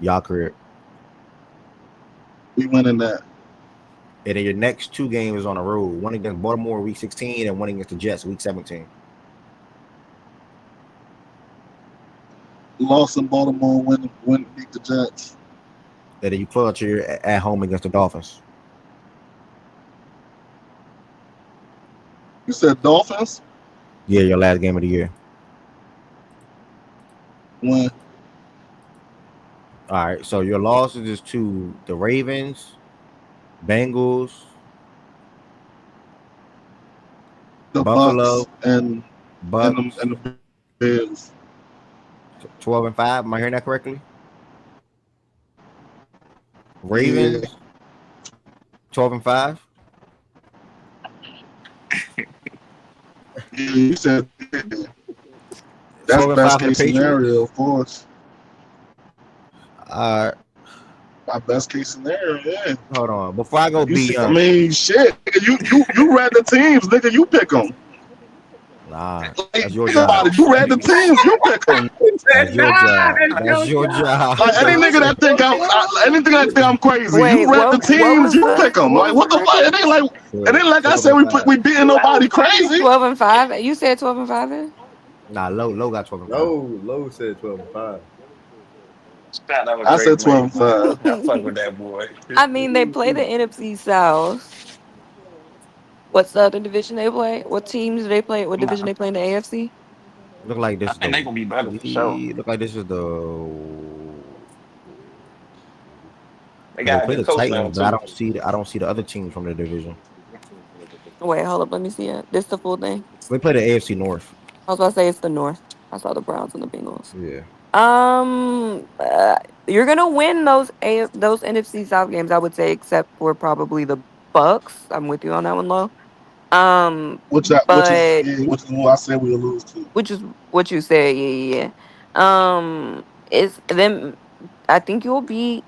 Y'all career. We winning that. And then your next 2 games on the road. One against Baltimore week 16 and one against the Jets week 17. Lost in Baltimore, win beat the Jets. And then you close out your at home against the Dolphins. You said Dolphins? Yeah, your last game of the year. When? All right, so your losses is to the Ravens, Bengals, The Buffalo, Bucks and Bucks, the Bills. 12-5. Am I hearing that correctly? Yeah. Ravens, 12-5. Yeah, you said yeah. That's 12-5 best for the case Patriots. scenario, of course. All right, My best case scenario, yeah. hold on. Before I go You see, I beyond, mean, shit, nigga, you read the teams, nigga. You pick them. nah, Like, that's your think job. about it. You read the teams. You pick them. That's your job. That's your job. Like any nigga that think anything that think I'm crazy, Wait, you read the what teams. was You pick them. what Like was what the the fuck? record? It ain't like I said 12-5. we beating nobody crazy. 12-5. You said 12-5. Nah, low got 12-5. Low said 12-5. Shout out I Drake said May. 12-5. I fuck with that boy. I mean, they play the NFC South. What's the other division they play? What teams do they play? What division Nah, they play in the AFC? Look like I this is think they gonna be better for sure. look like this is the They because they got a play good the coach now Titans, but too. I don't see the other teams from the division. Wait, hold up. Let me see it. This the full thing. They play the AFC North. I was about to say it's the North. I saw the Browns and the Bengals. Yeah. You're gonna win those NFC South games, I would say, except for probably the Bucks. I'm with you on that one, Low. Which But is who I said we'll lose to. which is what you said, yeah. It's them. I think you'll beat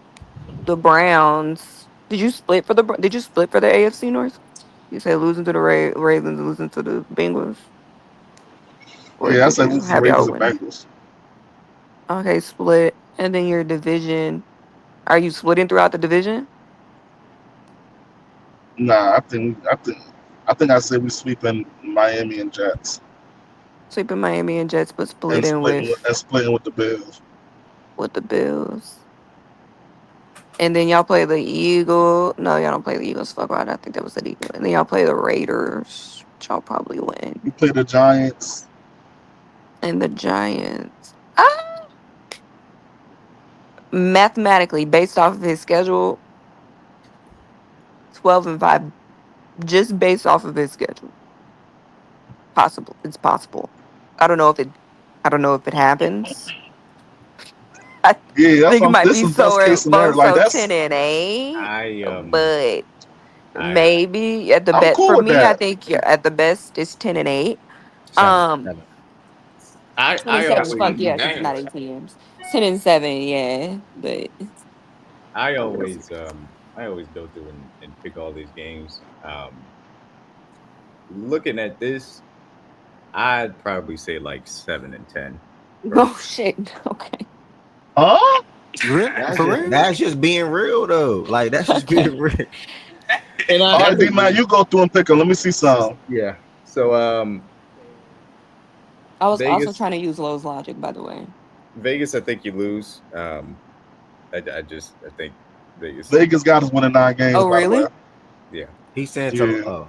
the Browns. Did you split for the AFC North? You said losing to the Ravens, losing to the Bengals, or Yeah, I did said you lose to the have y'all Ravens and winning? Bengals. Okay, split, and then your division. Are you splitting throughout the division? Nah, I think I said we sweeping Miami and Jets Sweeping Miami and Jets, but and splitting splitting with the Bills. with the Bills. And then y'all play the Eagle. No, y'all don't play the Eagles. Fuck right. I think that was the Eagle. And then y'all play the Raiders, which y'all probably win. We play the Giants. And the Giants. Ah, mathematically, based off of his schedule, 12-5, just based off of his schedule. Possible. It's possible. I don't know if it. I don't know if it happens. I Yeah, that's think it what might this be is best case more scenario. Like so that's 10-8, I but I maybe at the I'm bet cool for with me, I that. think you're at the best is 10-8. Seven. Um, Seven. I 27. Fuck always yeah, because it's not Games. 8 teams. 10-7, yeah, but I I guess. always I always go through and pick all these games. Looking at this, I'd probably say like 7 and 10 Oh personally. shit. Okay. Huh? That's For just real? that's just being real though. Like that's just being Okay. real. And All right, I D man, you go through and pick them. Let me see some. yeah. So I was also Vegas trying to use Lowe's logic, by the way. Vegas, I think you lose. I think Vegas. Vegas got us winning 9 games, Oh, by the way. really? Yeah. He said to Yeah.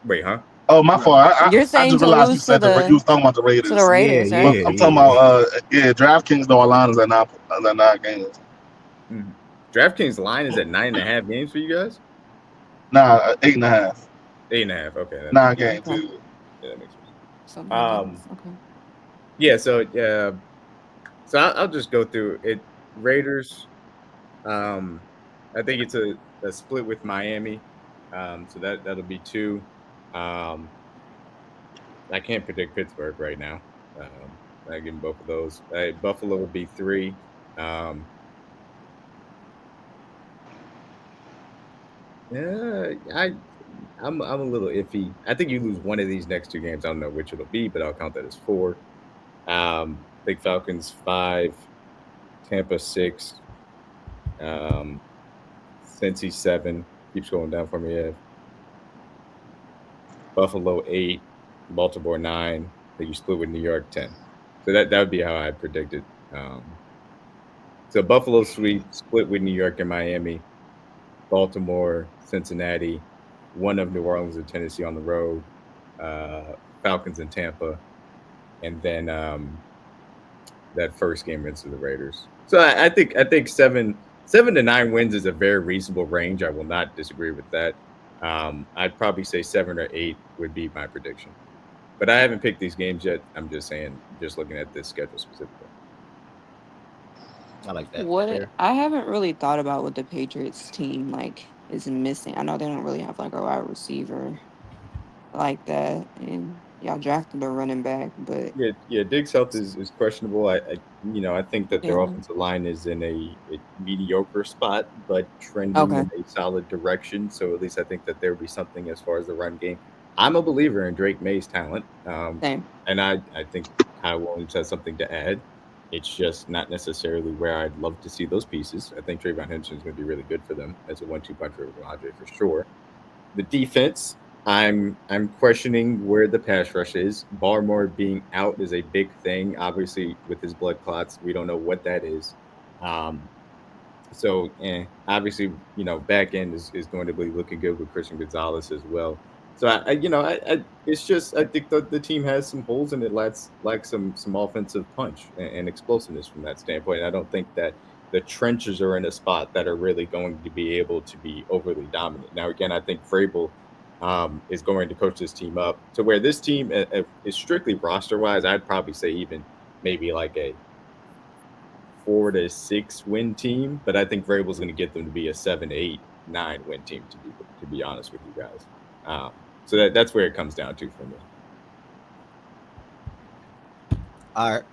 Wait, huh? Oh, my no. fault. You're I saying just to realized you lose to said you was talking about the the Raiders. Yeah, Raiders, But right? yeah, I'm talking yeah. about yeah, DraftKings no line is at 9 games. Mhm. DraftKings line is at 9.5 games for you guys. Nah, 8.5. 8.5. Okay, that makes 9 games. Okay. Yeah. yeah, that makes sense. Something like that. Um, Okay. yeah. So I'll just go through it. Raiders. Um, I think it's a split with Miami. So that'll be two. Um, I can't predict Pittsburgh right now. I give them both of those. Buffalo will be three. Um, yeah, I'm a little iffy. I think you lose one of these next two games. I don't know which it'll be, but I'll count that as four. Big Falcons five, Tampa six, um, Cincy seven. Keeps going down for me. Yeah. Buffalo eight, Baltimore nine. Then you split with New York 10. So that would be how I predict it. So Buffalo sweep, split with New York and Miami, Baltimore, Cincinnati, one of New Orleans and Tennessee on the road, uh, Falcons and Tampa, and then that first game against the Raiders. So I think 7 to 9 wins is a very reasonable range. I will not disagree with that. I'd probably say 7 or 8 would be my prediction. But I haven't picked these games yet. I'm just saying, just looking at this schedule specifically. I like that. What Fair. I haven't really thought about what the Patriots team like is missing. I know they don't really have like a wide receiver like that, and y'all drafted a running back, but Yeah. Diggs' health is questionable. I think that their yeah. offensive line is in a mediocre spot, but trending Okay. in a solid direction. So at least I think that there would be something as far as the run game. I'm a believer in Drake May's talent, Same. and I think Kyle Williams has something to add. It's just not necessarily where I'd love to see those pieces. I think Trayvon Henderson is going to be really good for them as a 1-2 punch for Andre for sure. The defense, I'm questioning where the pass rush is. Barmore being out is a big thing. Obviously, with his blood clots, we don't know what that is. Um, obviously, back end is going to be looking good with Christian Gonzalez as well. So it's just I think the team has some holes in it, lacks some offensive punch and explosiveness from that standpoint. I don't think that the trenches are in a spot that are really going to be able to be overly dominant. Now, again, I think Vrabel is going to coach this team up to where this team is strictly roster wise. I'd probably say even maybe like a 4 to 6 win team, but I think Vrabel's going to get them to be a 7, 8, 9 win team. To be honest with you guys, so that's where it comes down to for me. All right.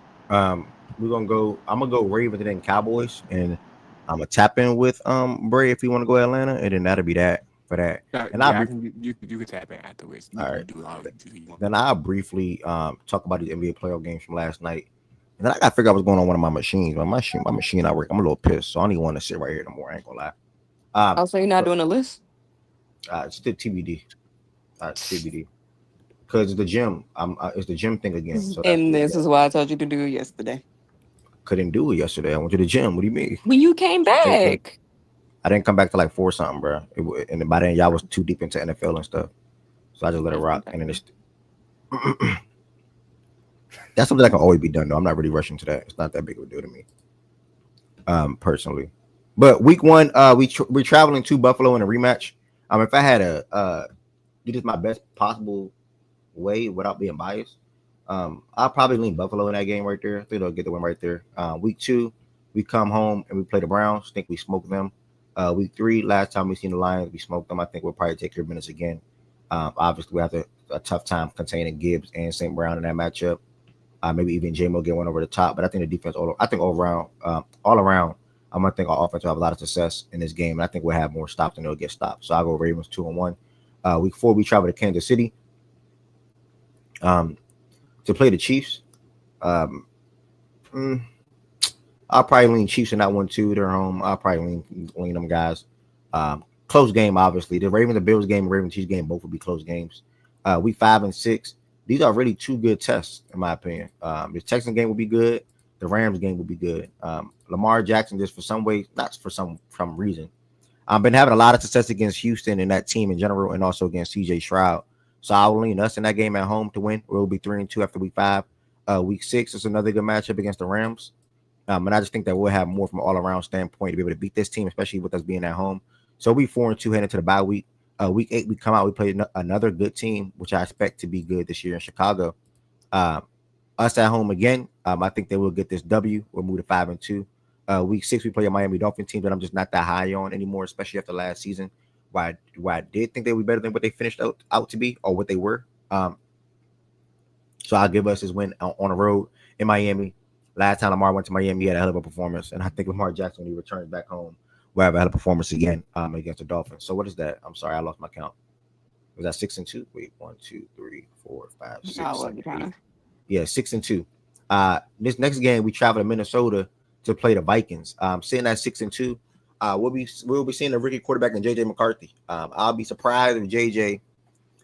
We're gonna go. I'm gonna go Ravens and then Cowboys, and I'm gonna tap in with Bray if you want to go Atlanta, and then that'll be that for that. And I'll Yeah, I brief, can. You can tap in afterwards. You all can right. do all you want. Then I'll briefly talk about these NBA playoff games from last night. And then I gotta figure out what's going on with one of my machines. My machine I work. I'm a little pissed, so I don't even want to sit right here no more. I ain't gonna lie. Um, Also, you're not but doing a list. it's the TBD. TBD. Because the gym. It's the gym thing again. So that's And what this is why I told you to do it yesterday. couldn't do it yesterday. I went to the gym. What do you mean? When you came back. I didn't come back to like 4 something, bro. And by then y'all was too deep into NFL and stuff, so I just let it rock. And then it's that's something that can always be done though. I'm not really rushing to that. It's not that big of a deal to me. personally. But week one, we're traveling to Buffalo in a rematch. If I had do this my best possible way without being biased, I'll probably lean Buffalo in that game right there. I think they'll get the win right there. Week two, we come home and we play the Browns. Think we smoked them. Week three, last time we seen the Lions, we smoked them. I think we'll probably take their minutes again. Obviously, we have a tough time containing Gibbs and St. Brown in that matchup. Maybe even J-Mo get one over the top. But I think the defense, all around, I think our offense will have a lot of success in this game. And I think we'll have more stops than they'll get stopped. So I'll go Ravens 2-1. Week four, we travel to Kansas City to play the Chiefs. I'll probably lean Chiefs in that one too. They're home. I'll probably lean them guys. Close game, obviously. The Ravens, the Bills game, Ravens Chiefs game, both will be close games. Week 5 and 6. These are really two good tests, in my opinion. The Texans game will be good. The Rams game will be good. Lamar Jackson, just for some way, not for some reason, I've been having a lot of success against Houston and that team in general, and also against CJ Stroud. So I'll lean us in that game at home to win. We'll be 3-2 after week 5. Week 6 is another good matchup against the Rams. And I just think that we'll have more from an all-around standpoint to be able to beat this team, especially with us being at home. So we'll be 4-2 heading to the bye week. Week 8, we come out, we play another good team, which I expect to be good this year in Chicago. Us at home again. I think they will get this W. We'll move to 5-2. Week 6, we play a Miami Dolphins team that I'm just not that high on anymore, especially after last season, where I did think they would be better than what they finished out to be or what they were. So I'll give us his win on the road in Miami. Last time Lamar went to Miami, he had a hell of a performance. And I think Lamar Jackson, when he returns back home, will have a hell of a performance again against the Dolphins. So what is that? I'm sorry, I lost my count. Was that 6-2? Wait, 1, 2, 3, 4, 5, 6, 7, 8. Yeah, 6-2. This next game, we travel to Minnesota to play the Vikings. Sitting at 6-2, we'll be seeing the rookie quarterback in JJ McCarthy. I'll be surprised if JJ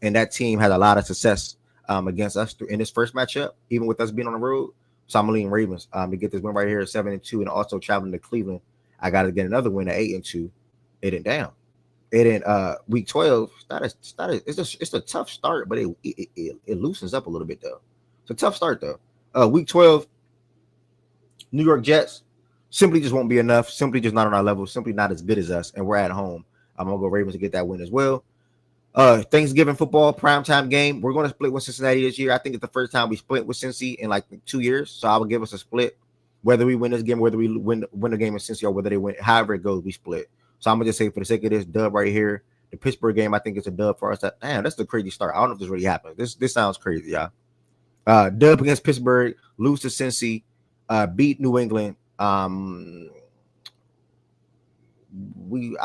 and that team has a lot of success against us in this first matchup, even with us being on the road. So I'm leaning Ravens to get this win right here at 7-2, and also traveling to Cleveland. I got to get another win at 8-2. It ain't down. It ain't week 12. It's a tough start, but it loosens up a little bit though. It's a tough start though. Week 12, New York Jets simply just won't be enough. Simply just not on our level. Simply not as good as us, and we're at home. I'm gonna go Ravens to get that win as well. Thanksgiving football primetime game. We're going to split with Cincinnati this year. I think it's the first time we split with Cincy in like 2 years. So I will give us a split. Whether we win this game, whether we win the game in Cincy, or whether they win, however it goes, we split. So I'm gonna just say for the sake of this dub right here, the Pittsburgh game, I think it's a dub for us. Damn, that's the crazy start. I don't know if this really happened. This sounds crazy, y'all. Dub against Pittsburgh, lose to Cincy, beat New England. I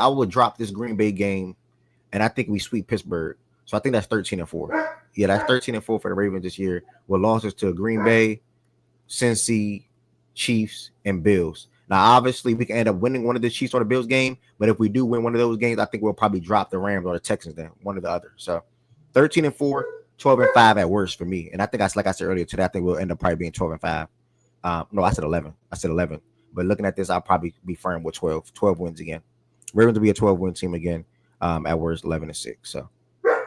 would drop this Green Bay game. And I think we sweep Pittsburgh. So I think that's 13-4. Yeah, that's 13-4 for the Ravens this year, with losses to Green Bay, Cincy, Chiefs, and Bills. Now, obviously, we can end up winning one of the Chiefs or the Bills game, but if we do win one of those games, I think we'll probably drop the Rams or the Texans then, one or the other. So 13-4, 12-5 at worst for me. And I think that's, like I said earlier today, I think we'll end up probably being 12-5. No, I said 11. But looking at this, I'll probably be firm with 12 wins again. Ravens will be a 12-win team again. At worst 11-6. So I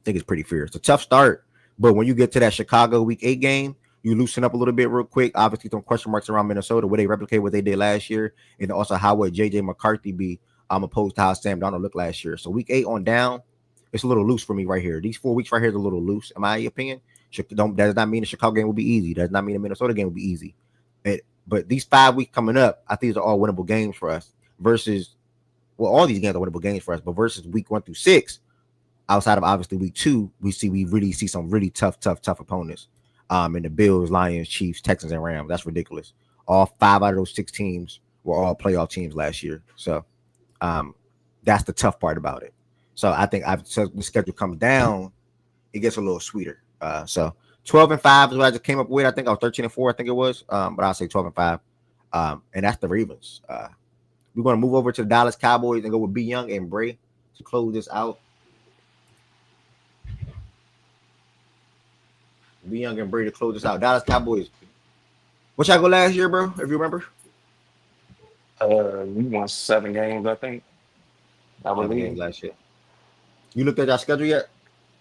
think it's pretty fair. It's a tough start, but when you get to that Chicago week 8 game, you loosen up a little bit real quick. Obviously, some question marks around Minnesota. Will they replicate what they did last year? And also, how would JJ McCarthy be opposed to how Sam Darnold looked last year? So week 8 on down, it's a little loose for me right here. These 4 weeks right here is a little loose, in my opinion. That does not mean the Chicago game will be easy. That does not mean the Minnesota game will be easy. But these 5 weeks coming up, I think these are all winnable games for us versus. Well, all these games are winnable games for us, but versus week 1 through 6, outside of obviously week 2, we really see some really tough opponents. In the Bills, Lions, Chiefs, Texans, and Rams. That's ridiculous. All 5 out of those 6 teams were all playoff teams last year. So that's the tough part about it. So I think so the schedule comes down, it gets a little sweeter. So 12-5 is what I just came up with. I think I was 13-4, I think it was. But I'll say 12-5. And that's the Ravens. We're going to move over to the Dallas Cowboys and go with B. Young and Bray to close this out. B. Young and Bray to close this out. Dallas Cowboys. What y'all go last year, bro? If you remember. We won 7 games, I think. I 7 believe. games last year. You looked at your schedule yet?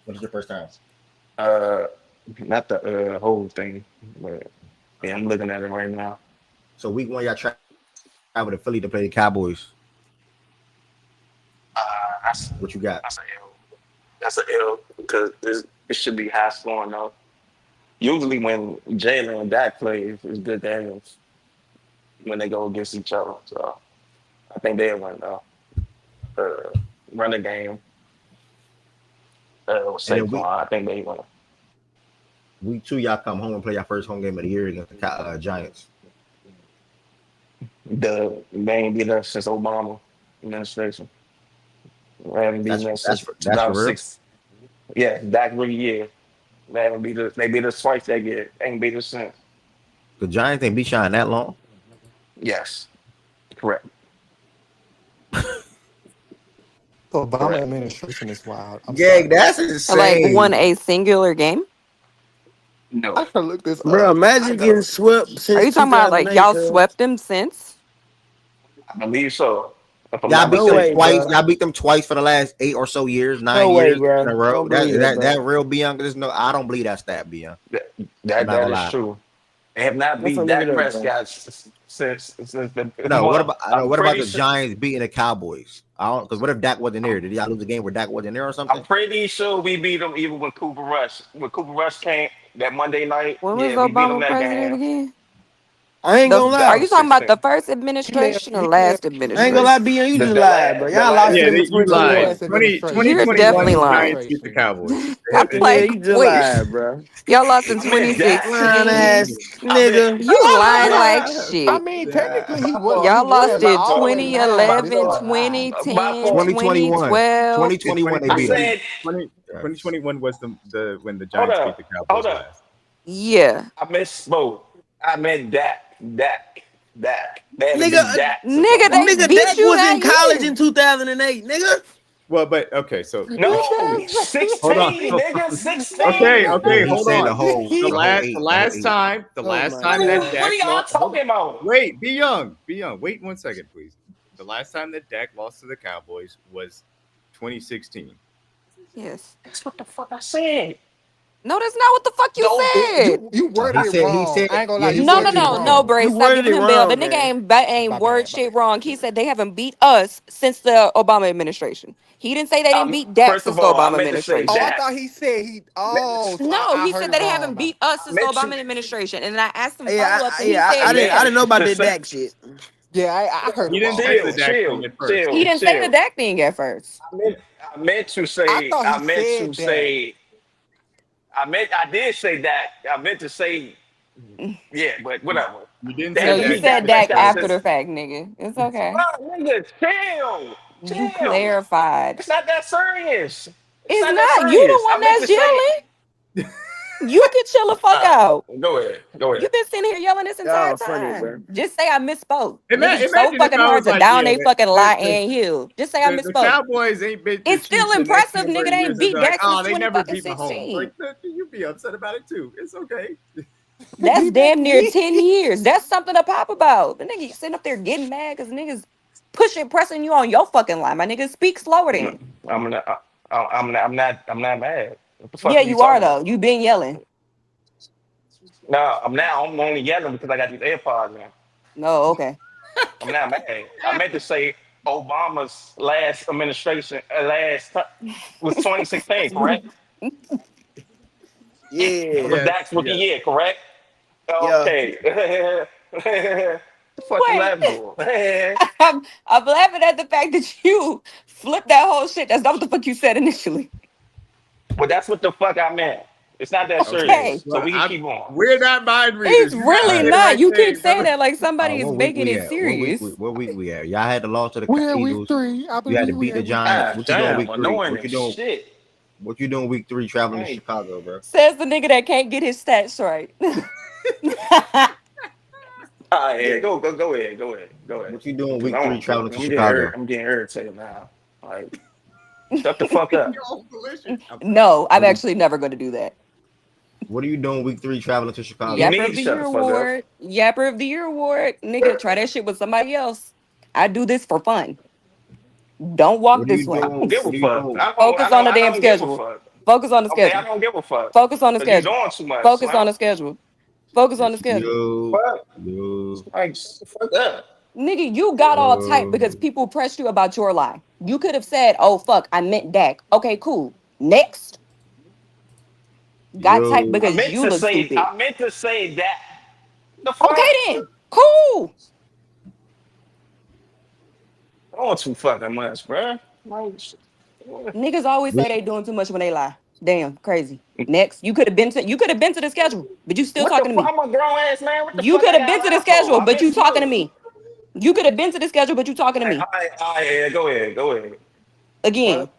What is your first time? Not the whole thing, but yeah, I'm looking at it right now. So week 1, y'all travel Travel to Philly to play the Cowboys. That's What you got? that's an L. That's an L because it should be high scoring though. Usually when Jalen and Dak play, it's good games when they go against each other. So I think they'll win though. Run the game. With And then Saquon, I think they win. week 2, y'all come home and play your first home game of the year against the Giants. They ain't beat us since Obama administration. They haven't beaten us since That's for real. 2006. Yeah, Dak rookie year. They haven't beat us. They beat us twice that year. Ain't beat us since. The Giants ain't beat y'all in that long. Yes, correct. Obama Correct. administration is wild. I'm Yeah, sorry. that's Like insane. won a singular game. No, I gotta look this Bro, up. imagine getting swept Are since you talking about like 2008, y'all cuz. swept them since? I believe so. If I'm Y'all not beat No them way, mistaken. twice. bro. Y'all beat them twice for the last 8 or so years, 9 No way, years in bro. a row. Don't believe that, That bro. real Beyond? There's no, I don't believe that stat, Beyond. That I'm that, not that gonna is lie. true. They have not Let's beat look it Dak up, bro. Prescott since the No, what well. about I'm what about pretty the sure. Giants beating the Cowboys? I don't, because what if Dak wasn't there? Did y'all lose a game where Dak wasn't there or I'm something? pretty sure we beat them even when Cooper Rush. When Cooper Rush came that Monday night, When was yeah, we beat them Obama that president game. again? I ain't gonna Are you lie. talking about the 2016. first He left. administration or He last left. I ain't gonna lie, administration? BM, you just The lied, bro. last, the Y'all lost to Yeah, last, them in you It was the lied. last 2021. administration. You're 2021, definitely the lying. Giants beat the Cowboys. I'm Yeah, like, you just wait, lied, bro. y'all lost in I meant Dak. Lying 2016. ass I meant nigga. You lying like I shit. mean, technically, he my was. fault. He Y'all lost was in My all fault. that time, My but it's 2011, still fault. lied. 2010, 2021. 2012. In 2021 they I beat 2021, them. said, 2021 was the when the hold Giants beat up, the hold Cowboys up. last. Yeah. I misspoke. I meant Dak. They haven't Nigga, beat Dak since Nigga, they Obama. nigga, beat Dak you was in that college year. in 2008, nigga. Well, but okay, so No, hold on. 16, nigga, Okay, 16. okay, He hold said on. the whole eight, The the whole last eight. time, Oh my that god. What Dak are y'all lost. talking about? Wait, be young. Wait 1 second, please. The last time that Dak lost to the Cowboys was 2016. Yes. That's what the fuck I said. No, that's not what the fuck you No, said. You worded it He wrong. said, I ain't gonna yeah, lie. he You No, said no, worded it no, 16. no, wrong. Bray. You Stop worded giving it him bail. The wrong, nigga man. ain't My word bad. My shit bad. wrong. He said they haven't beat us since the Obama administration. He didn't say they didn't beat Dak first since of the all, I Obama meant to say Oh, I administration. Dak. thought he said he. I meant to, Oh, so No, I he heard said it that they wrong. haven't beat us I since the meant Obama to, administration. And then I asked him Yeah, follow up, and he yeah, I said, I meant didn't know yeah. about to that say, Dak shit. Yeah, I heard it He didn't wrong. say the chill, Dak thing chill, at first. He chill, didn't say the chill. Dak thing at first. I meant to I say, thought he said that. I did say that. I meant to say, yeah, but whatever. You didn't They say No, haven't you Dak beat since said that the Dak Prescott after Cowboys. the since. fact, nigga. It's okay. Bro, nigga, chill, You chill. clarified. It's not that serious. It's It's not that not. You the serious. one I meant that's to say, yelling. You can chill the fuck all right, out. go ahead, go ahead. You've been sitting here yelling this entire Y'all funny, bro. time. Just say I misspoke. Niggas so Imagine if fucking I hard was to like, down yeah, they fucking lie the, and heal. Just say I the misspoke. Cowboys ain't been the It's Chiefs still the next impressive, 10 nigga. more They ain't years and beat be like, Dak since oh, they 20 never fucking beat Mahomes. 16. Like, you be upset about it too. It's okay. That's He been damn near 10 years. That's something to pop about. The nigga sitting up there getting mad because niggas pushing, pressing you on your fucking line. My nigga, speak slower then. I'm not, I'm not mad. What the fuck Yeah, are you you are talking though. about? You been yelling. No, I'm only yelling because I got these AirPods in. No, okay. I'm not mad. I meant to say Obama's last administration, was 2016, correct? That Yeah, was Yes, Dak's rookie yes. year, correct? yeah. Okay. The fuck you Wait. laughing for? I'm laughing at the fact that you flipped that whole shit. That's not what the fuck you said initially. But that's what the fuck I meant. It's not that Okay. Okay. serious. So Well, we can keep on. we're not mind It's readers. You got to All really say right. the not. right You keep thing, saying brother. that like somebody is What week making we it at? serious. What week we at? Y'all had the loss to the We're in week Eagles. 3. I You had to believe beat we're the in week Giants. 3. God What you doing damn, week 3? annoying as shit. What you doing week 3 traveling to Hey, Chicago, bro? Says the nigga that can't get his stats right. all right, yeah, go ahead, go ahead. What you doing Because week 3 traveling to Chicago? I'm getting irritated now. Like, shut the fuck up. Your own volition. No, I'm What are, actually never going to do that. what are you doing week 3 traveling to You Chicago? Yapper need of to the shut Year the fuck up. award. Yapper of the Year award. Nigga, try that shit with somebody else. I do this for fun. Don't walk What are you this I way. don't doing? give a What are you fuck. doing? Focus on the I damn don't give a schedule. fuck. Focus on the Okay, I schedule. don't give a fuck. Focus on the Because you schedule. doing too much, Focus on Slim. the schedule. Focus on the It's schedule. you. Fuck. You. Like, shut the fuck up. Nigga, you got all tight because people pressed you about your lie. You could have said, "Oh fuck, I meant Dak." Okay, cool. Next, got tight Yo, because you look stupid. I meant to say that. The fuck? Okay then, cool. I want too fucking much, bro. Like, Niggas always say they doing too much when they lie. Damn, crazy. Next, you could have been to the schedule, but you still what the talking to fuck? me. I'm a grown ass man. What the You fuck could I have got been to the lie for? schedule, I but you missed talking to work. me. You could have been to the schedule, but you talking to me. All right, yeah, go ahead, go ahead. Again. What?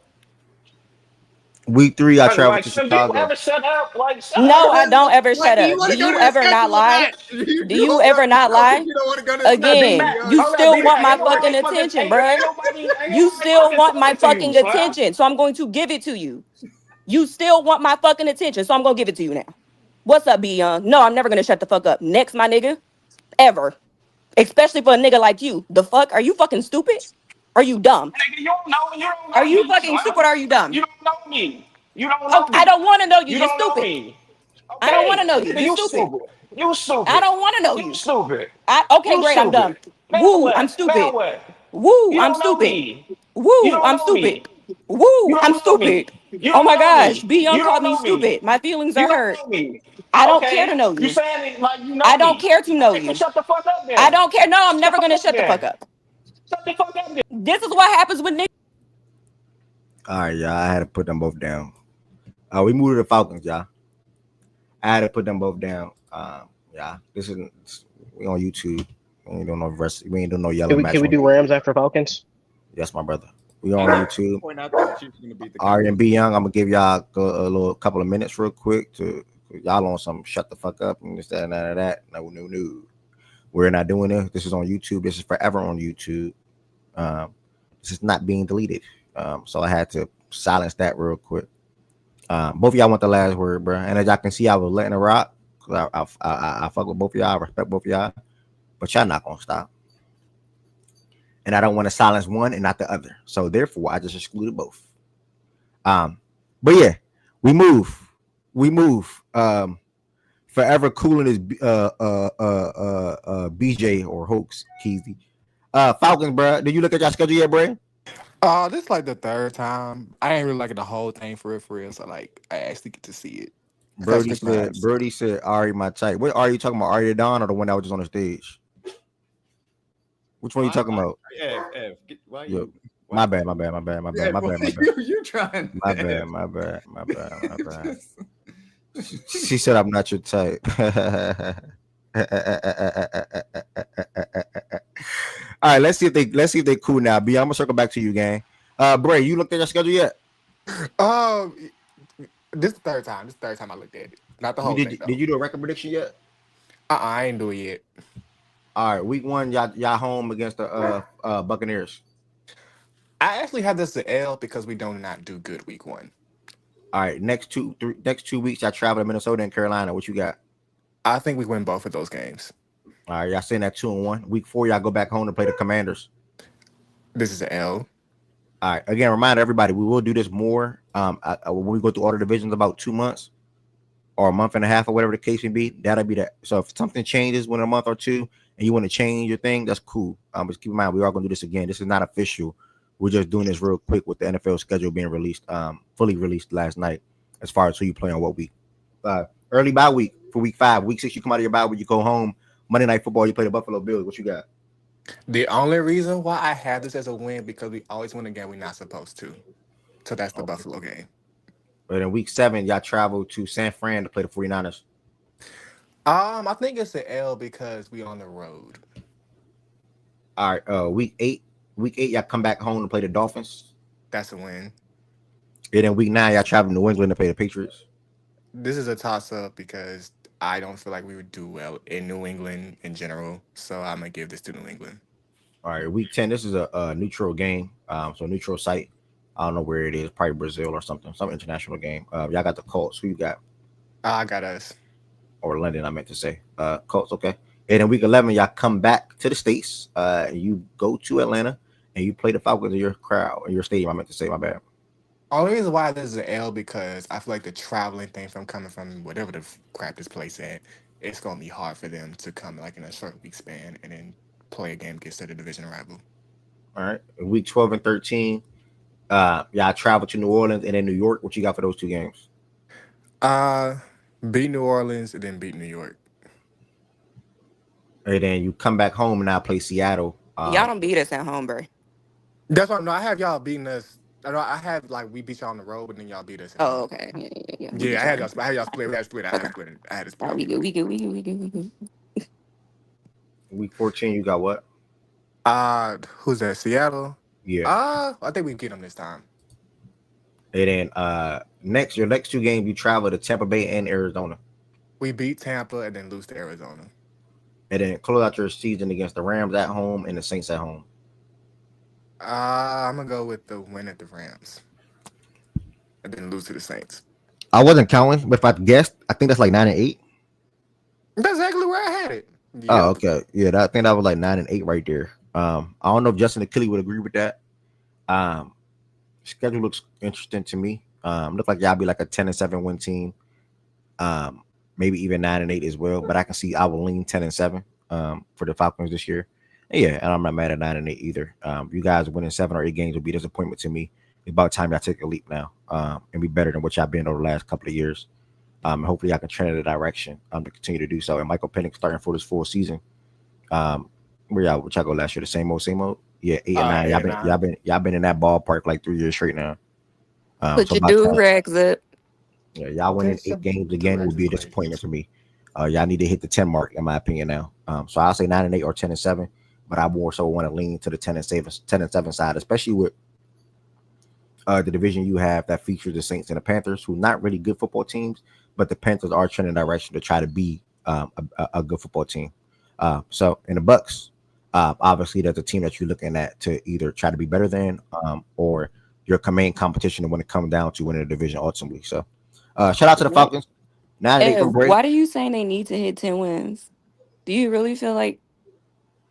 week 3, I traveled Like, to so do you Chicago. ever shut up? Like, shut No, up. I don't ever What shut do you up. want Do to go you to the ever not schedule for lie? that? You Do don't you want ever not because lie? you don't want to go to the Hold up, schedule, B Again, Mac. Dion. you Hold up, still B want Mac. my Ain't fucking nobody fucking. attention, bruh. Ain't You nobody still fucking want my talking to you, fucking son. attention, so I'm going to give it to you. You still want my fucking attention, so I'm gonna give it to you now. What's up, B Young? No, I'm never gonna shut the fuck up. Next, my nigga, ever. Especially for a nigga like you. The fuck? Are you fucking stupid? Are you dumb? Nigga, you don't Are know you me, fucking son. stupid or are you dumb? You don't know me. You don't Oh, know I me. don't wanna know you. You You're don't know stupid. me. I don't wanna Okay, know you. nigga, You're you stupid. stupid. You I stupid. don't wanna know You you. stupid. Okay, You great, I'm done. stupid. Now Woo, I'm what? Now stupid. what? Woo, You I'm don't know stupid. me. You Woo, don't I'm know me. stupid. You Woo, don't I'm know me. stupid. You Oh don't my know gosh, me. B Young You called don't me know me. stupid. My feelings You are don't hurt. know me. I don't care to Okay? know You you. saying it like you know I don't me. care to know Okay, so you. shut the fuck up I then. don't care. No, I'm Shut the never fuck gonna up shut the fuck then. up. Shut the fuck up then. This is what happens with niggas. All right, y'all. I had to put them both down. We moved to the Falcons, y'all. I had to put them both down. Yeah, we on YouTube. We ain't doing no we ain't doing no yellow match Can we on do YouTube. Rams after Falcons? Yes, my brother. We on YouTube. Point out that the Chiefs are going to beat the Ari and Cowboys. B Young, I'm gonna give y'all a little couple of minutes real quick to y'all on some shut the fuck up and this that and that. No. We're not doing it. This is on YouTube. This is forever on YouTube. This is not being deleted. So I had to silence that real quick. Both of y'all want the last word, bro. And as y'all can see, I was letting it rock. Cause I fuck with both of y'all. I respect both of y'all. But y'all not gonna stop. And I don't want to silence one and not the other. So therefore, I just excluded both. But yeah, we move. Forever cooling is BJ or Hoax Keezy. Falcons, bro. Did you look at your schedule yet, bro? This is like the third time. I ain't really liking the whole thing for real. So like, I actually get to see it. Catch the vibes. Birdie said Ari my type. What are you talking about? Ari Don or the one that was just on the stage? Which one are you talking about? Why Yo, you? my bad. You trying? My bad. She said I'm not your type. All right, let's see if they cool now. B, I'm gonna circle back to you, gang. Bray, you looked at your schedule yet? This is the third time. This is the third time I looked at it. Not the You whole thing did though. you do a record prediction yet? I ain't do it yet. All right, week 1, y'all home against the Buccaneers. I actually have this to L because we do not do good week 1. All right, next 2 weeks, y'all travel to Minnesota and Carolina. What you got? I think we win both of those games. All right, y'all saying that 2-1. Week 4, y'all go back home to play the Commanders. This is an L. All right, again, remind everybody, we will do this more when we go through all the divisions about 2 months or a month and a half or whatever the case may be. That'll be that. So if something changes within a month or two and you want to change your thing, that's cool. Just keep in mind, we are going to do this again. This is not official. We're just doing this real quick with the NFL schedule being released, fully released last night as far as who you play on what week. Early bye week for week 5. Week 6, you come out of your bye week, you go home. Monday Night Football, you play the Buffalo Bills. What you got? The only reason why I have this as a win because we always win a game we're not supposed to. So that's the Buffalo game. But in week 7, y'all travel to San Fran to play the 49ers. I think it's an L because we on the road. All right, week 8, y'all come back home to play the Dolphins. That's a win. And then week 9, y'all travel to New England to play the Patriots. This is a toss-up because I don't feel like we would do well in New England in general. So I'm going to give this to New England. All right, week 10, this is a neutral game. So neutral site. I don't know where it is, probably Brazil or something, some international game. Y'all got the Colts. Who you got? I got us. Or London, I meant to say. Colts, okay. And in week 11, y'all come back to the States. You go to Atlanta and you play the Falcons in your crowd, in your stadium, I meant to say, my bad. Only reason why this is an L because I feel like the traveling thing from coming from whatever the crap this place at, it's gonna be hard for them to come like in a short week span and then play a game against their division rival. All right. In week 12 and 13, y'all travel to New Orleans and then New York. What you got for those 2 games? Beat New Orleans and then beat New York. And then you come back home and now play Seattle. Y'all don't beat us at home, bro. That's why I have y'all beating us. I have like we beat y'all on the road, but then y'all beat us. At Oh, home. okay. Yeah. Yeah, I had y'all split. We had split. I had Okay. split. I had a Oh, split. we good. Week 14, you got what? Who's that? Seattle. Yeah. I think we get them this time. And then your next 2 games, you travel to Tampa Bay and Arizona. We beat Tampa and then lose to Arizona. And then close out your season against the Rams at home and the Saints at home. I'm gonna go with the win at the Rams, and then lose to the Saints. I wasn't counting, but if I guessed, I think that's like 9 and 8. That's exactly where I had it. Yep. Oh, okay. Yeah, I think that was like 9 and 8 right there. I don't know if Justin Achilles would agree with that. Schedule looks interesting to me. Look like y'all be like a 10 and 7 win team. Maybe even 9 and 8 as well. But I can see I will lean 10 and 7 for the Falcons this year. And yeah, and I'm not mad at 9 and 8 either. You guys winning 7 or 8 games would be a disappointment to me. It's about time y'all take a leap now and be better than what y'all been over the last couple of years. Hopefully I can trend in the direction to continue to do so. And Michael Penix starting for this full season. Where y'all go last year? The same old? Yeah, 8 and 9. Y'all been in that ballpark like 3 years straight now. Put your do-rags up. Yeah, y'all winning 8 games again would be a disappointment for me. Y'all need to hit the 10 mark, in my opinion now. So I'll say 9 and 8 or 10 and 7, but I more so want to lean to the 10 and 7 side, especially with the division you have that features the Saints and the Panthers, who not really good football teams, but the Panthers are trending direction to try to be a good football team. So in the Bucks, obviously that's a team that you're looking at to either try to be better than or your main competition when it comes down to winning the division ultimately. So shout out to the Falcons. 9 and 8 from Bray. Why do you saying they need to hit 10 wins? Do you really feel like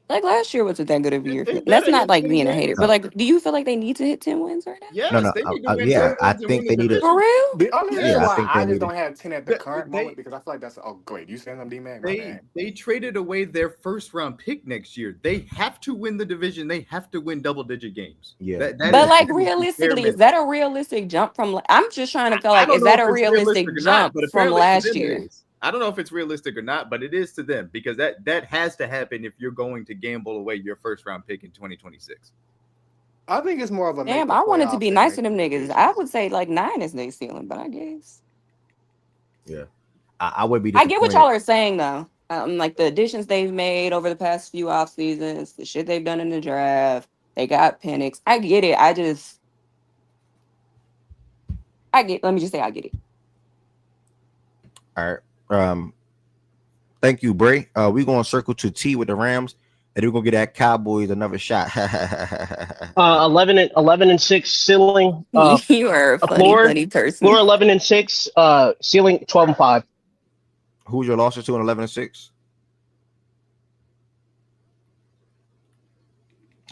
last year wasn't that good of a year? That's not like being a hater, but like, do you feel like they need to hit 10 wins right now? Yes, No, they need to win yeah, 10 I wins and think win they the need to. division. For real? The only reason Yeah, I why think I they just need don't have 10 at the current they- moment because I feel like that's great. You saying something, D-Man? My bad. They traded away their first round pick next year. They have to win the division. They have to win double-digit games. Yeah. That But is like the realistically, bare is that a realistic jump from? I'm just trying to feel I like, don't is know that if a it's realistic realistic or not, jump but from apparently to last them it year? is. I don't know if it's realistic or not, but it is to them because that has to happen if you're going to gamble away your first round pick in 2026. I think it's more of a Damn, I wanted to be nice to them niggas. I would say like 9 is their ceiling, but I guess. Yeah, I would be I disappointed. get what y'all are saying though. Like the additions they've made over the past few off seasons, the shit they've done in the draft. They got Penix. I get it. Let me just say I get it. All right. Thank you, Bray. We're gonna circle to T with the Rams, and we're gonna get that Cowboys another shot. 11 and 6 ceiling. You are a funny person. Floor 11 and 6. Ceiling 12 and 5. Who's your losses to in 11 and 6?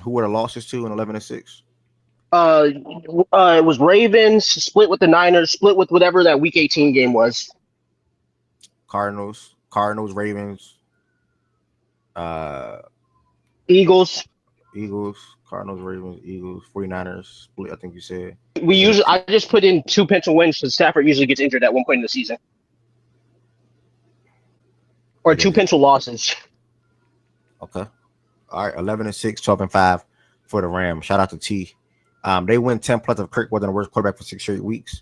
Who were the losses to in 11 and 6? It was Ravens split with the Niners, split with whatever that Week 18 game was. Cardinals, Ravens, Eagles, Cardinals, Ravens, Eagles, 49ers split. I think you said. I just put in 2 potential wins because Stafford usually gets injured at one point in the season, or 2 potential losses. Okay. All right. 11 and 6, 12 and 5 for the Rams. Shout out to T. They win 10 plus if Kirk wasn't the worst quarterback for 6 straight weeks.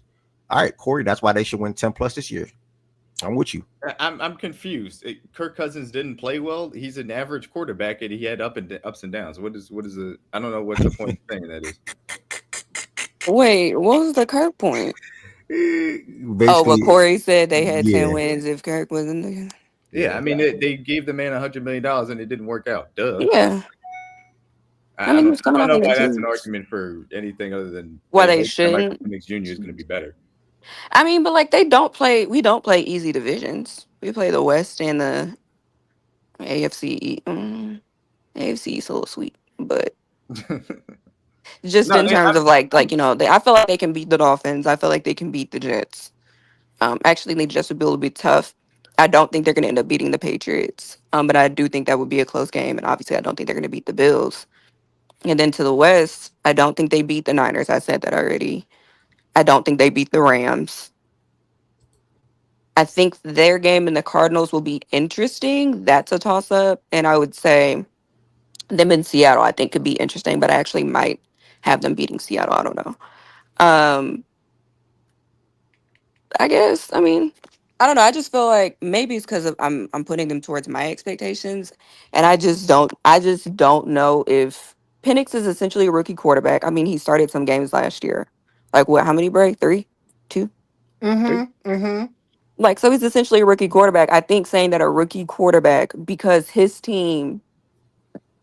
All right, Corey. That's why they should win 10 plus this year. I'm with you. I'm confused. Kirk Cousins didn't play well. He's an average quarterback, and he had ups and downs. What is the? I don't know what the point of saying that is. Wait, what was the Kirk point? But Corey said they had 10 wins if Kirk wasn't there. Yeah, I mean they gave the man $100 million and it didn't work out. Duh. Yeah. I don't know why that's an argument for anything other than why they shouldn't. Michael Penix Jr. is going to be better. I mean, but like we don't play easy divisions. We play the West and the AFC. AFC is a little sweet, but just in terms of like I feel like they can beat the Dolphins. I feel like they can beat the Jets. Actually, the Jets would be a little bit tough. I don't think they're going to end up beating the Patriots. But I do think that would be a close game. And obviously, I don't think they're going to beat the Bills. And then to the West, I don't think they beat the Niners. I said that already. I don't think they beat the Rams. I think their game and the Cardinals will be interesting. That's a toss up. And I would say them in Seattle, I think could be interesting, but I actually might have them beating Seattle. I don't know. Um, I guess. I mean, I don't know. I just feel like maybe it's because I'm putting them towards my expectations, and I just don't know if Penix is essentially a rookie quarterback. I mean, he started some games last year. Like what? How many break? Three, two. Like so, he's essentially a rookie quarterback. I think saying that a rookie quarterback because his team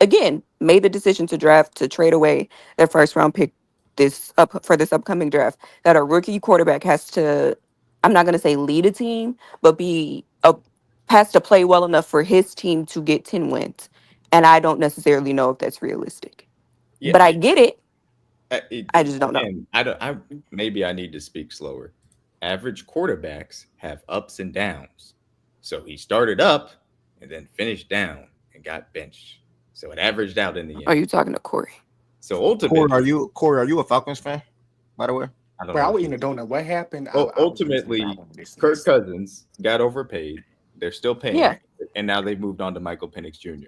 again made the decision to trade away their first round pick this upcoming draft, that a rookie quarterback has to, I'm not going to say lead a team, but has to play well enough for his team to get 10 wins. And I don't necessarily know if that's realistic, Yeah, but I get it. it, I just don't know. again, I don't. I maybe I need to speak slower. Average quarterbacks have ups and downs. So he started up and then finished down and got benched. So it averaged out in the Are end. you talking to Corey? So Corey, ultimately, Are you a Falcons fan? By the way, I don't Bro, I know if would eat you. a donut. What happened? I was listening, but I Ultimately, wasn't listening. Kirk Cousins got overpaid. They're still paying, Yeah. him, and now they've moved on to Michael Penix Jr.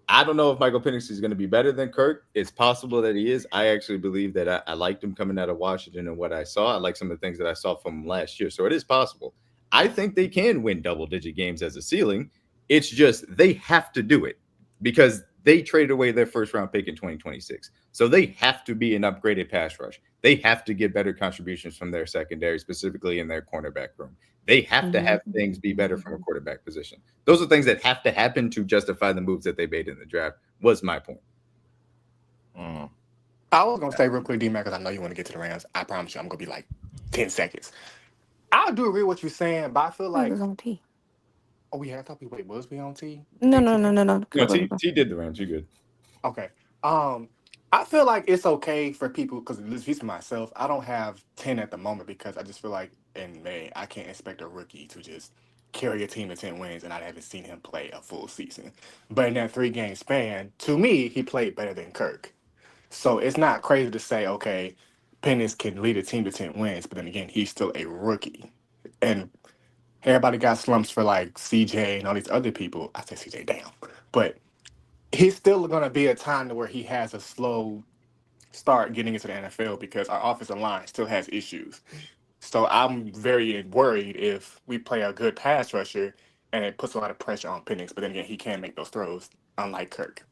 I don't know if Michael Penix is going to be better than Kirk. It's possible that he is. I actually believe that I liked him coming out of Washington and what I saw. I like some of the things that I saw from him last year. So it is possible. I think they can win double digit games as a ceiling. It's just they have to do it because they traded away their first round pick in 2026. So they have to be an upgraded pass rush. They have to get better contributions from their secondary, specifically in their cornerback room. They have to have things be better from a quarterback position. Those are things that have to happen to justify the moves that they made in the draft, was my point. I was gonna say real quick, D-Mac, because I know you want to get to the Rams. I promise you, I'm gonna be like 10 seconds. I do agree with what you're saying, but I feel It like, was on T. oh, we had, I thought we, wait, was we on T? No, Did no, T no, go? no, no. No, Go, go, go. T did the Rams. You good. Okay. Um, I feel like it's okay for people because at least for myself, I don't have 10 at the moment because I just feel like in May I can't expect a rookie to just carry a team to 10 wins and I haven't seen him play a full season. But in that 3 game span, to me, he played better than Kirk. So it's not crazy to say, okay, Pennis can lead a team to 10 wins, but then again, he's still a rookie. And everybody got slumps for like CJ and all these other people. I say CJ down. But he's still going to be a time to where he has a slow start getting into the NFL because our offensive line still has issues. So I'm very worried if we play a good pass rusher and it puts a lot of pressure on Penix. But then again, he can make those throws, unlike Kirk.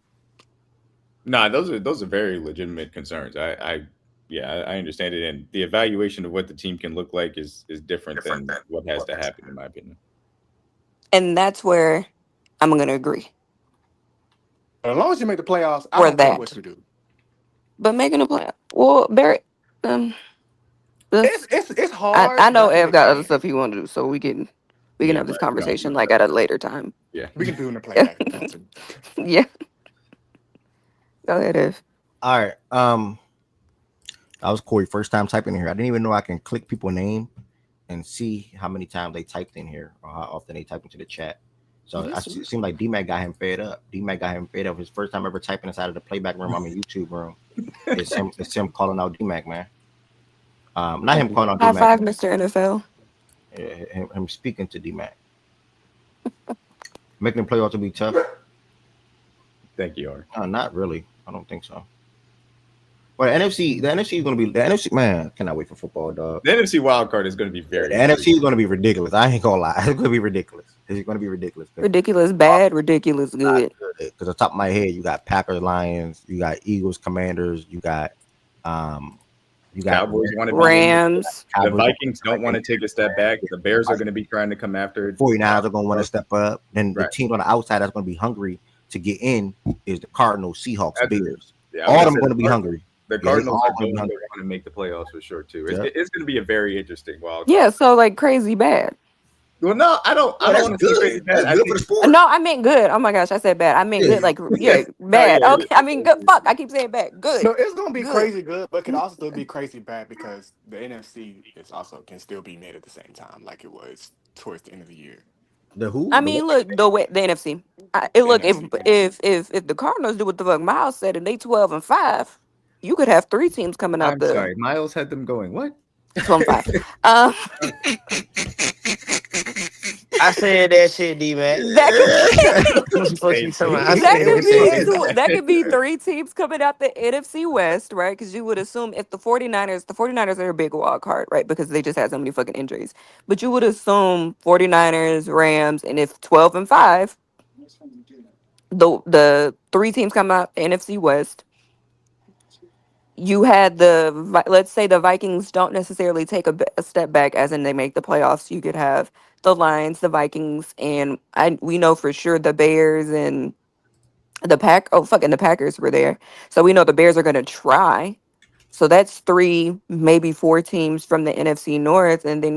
Nah, those are very legitimate concerns. I understand it, and the evaluation of what the team can look like is different than what has to happen, in my opinion. And that's where I'm going to agree But as long as you make the playoffs, I for don't care what that. you do. But making a plan. Well, Barry, uh, It's I hard, know but Ev you got other can. stuff he want to do, so we can Yeah, have this right. We don't have conversation enough like time. at a later time. Yeah. We can do it in the playback if you want to. Yeah, go ahead, Ev. all right. That was Corey first time typing in here. I didn't even know I can click people's name and see how many times they typed in here or how often they typed into the chat. So it seemed like D-Mac got him fed up. D-Mac got him fed up. His first time ever typing inside of the playback room. I'm in YouTube room. It's him calling out D-Mac, man. Not him calling out High D-Mac. five, Mr. NFL. Him speaking to D-Mac. Making the playoff to be tough. Thank you, Art. Not really. I don't think so. Well, the NFC is going to be the NFC. Man, cannot wait for football, dog. The NFC wild card is going to be very. The NFC is going to be ridiculous. I ain't gonna lie. It's going to be ridiculous. It's going to be ridiculous. Ridiculous bad, ridiculous good. Because the top of my head, you got Packers, Lions, you got Eagles, Commanders, you got Cowboys want to be in. Rams. The Vikings don't want to take a step back. The Bears are going to be trying to come after it. 49ers are going to want to step up. Then the Right. team on the outside that's going to be hungry to get in is the Cardinals, Seahawks, That's it. Bears. Yeah, All of them going to be hungry. The they Cardinals all are gonna be going to hungry. want to make the playoffs for sure too. Yeah. It's going to be a very interesting wild card. Yeah, so like crazy bad. Well, no, I don't want to say crazy bad. That's good for the sport. No, I meant good. Oh my gosh, I said bad. I meant good. Like bad. yeah, Okay, I mean good. Fuck, I keep saying bad. Good. No, it's gonna be Good. crazy good, but it can also still be crazy bad because the NFC is also can still be made at the same time, like it was towards the end of the year. The who? I The mean, what? look, the NFC. Look, if the Cardinals do what the fuck Miles said and they 12-5, you could have 3 teams coming out I'm the sorry. Miles had them going what? 12-5. Um, I said that shit, D man. that could What the fuck you Same talking thing. about? I that said could that be shit. into that could be 3 teams coming out the NFC West, right? Because you would assume if the 49ers are a big wild card, right? Because they just had so many fucking injuries. But you would assume 49ers, Rams, and if 12-5, the 3 teams come out the NFC West. You had let's say the Vikings don't necessarily take a step back, as in they make the playoffs. You could have the Lions, the Vikings, and we know for sure the Bears and the Packers were there. So we know the Bears are going to try. So that's 3, maybe 4 teams from the NFC North, and then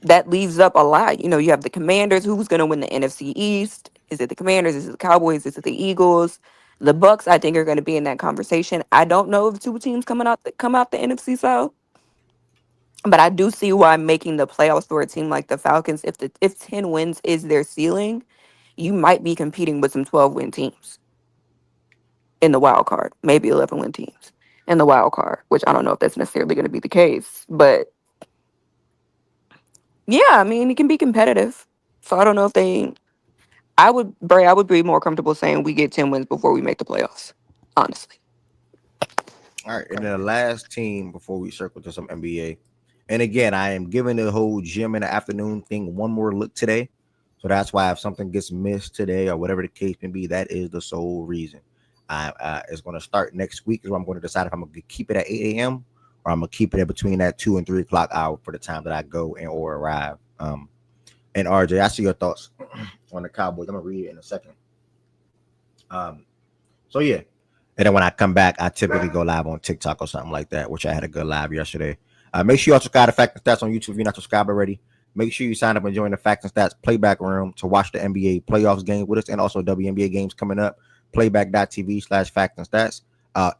that leaves up a lot. You have the Commanders. Who's going to win the NFC East? Is it the Commanders? Is it the Cowboys? Is it the Eagles? The Bucks, I think, are going to be in that conversation. I don't know if 2 teams come out the NFC South, but I do see why making the playoffs for a team like the Falcons, if 10 wins is their ceiling, you might be competing with some 12-win teams in the wild card, maybe 11-win teams in the wild card, which I don't know if that's necessarily going to be the case, but yeah, I mean, it can be competitive. So I don't know if I would be more comfortable saying we get 10 wins before we make the playoffs, honestly. All right, and then the last team before we circle to some NBA. And again, I am giving the whole gym in the afternoon thing one more look today. So that's why if something gets missed today or whatever the case may be, that is the sole reason. It's going to start next week. Is where I'm going to decide if I'm going to keep it at 8 a.m. or I'm going to keep it in between that 2 and 3 o'clock hour for the time that I go and or arrive. And RJ, I see your thoughts on the Cowboys. I'm going to read it in a second. So yeah. And then when I come back, I typically go live on TikTok or something like that, which I had a good live yesterday. Make sure you all subscribe to Facts and Stats on YouTube if you're not subscribed already. Make sure you sign up and join the Facts and Stats playback room to watch the NBA playoffs game with us and also WNBA games coming up. Playback.tv/Facts and Stats.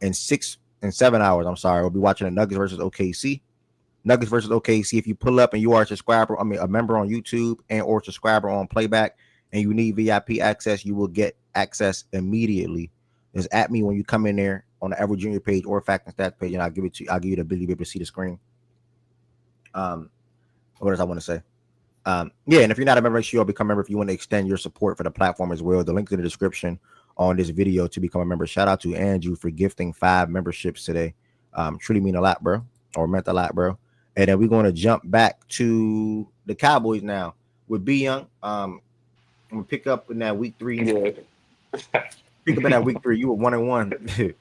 In 6 and 7 hours, we'll be watching the Nuggets versus OKC. Nuggets versus OKC. If you pull up and you are a member on YouTube and or subscriber on Playback, and you need VIP access, you will get access immediately. Just at me when you come in there on the Ever Junior page or Fact and Stats page, and I'll give it to you. I'll give you the ability to be able to see the screen. What else I want to say? Yeah, and if you're not a member, make sure you'll become a member if you want to extend your support for the platform as well. The link's in the description on this video to become a member. Shout out to Andrew for gifting 5 memberships today. Truly mean a lot, bro, or meant a lot, bro. And then we're going to jump back to the Cowboys now with B Young. I'm gonna pick up in that week 3. Yeah. Pick up in that week 3. You were 1-1.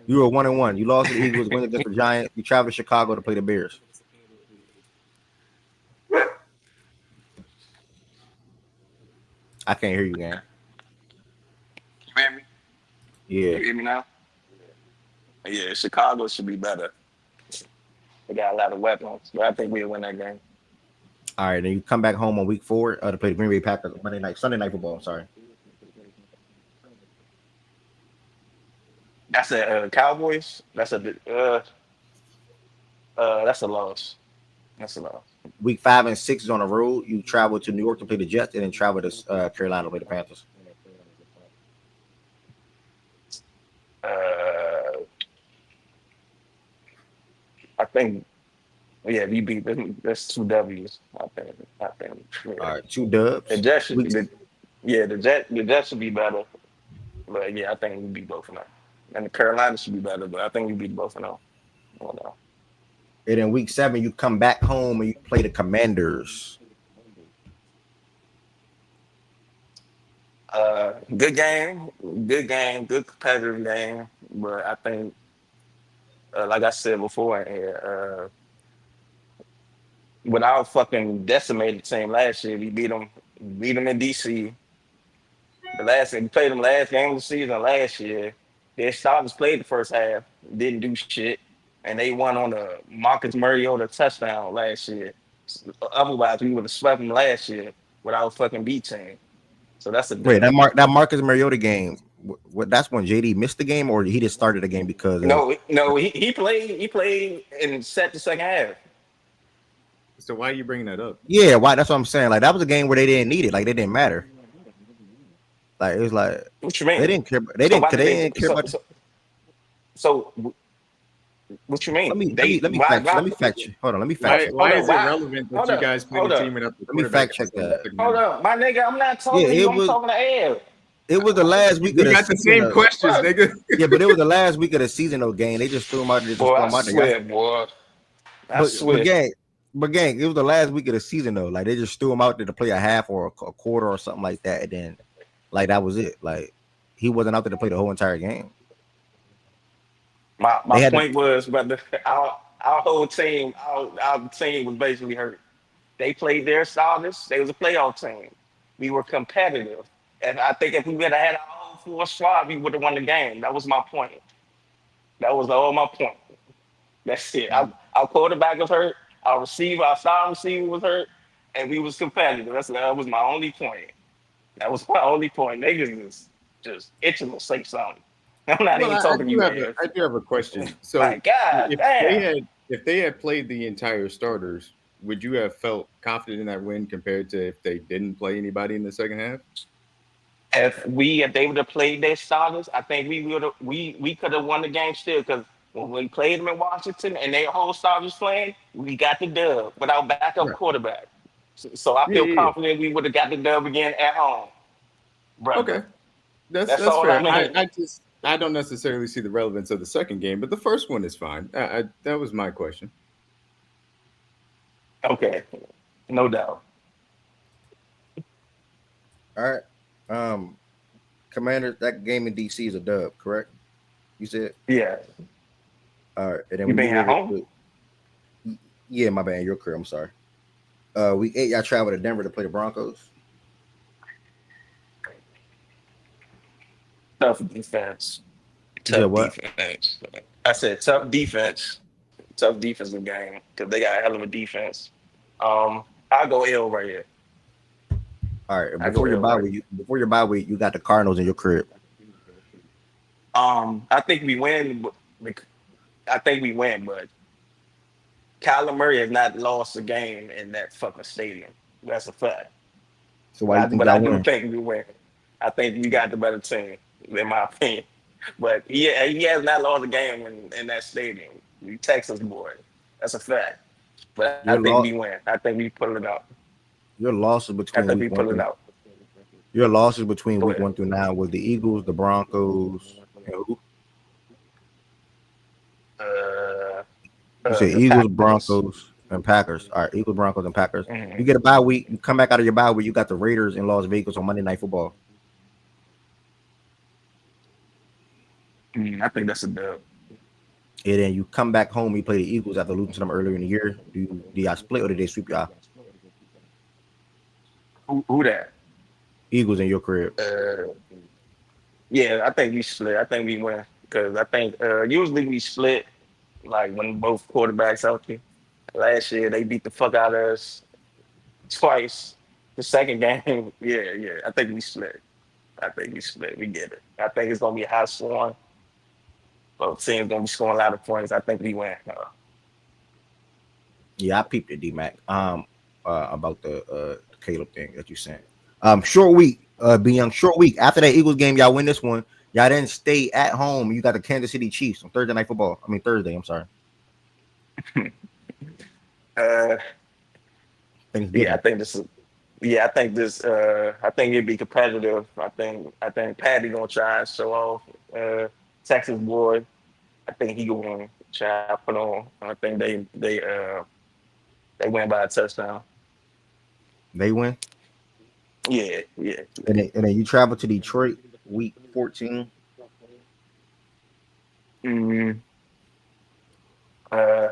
You were 1-1. You lost to the Eagles, win against the Giants. You traveled to Chicago to play the Bears. I can't hear you, man. You hear me? Yeah. You hear me now? Yeah, Chicago should be better. They got a lot of weapons, but I think we'll win that game. All right, then you come back home on week 4 to play the Green Bay Packers Sunday night football. I'm sorry. That's a Cowboys. That's a loss. That's a loss. Week 5 and 6 is on the road. You travel to New York to play the Jets, and then travel to Carolina to play the Panthers. I think, yeah, we beat them. That's 2 W's. I think. Yeah. All right, 2 dubs. The Jets should be, the Jets should be better. But yeah, I think we beat both of them. And the Carolina should be better, but I think we beat both of them. Hold on. And in week 7, you come back home and you play the Commanders. Good game, good competitive game. But I think, like I said before, with our fucking decimated team last year, we beat them in DC. We played them last game of the season last year. Their starters played the first half, didn't do shit, and they won on a Marcus Mariota touchdown last year. Otherwise, we would have swept them last year with our fucking B team. So that's a Wait, that Marcus Mariota game. What? That's when JD missed the game, or he just started the game because no. He played and set the second half. So why are you bringing that up? Yeah, why? That's what I'm saying. Like that was a game where they didn't need it. Like they didn't matter. Like it was like What you they mean? didn't care. They So didn't. why Cause did they they? didn't care about. So what you Let mean? me let me They let me why fact. why Let me fact check. Hold on. Let me fact check. Why hold on, is it why relevant that hold you up, guys played hold a team up, without the Let me quarterback fact at check the that. second hold half? up, my nigga. I'm not Yeah, talking to you. I'm talking to Ed. it was the last week of We the got the season. same questions, Bro, nigga. Yeah, but it was the last week of the season though. Game. They just threw them out. They just boy, threw I them out there. Y'all, swear, boy, I but swear. gang. But gang, it was the last week of the season though. Like they just threw him out there to play a half or a quarter or something like that, and then like that was it. Like he wasn't out there to play the whole entire game. My They had to. point was, brother, our whole team, our team was basically hurt. They played their starters. They was a playoff team. We were competitive, and I think if we would have had our whole full squad, we would have won the game. That was my point. That was all my point. That's it. Our quarterback was hurt. Our star receiver was hurt, and we was competitive. That was my only point. That was my only point. Niggas is just itching to say something. I'm not Well, even I talking to do you, have man. I do have a question. So Like, God if they damn. had if they had played the entire starters, would you have felt confident in that win compared to if they didn't play anybody in the second half? If they would have played their starters, I think we could have won the game still because when we played them in Washington and their whole starters playing, we got the dub with our backup Right. quarterback. So I Yeah, feel yeah, yeah. confident we would have got the dub again at home, Okay. brother. That's That's that's all I fair. mean. I don't necessarily see the relevance of the second game, but the first one is fine. That was my question. Okay, no doubt. All right. Commander, that game in DC is a dub, correct? You said. Yeah, All right, and then you we been move at over home. to yeah, my bad. Your career. I'm sorry. Week 8, y'all travel to Denver to play the Broncos. Tough defense. You said Tough what? defense. I said tough defense. Tough defensive game because they got a hell of a defense. I go L right here. All right. I go L right. Before your bye week, you got the Cardinals in your crib. I think we win. I think we win, but Kyler Murray has not lost a game in that fucking stadium. That's a fact. So why you think But y'all I do win? think we win. I think we got the better team, in my opinion. But he has not lost a game in that stadium. We Texas boy. That's a fact. But I Your think loss we win. I think we pull it out. your losses I between think week we one pull it through out. your losses between Go week ahead. 1 through 9 was the Eagles, the Broncos, and who? Uh, You said the Eagles, Packers. Broncos, and Packers. All right, Eagles, Broncos, and Packers. You Mhm. get a bye week. You come back out of your bye week. You got the Raiders in Las Vegas on Monday Night Football. I think that's a dub. And then you come back home. You play the Eagles after losing to them earlier in the year. Do y'all split or did they sweep y'all? Who that? Eagles in your crib. Uh, yeah, I think we split. I think we win because I think usually we split like when both quarterbacks healthy. Last year they beat the fuck out of us twice. The second game, yeah. I think we split. I think we split. We get it. I think it's gonna be a high scoring. Both teams gonna be scoring a lot of points. I think we win. Yeah, I peeped it, D Mac. About the Caleb thing that you sent. Short week. Be young. Short week. After that Eagles game, y'all win this one. Y'all didn't stay at home. You got the Kansas City Chiefs on Thursday Night Football. I mean Thursday. I'm sorry. Uh, yeah, I Thanksgiving. think this is. Yeah, I think this. I think it'd be competitive. I think Patty gonna try and show off. Texas boy. I think he gonna try and put on. I think they win by a touchdown. They win. Yeah. And then you travel to Detroit week 14. Mm, uh,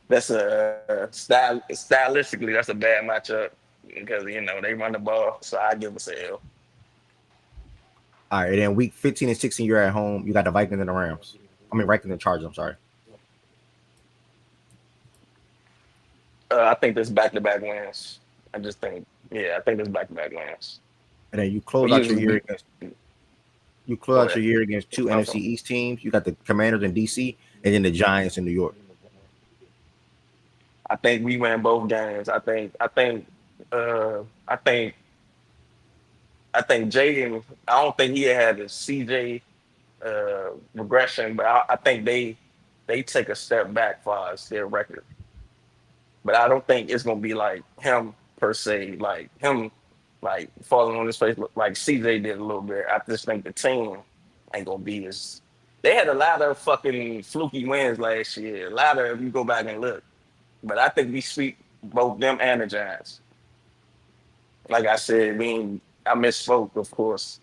that's stylistically that's a bad matchup because they run the ball. So I give us a L. All right, and then week 15 and 16, you're at home. You got the Vikings and the Rams. I mean, Vikings and Chargers. I'm sorry. I think this back-to-back wins. I just think, yeah, I think this back-to-back wins. And then We usually beat. you close Go out ahead. your year against two I'm NFC sorry. East teams. You got the Commanders in DC, and then the Giants in New York. I think we win both games. Uh I think I think Jaden. I don't think he had the CJ regression, but I think they take a step back for us their record. But I don't think it's gonna be like him per se, like him like falling on his face like CJ did a little bit. I just think the team ain't gonna be as they had a lot of fucking fluky wins last year. A lot of if you go back and look. But I think we sweep both them and the Giants. Like I said, I misspoke, of course.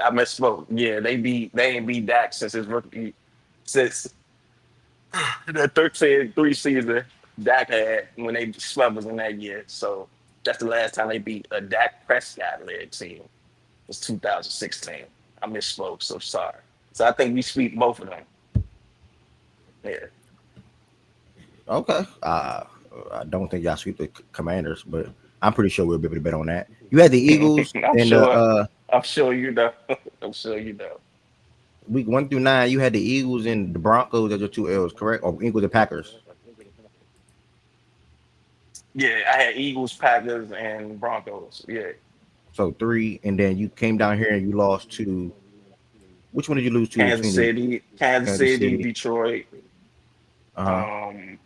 I misspoke. Yeah, they ain't beat Dak since his rookie since the 13-3 season Dak had when they swept us in that year. So that's the last time they beat a Dak Prescott led team. It was 2016. I misspoke, so sorry. So I think we sweep both of them. Yeah. Okay. I don't think y'all sweep the Commanders, but I'm pretty sure we'll be able to bet on that. You had the Eagles I'm in the sure. I'm sure you know. I'm sure you know. week 1 through 9. You had the Eagles and the Broncos as your two L's, correct? Or Eagles and Packers. Yeah, I had Eagles, Packers, and Broncos. Yeah. So three, and then you came down here and you lost to which one did you lose to Kansas between the City, Kansas Kansas City, City? Detroit. Uh huh. Um,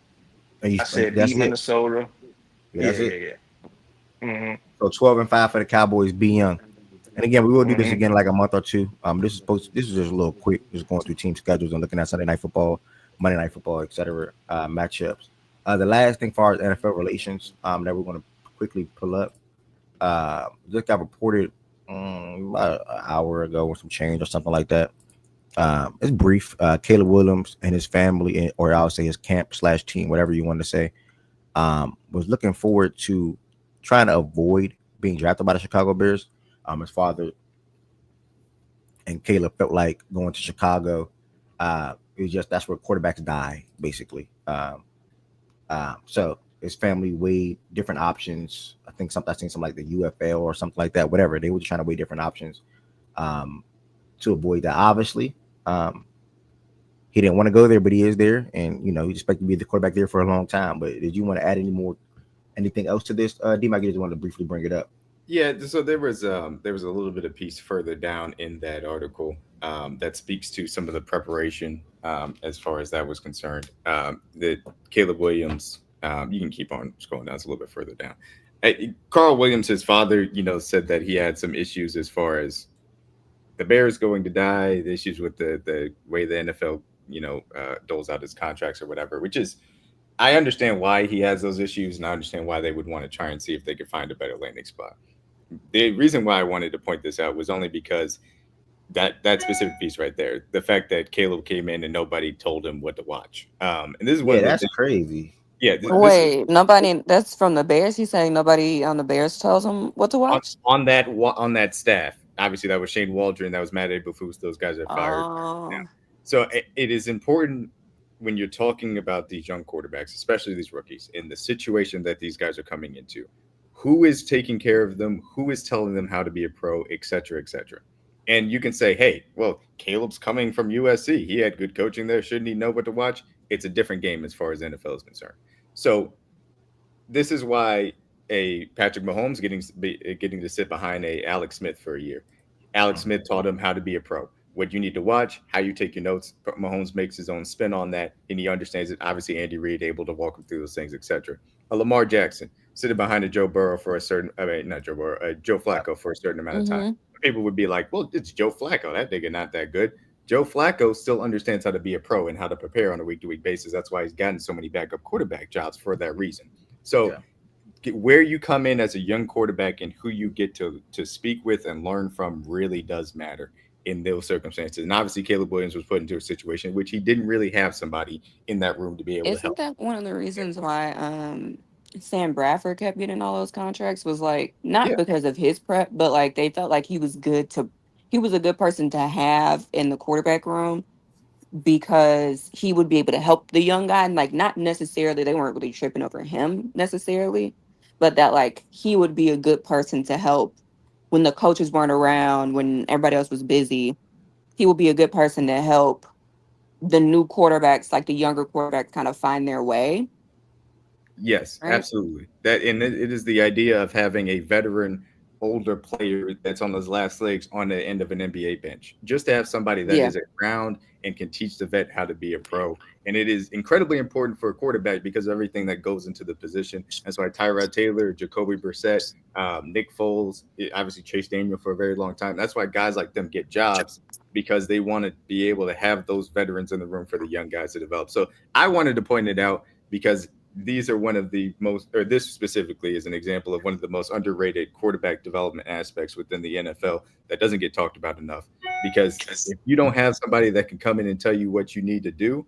And I said that's beat it. Minnesota. Yeah, Yeah, that's it. yeah, yeah. So 12-5 for the Cowboys. Be young. And again, we will do this Hmm. again like a month or two. This is just a little quick, just going through team schedules and looking at Sunday night football, Monday night football, etc. Matchups. The last thing, far as NFL relations, that we're going to quickly pull up. Just got reported about an hour ago or some change or something like that. It's brief. Caleb Williams and his family, or I'll say his camp/team, whatever you want to say, was looking forward to trying to avoid being drafted by the Chicago Bears. His father and Caleb felt like going to Chicago. It was just that's where quarterbacks die, basically. So his family weighed different options. I seen something like the UFL or something like that. Whatever they were just trying to weigh different options um, to avoid that. Obviously, um, he didn't want to go there, but he is there, and he expect to be the quarterback there for a long time. But did you want to add anything else to this? D. Mike, just wanted to briefly bring it up. Yeah, so there was a little bit of piece further down in that article that speaks to some of the preparation as far as that was concerned. That Caleb Williams, you can keep on scrolling down, it's a little bit further down. Carl Williams, his father, said that he had some issues as far as the Bears going to die, the issues with the way the NFL doles out his contracts or whatever, which is I understand why he has those issues, and I understand why they would want to try and see if they could find a better landing spot. The reason why I wanted to point this out was only because that specific piece right there, the fact that Caleb came in and nobody told him what to watch, and this is one Yeah, of the that's things. crazy. Yeah, this is Wait, nobody. That's from the Bears. He's saying nobody on the Bears tells him what to on, watch. on that staff. Obviously, that was Shane Waldron, that was Matt Eberflus. Those guys are fired now. Oh, So it is important when you're talking about these young quarterbacks, especially these rookies, in the situation that these guys are coming into. Who is taking care of them? Who is telling them how to be a pro, et cetera, et cetera? And you can say, hey, well, Caleb's coming from USC. He had good coaching there. Shouldn't he know what to watch? It's a different game as far as NFL is concerned. So this is why a Patrick Mahomes getting to sit behind a Alex Smith for a year. Alex Smith taught him how to be a pro, what you need to watch, how you take your notes. Mahomes makes his own spin on that, and he understands it. Obviously, Andy Reid able to walk him through those things, etc. A Lamar Jackson sitting behind a Joe Burrow for a certain, I mean, not Joe Burrow, Joe Flacco for a certain amount of time. mm-hmm. People would be like, "Well, it's Joe Flacco. That nigga not that good." Joe Flacco still understands how to be a pro and how to prepare on a week-to-week basis. That's why he's gotten so many backup quarterback jobs for that reason. So Yeah. where you come in as a young quarterback and who you get to speak with and learn from really does matter in those circumstances. And obviously, Caleb Williams was put into a situation in which he didn't really have somebody in that room to be able to Isn't help. that one of the reasons why Sam Bradford kept getting all those contracts? Was like not Yeah, because of his prep, but like they felt like he was a good person to have in the quarterback room because he would be able to help the young guy, and like not necessarily they weren't really tripping over him necessarily, but that like he would be a good person to help when the coaches weren't around, when everybody else was busy. He would be a good person to help the new quarterbacks, like the younger quarterbacks, kind of find their way. Yes, right? absolutely. That and it is the idea of having a veteran, older player that's on those last legs on the end of an NBA bench. Just to have somebody that Yeah. is around and can teach the vet how to be a pro. And it is incredibly important for a quarterback because of everything that goes into the position. That's why Tyrod Taylor, Jacoby Brissett, Nick Foles, obviously Chase Daniel for a very long time. That's why guys like them get jobs because they want to be able to have those veterans in the room for the young guys to develop. So I wanted to point it out because these are one of the most, or this specifically is an example of one of the most underrated quarterback development aspects within the NFL that doesn't get talked about enough. Because if you don't have somebody that can come in and tell you what you need to do,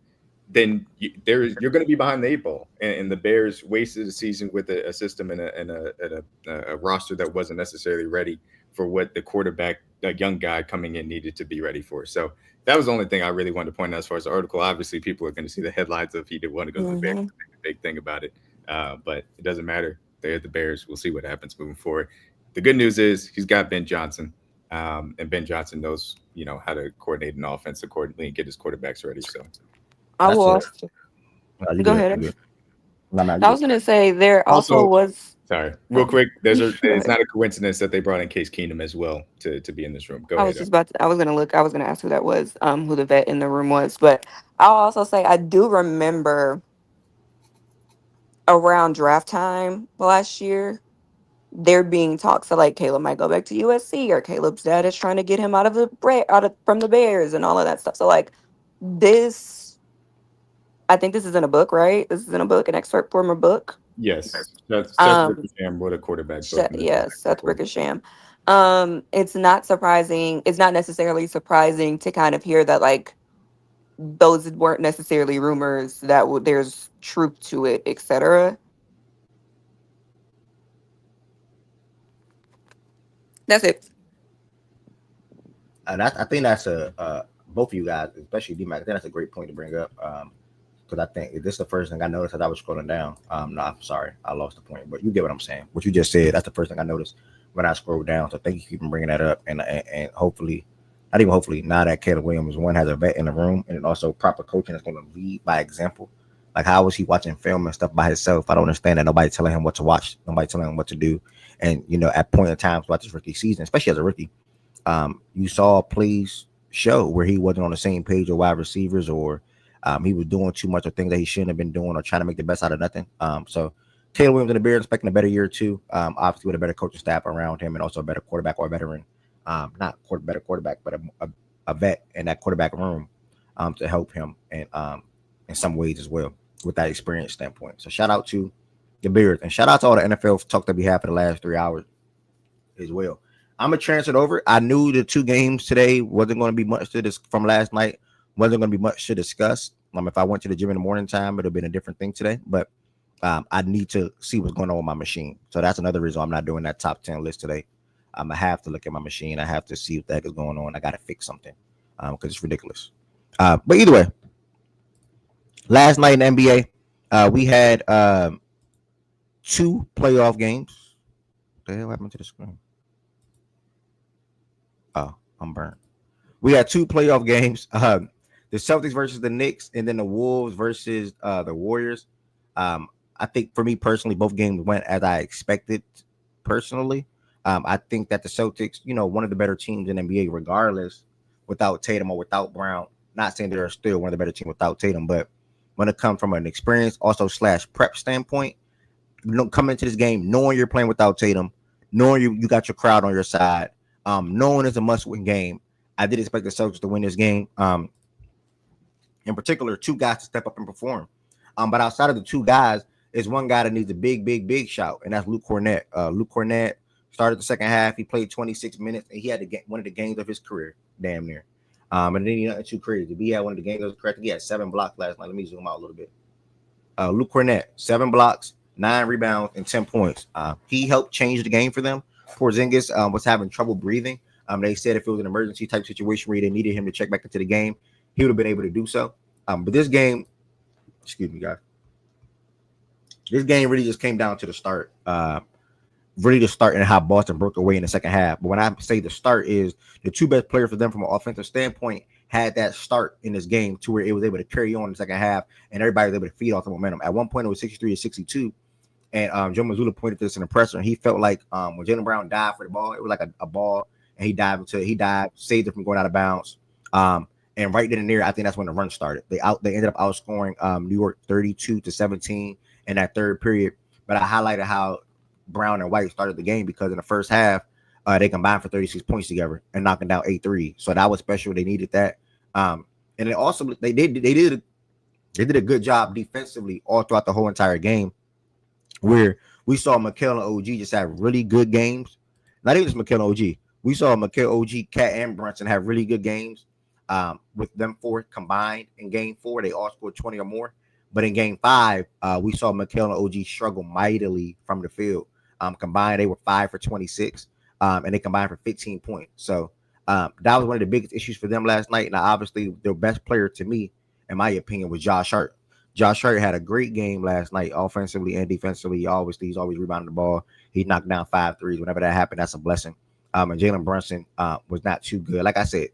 then you're going to be behind the eight ball. And the Bears wasted a season with a system and a roster that wasn't necessarily ready for what the quarterback, a young guy coming in, needed to be ready for. So that was the only thing I really wanted to point out as far as the article. Obviously, people are going to see the headlines of he did want to go to the Bears, Hmm. the big thing about it. But it doesn't matter. They're the Bears. We'll see what happens moving forward. The good news is he's got Ben Johnson, and Ben Johnson knows how to coordinate an offense accordingly and get his quarterbacks ready. So I will That's a. also You go good? ahead. You good? No, no, you I good. was gonna say there also also, was. sorry, real Oh, quick. go It's ahead. not a coincidence that they brought in Case Keenum as well to be in this room. Go I was ahead. just about to, I was gonna look. I was gonna ask who that was. Who the vet in the room was, but I'll also say I do remember around draft time last year there being talks of like Caleb might go back to USC or Caleb's dad is trying to get him out of from the Bears and all of that stuff. So like this, I think this is in a book, right? This is in a book, an excerpt from a book. Yes, that's Seth Um, Wickersham wrote a quarterback book. And that's yes, Seth cool. Rickersham. It's not surprising. It's not necessarily surprising to kind of hear that like those weren't necessarily rumors. There's truth to it, etc. That's it. I think that's both of you guys, especially D-Mac. I think that's a great point to bring up. Because I think this is the first thing I noticed as I was scrolling down. No, I'm sorry, I lost the point, but you get what I'm saying. What you just said, that's the first thing I noticed when I scrolled down. So thank you for keeping bringing that up, and hopefully, not even hopefully, now that Caleb Williams one has a vet in the room, and also proper coaching is going to lead by example. Like how was he watching film and stuff by himself? I don't understand that. Nobody telling him what to watch. Nobody telling him what to do. And at point in times throughout this rookie season, especially as a rookie, you saw plays show where he wasn't on the same page with wide receivers, or he was doing too much of things that he shouldn't have been doing, or trying to make the best out of nothing. So Taylor Williams and the Bears expecting a better year too. Obviously with a better coaching staff around him, and also a better quarterback or a veteran, better quarterback, but a vet in that quarterback room to help him and in some ways as well with that experience standpoint. So shout out to the Bears and shout out to all the NFL talk that we had for the last 3 hours as well. I'm gonna transfer it over. I knew the two games today wasn't going to be much to this from last night. Wasn't going to be much to discuss. If I went to the gym in the morning time, it'd have been a different thing today. But I need to see what's going on with my machine. So that's another reason I'm not doing that top 10 list today. I have to look at my machine. I have to see what the heck is going on. I got to fix something because it's ridiculous. But either way, last night in the NBA, we had two playoff games. What the hell happened to the screen? Oh, I'm burnt. We had two playoff games. The Celtics versus the Knicks, and then the Wolves versus the Warriors. I think for me personally, both games went as I expected. Personally, I think that the Celtics, one of the better teams in NBA, regardless, without Tatum or without Brown. Not saying they're still one of the better teams without Tatum, but when it comes from an experience, also / prep standpoint, coming into this game knowing you're playing without Tatum, knowing you got your crowd on your side, knowing it's a must-win game. I did expect the Celtics to win this game. In particular, two guys to step up and perform. But outside of the two guys, is one guy that needs a big shout, and that's Luke Cornett. Luke Cornett started the second half. He played 26 minutes, and he had to get one of the games of his career, damn near. And then he nothing too crazy. But he had one of the games of his career. He had 7 blocks last night. Let me zoom out a little bit. Luke Cornett, 7 blocks, 9 rebounds, and 10 points. He helped change the game for them. Porzingis was having trouble breathing. They said if it was an emergency type situation where they needed him to check back into the game, he would have been able to do so. But this game, excuse me, guys, this game really just came down to the start. Really the start and how Boston broke away in the second half. But when I say the start is the two best players for them from an offensive standpoint had that start in this game to where it was able to carry on in the second half, and everybody was able to feed off the momentum. At one point, it was 63-62, and Joe Mazzulla pointed this in the presser, and he felt like when Jalen Brown dived for the ball, it was like a ball, and he dived, saved it from going out of bounds. And right then and there, I think that's when the run started. They ended up outscoring New York 32-17 in that third period. But I highlighted how Brown and White started the game because in the first half, they combined for 36 points together and knocking down 8 threes. So that was special. They needed that. And then also they did a good job defensively all throughout the whole entire game, where we saw Mikal and OG just have really good games. Not even just Mikal and OG. We saw Mikal, OG, Cat, and Brunson have really good games. With them four combined in game 4, they all scored 20 or more. But in game 5, we saw Mikal and OG struggle mightily from the field. Combined, they were 5 for 26, and they combined for 15 points. So that was one of the biggest issues for them last night. And obviously, their best player to me, in my opinion, was Josh Hart. Josh Hart had a great game last night, offensively and defensively. He's always rebounding the ball. He knocked down 5 threes. Whenever that happened, that's a blessing. And Jalen Brunson was not too good. Like I said,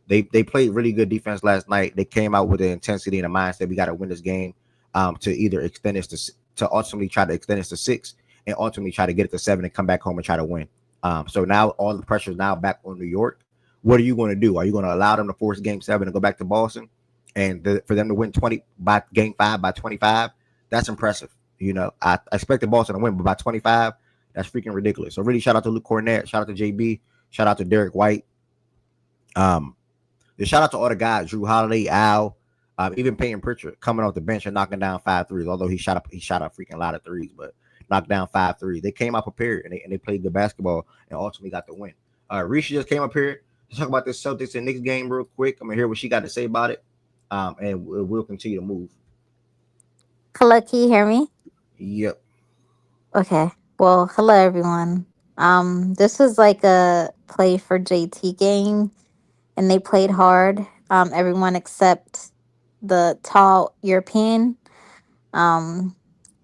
they played really good defense last night. They came out with the intensity and the mindset we got to win this game, to either extend this to ultimately try to extend this to 6 and ultimately try to get it to 7 and come back home and try to win. So now all the pressure is now back on New York. What are you going to do? Are you going to allow them to force game 7 and go back to Boston? And for them to win 20 by game 5 by 25, that's impressive. I expected Boston to win, but by 25, that's freaking ridiculous. So really, shout out to Luke Cornett, shout out to JB, shout out to Derek White. Shout out to all the guys: Drew Holiday, Al, even Peyton Pritchard coming off the bench and knocking down 5 threes. Although he shot a freaking lot of threes, but knocked down 5 threes. They came out prepared and they played good basketball and ultimately got the win. Risha just came up here to talk about this Celtics and Knicks game real quick. I'm gonna hear what she got to say about it. And we'll continue to move. Hello, can you hear me? Yep. Okay. Well, hello everyone. This was like a play for JT game, and they played hard. Everyone except the tall European. Um,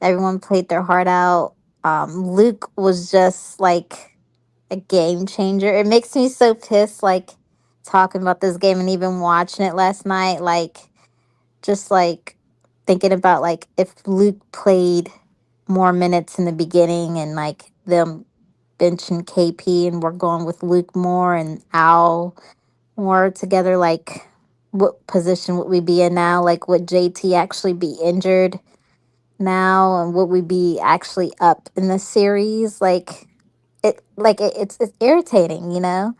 Everyone played their heart out. Luke was just like a game changer. It makes me so pissed, like talking about this game and even watching it last night. Like just like thinking about like if Luke played more minutes in the beginning and like them benching KP and we're going with Luke more and Al more together, like what position would we be in now? Like would JT actually be injured now and would we be actually up in the series? It's irritating, you know?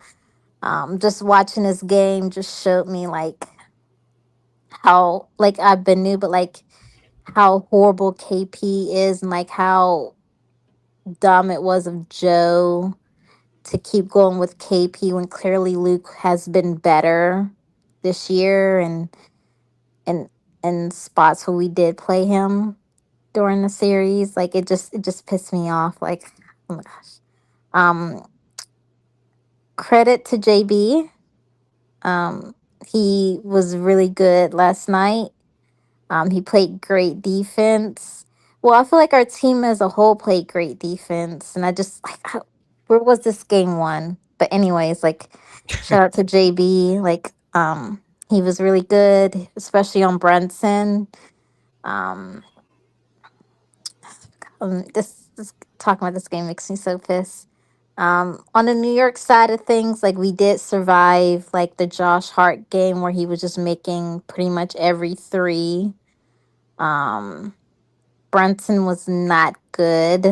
Just watching this game just showed me like how like I've been new, but like how horrible KP is and like how dumb it was of Joe to keep going with KP when clearly Luke has been better this year and and spots where we did play him during the series. Like it just pissed me off. Like oh my gosh. Um Credit to JB. Um he was really good last night. He played great defense. Well, I feel like our team as a whole played great defense, and I just like where was this game won? But anyways, like shout out to JB. Like he was really good, especially on Brunson. Um, this talking about this game makes me so pissed. On the New York side of things, like we did survive like the Josh Hart game where he was just making pretty much every three. Um, Brunson was not good,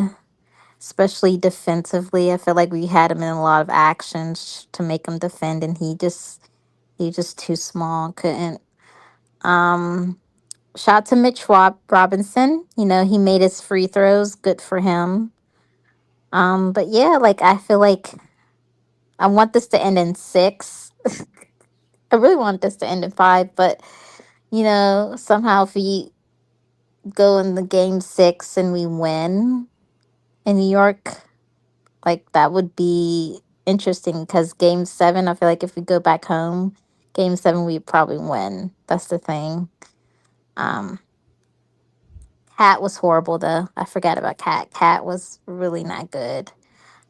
especially defensively. I feel like we had him in a lot of actions to make him defend, and he just too small, couldn't. Um, Shout out to Mitch Robinson. You know he made his free throws. Good for him. But yeah, like I feel like I want this to end in 6. I really want this to end in 5, but somehow if we go in the game 6 and we win in New York, like that would be interesting because game 7, I feel like if we go back home, game 7 we probably win. That's the thing. Um, Cat was horrible though. I forgot about Cat. Cat was really not good.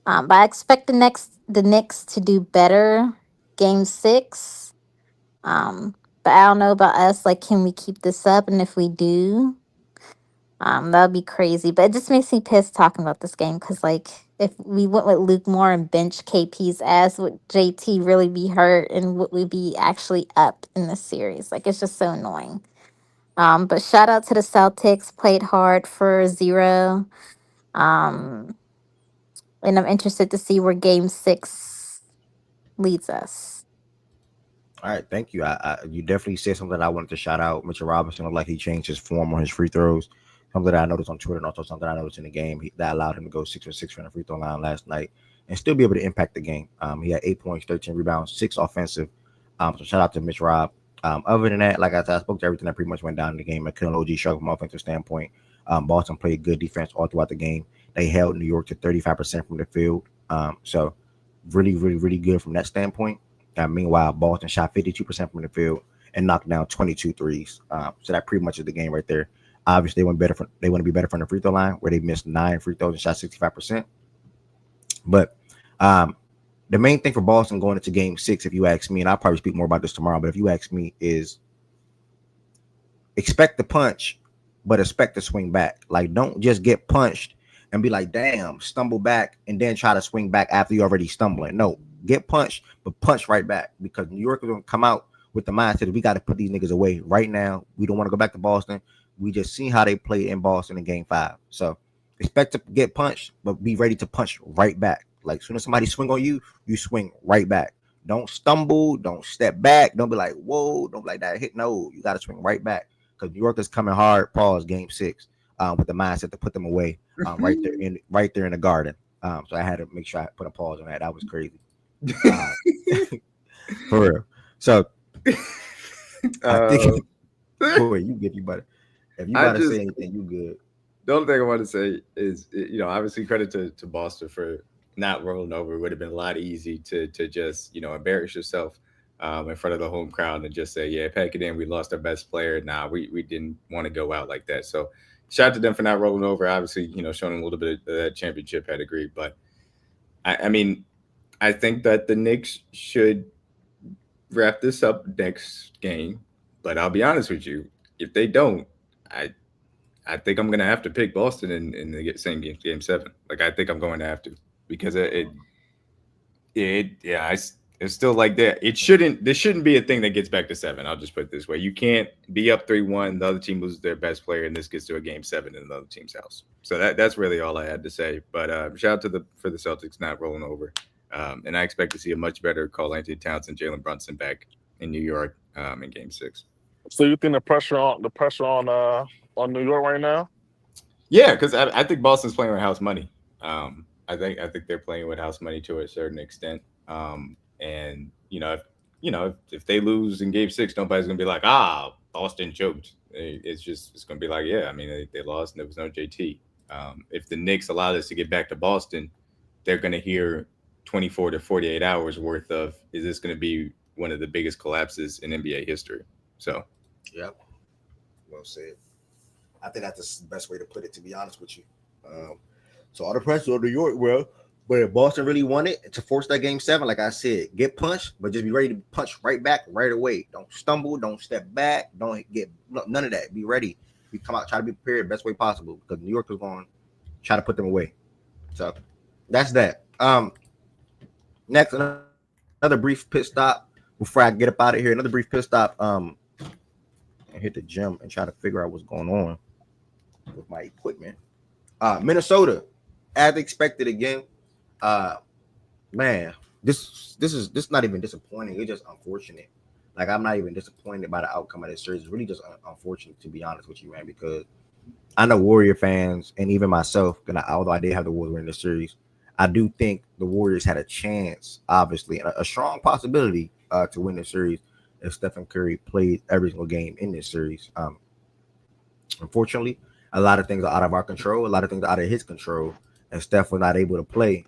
But I expect the Knicks to do better. Game 6. But I don't know about us. Like, can we keep this up? And if we do, that would be crazy. But it just makes me pissed talking about this game because, like, if we went with Luke Moore and bench KP's ass, would JT really be hurt and would we be actually up in the series? Like, it's just so annoying. But shout out to the Celtics, played hard for 0. Um, and I'm interested to see where Game 6 leads us. All right, thank you. You definitely said something that I wanted to shout out. Mitchell Robinson looked like he changed his form on his free throws. Something that I noticed on Twitter, and also something I noticed in the game that allowed him to go 6 for 6 from the free throw line last night and still be able to impact the game. He had 8 points, 13 rebounds, 6 offensive. So shout out to Mitch Rob. Other than that, like I said, I spoke to everything that pretty much went down in the game. I couldn't OG struggle from an offensive standpoint. Boston played good defense all throughout the game. They held New York to 35% from the field. So really, really, really good from that standpoint. Meanwhile, Boston shot 52% from the field and knocked down 22 threes. So that pretty much is the game right there. Obviously, they want to be better from the free throw line, where they missed 9 free throws and shot 65%. But the main thing for Boston going into Game 6, if you ask me, and I'll probably speak more about this tomorrow, but if you ask me, is expect the punch, but expect to swing back. Like, don't just get punched and be like, damn, stumble back and then try to swing back after you're already stumbling. No, get punched, but punch right back, because New York is going to come out with the mindset that we got to put these niggas away right now. We don't want to go back to Boston. We just seen how they played in Boston in Game 5. So expect to get punched, but be ready to punch right back. Like, as soon as somebody swing on you, you swing right back. Don't stumble. Don't step back. Don't be like, whoa. Don't be like that. Hit no. You got to swing right back, because New York is coming hard. Pause. Game 6 with the mindset to put them away right there in the Garden. So I had to make sure I put a pause on that. That was crazy. For real. So I think boy, you get you better. If you gotta say anything, you good. The only thing I want to say is, obviously credit to Boston for not rolling over. It would have been a lot easy to just, embarrass yourself in front of the home crowd and just say, yeah, pack it in. We lost our best player. Nah, we didn't want to go out like that. So shout out to them for not rolling over. Obviously, showing a little bit of that championship pedigree. But I mean, I think that the Knicks should wrap this up next game. But I'll be honest with you, if they don't, I think I'm gonna have to pick Boston in the same game 7. Like, I think I'm going to have to, because it's still like that. This shouldn't be a thing that gets back to 7. I'll just put it this way: you can't be up 3-1, the other team loses their best player, and this gets to a game 7 in the other team's house. So that's really all I had to say. But shout out for the Celtics not rolling over, and I expect to see a much better Karl-Anthony Towns and Jalen Brunson back in New York in game 6. So you think the pressure on New York right now? Yeah, because I think Boston's playing with house money. I think they're playing with house money to a certain extent. And if they lose in game 6, nobody's gonna be like, Boston choked. It's gonna be like, yeah, I mean, they lost and there was no JT. If the Knicks allow this to get back to Boston, they're gonna hear 24 to 48 hours worth of, is this gonna be one of the biggest collapses in NBA history? So, yep, well said. I think that's the best way to put it, to be honest with you. So all the pressure on New York, well, but if Boston really wanted to force that game 7, like I said, get punched, but just be ready to punch right back right away. Don't stumble, don't step back, don't get none of that. Be ready. We come out, try to be prepared best way possible, because New York is going to try to put them away. So that's that. Next, another brief pit stop before I get up out of here. Another brief pit stop. And hit the gym and try to figure out what's going on with my equipment. Minnesota, as expected again. Man, this is not even disappointing. It's just unfortunate. Like, I'm not even disappointed by the outcome of this series. It's really just unfortunate, to be honest with you, man, because I know Warrior fans, and even myself, although I did have the Warriors win the series, I do think the Warriors had a chance, obviously, and a strong possibility to win the series if Stephen Curry played every single game in this series. Unfortunately, a lot of things are out of our control. A lot of things are out of his control, and Steph was not able to play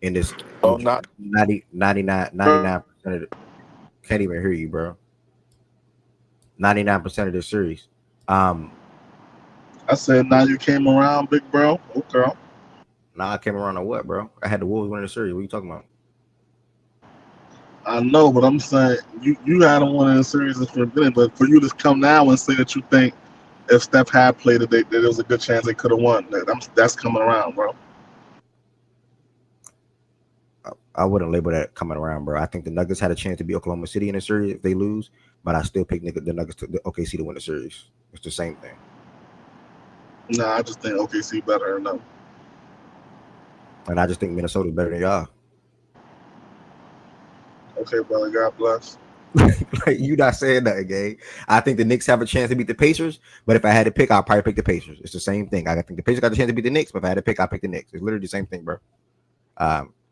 in this 99% of the, can't even hear you, bro. 99% of the series. I said, now you came around, big bro. Okay. Now I came around on what, bro? I had the Wolves winning the series. What are you talking about? I know, but I'm saying you had him winning the series from the beginning. But for you to come now and say that you think if Steph had played it, that there was a good chance they could have won. That's coming around, bro. I wouldn't label that coming around, bro. I think the Nuggets had a chance to beat Oklahoma City in the series if they lose, but I still pick the Nuggets to the OKC to win the series. It's the same thing. Nah, I just think OKC better enough. And I just think Minnesota's better than y'all. Okay, brother. God bless. Like, you not saying nothing, Gabe. I think the Knicks have a chance to beat the Pacers, but if I had to pick, I'll probably pick the Pacers. It's the same thing. I think the Pacers got the chance to beat the Knicks, but if I had to pick, I'll pick the Knicks. It's literally the same thing, bro.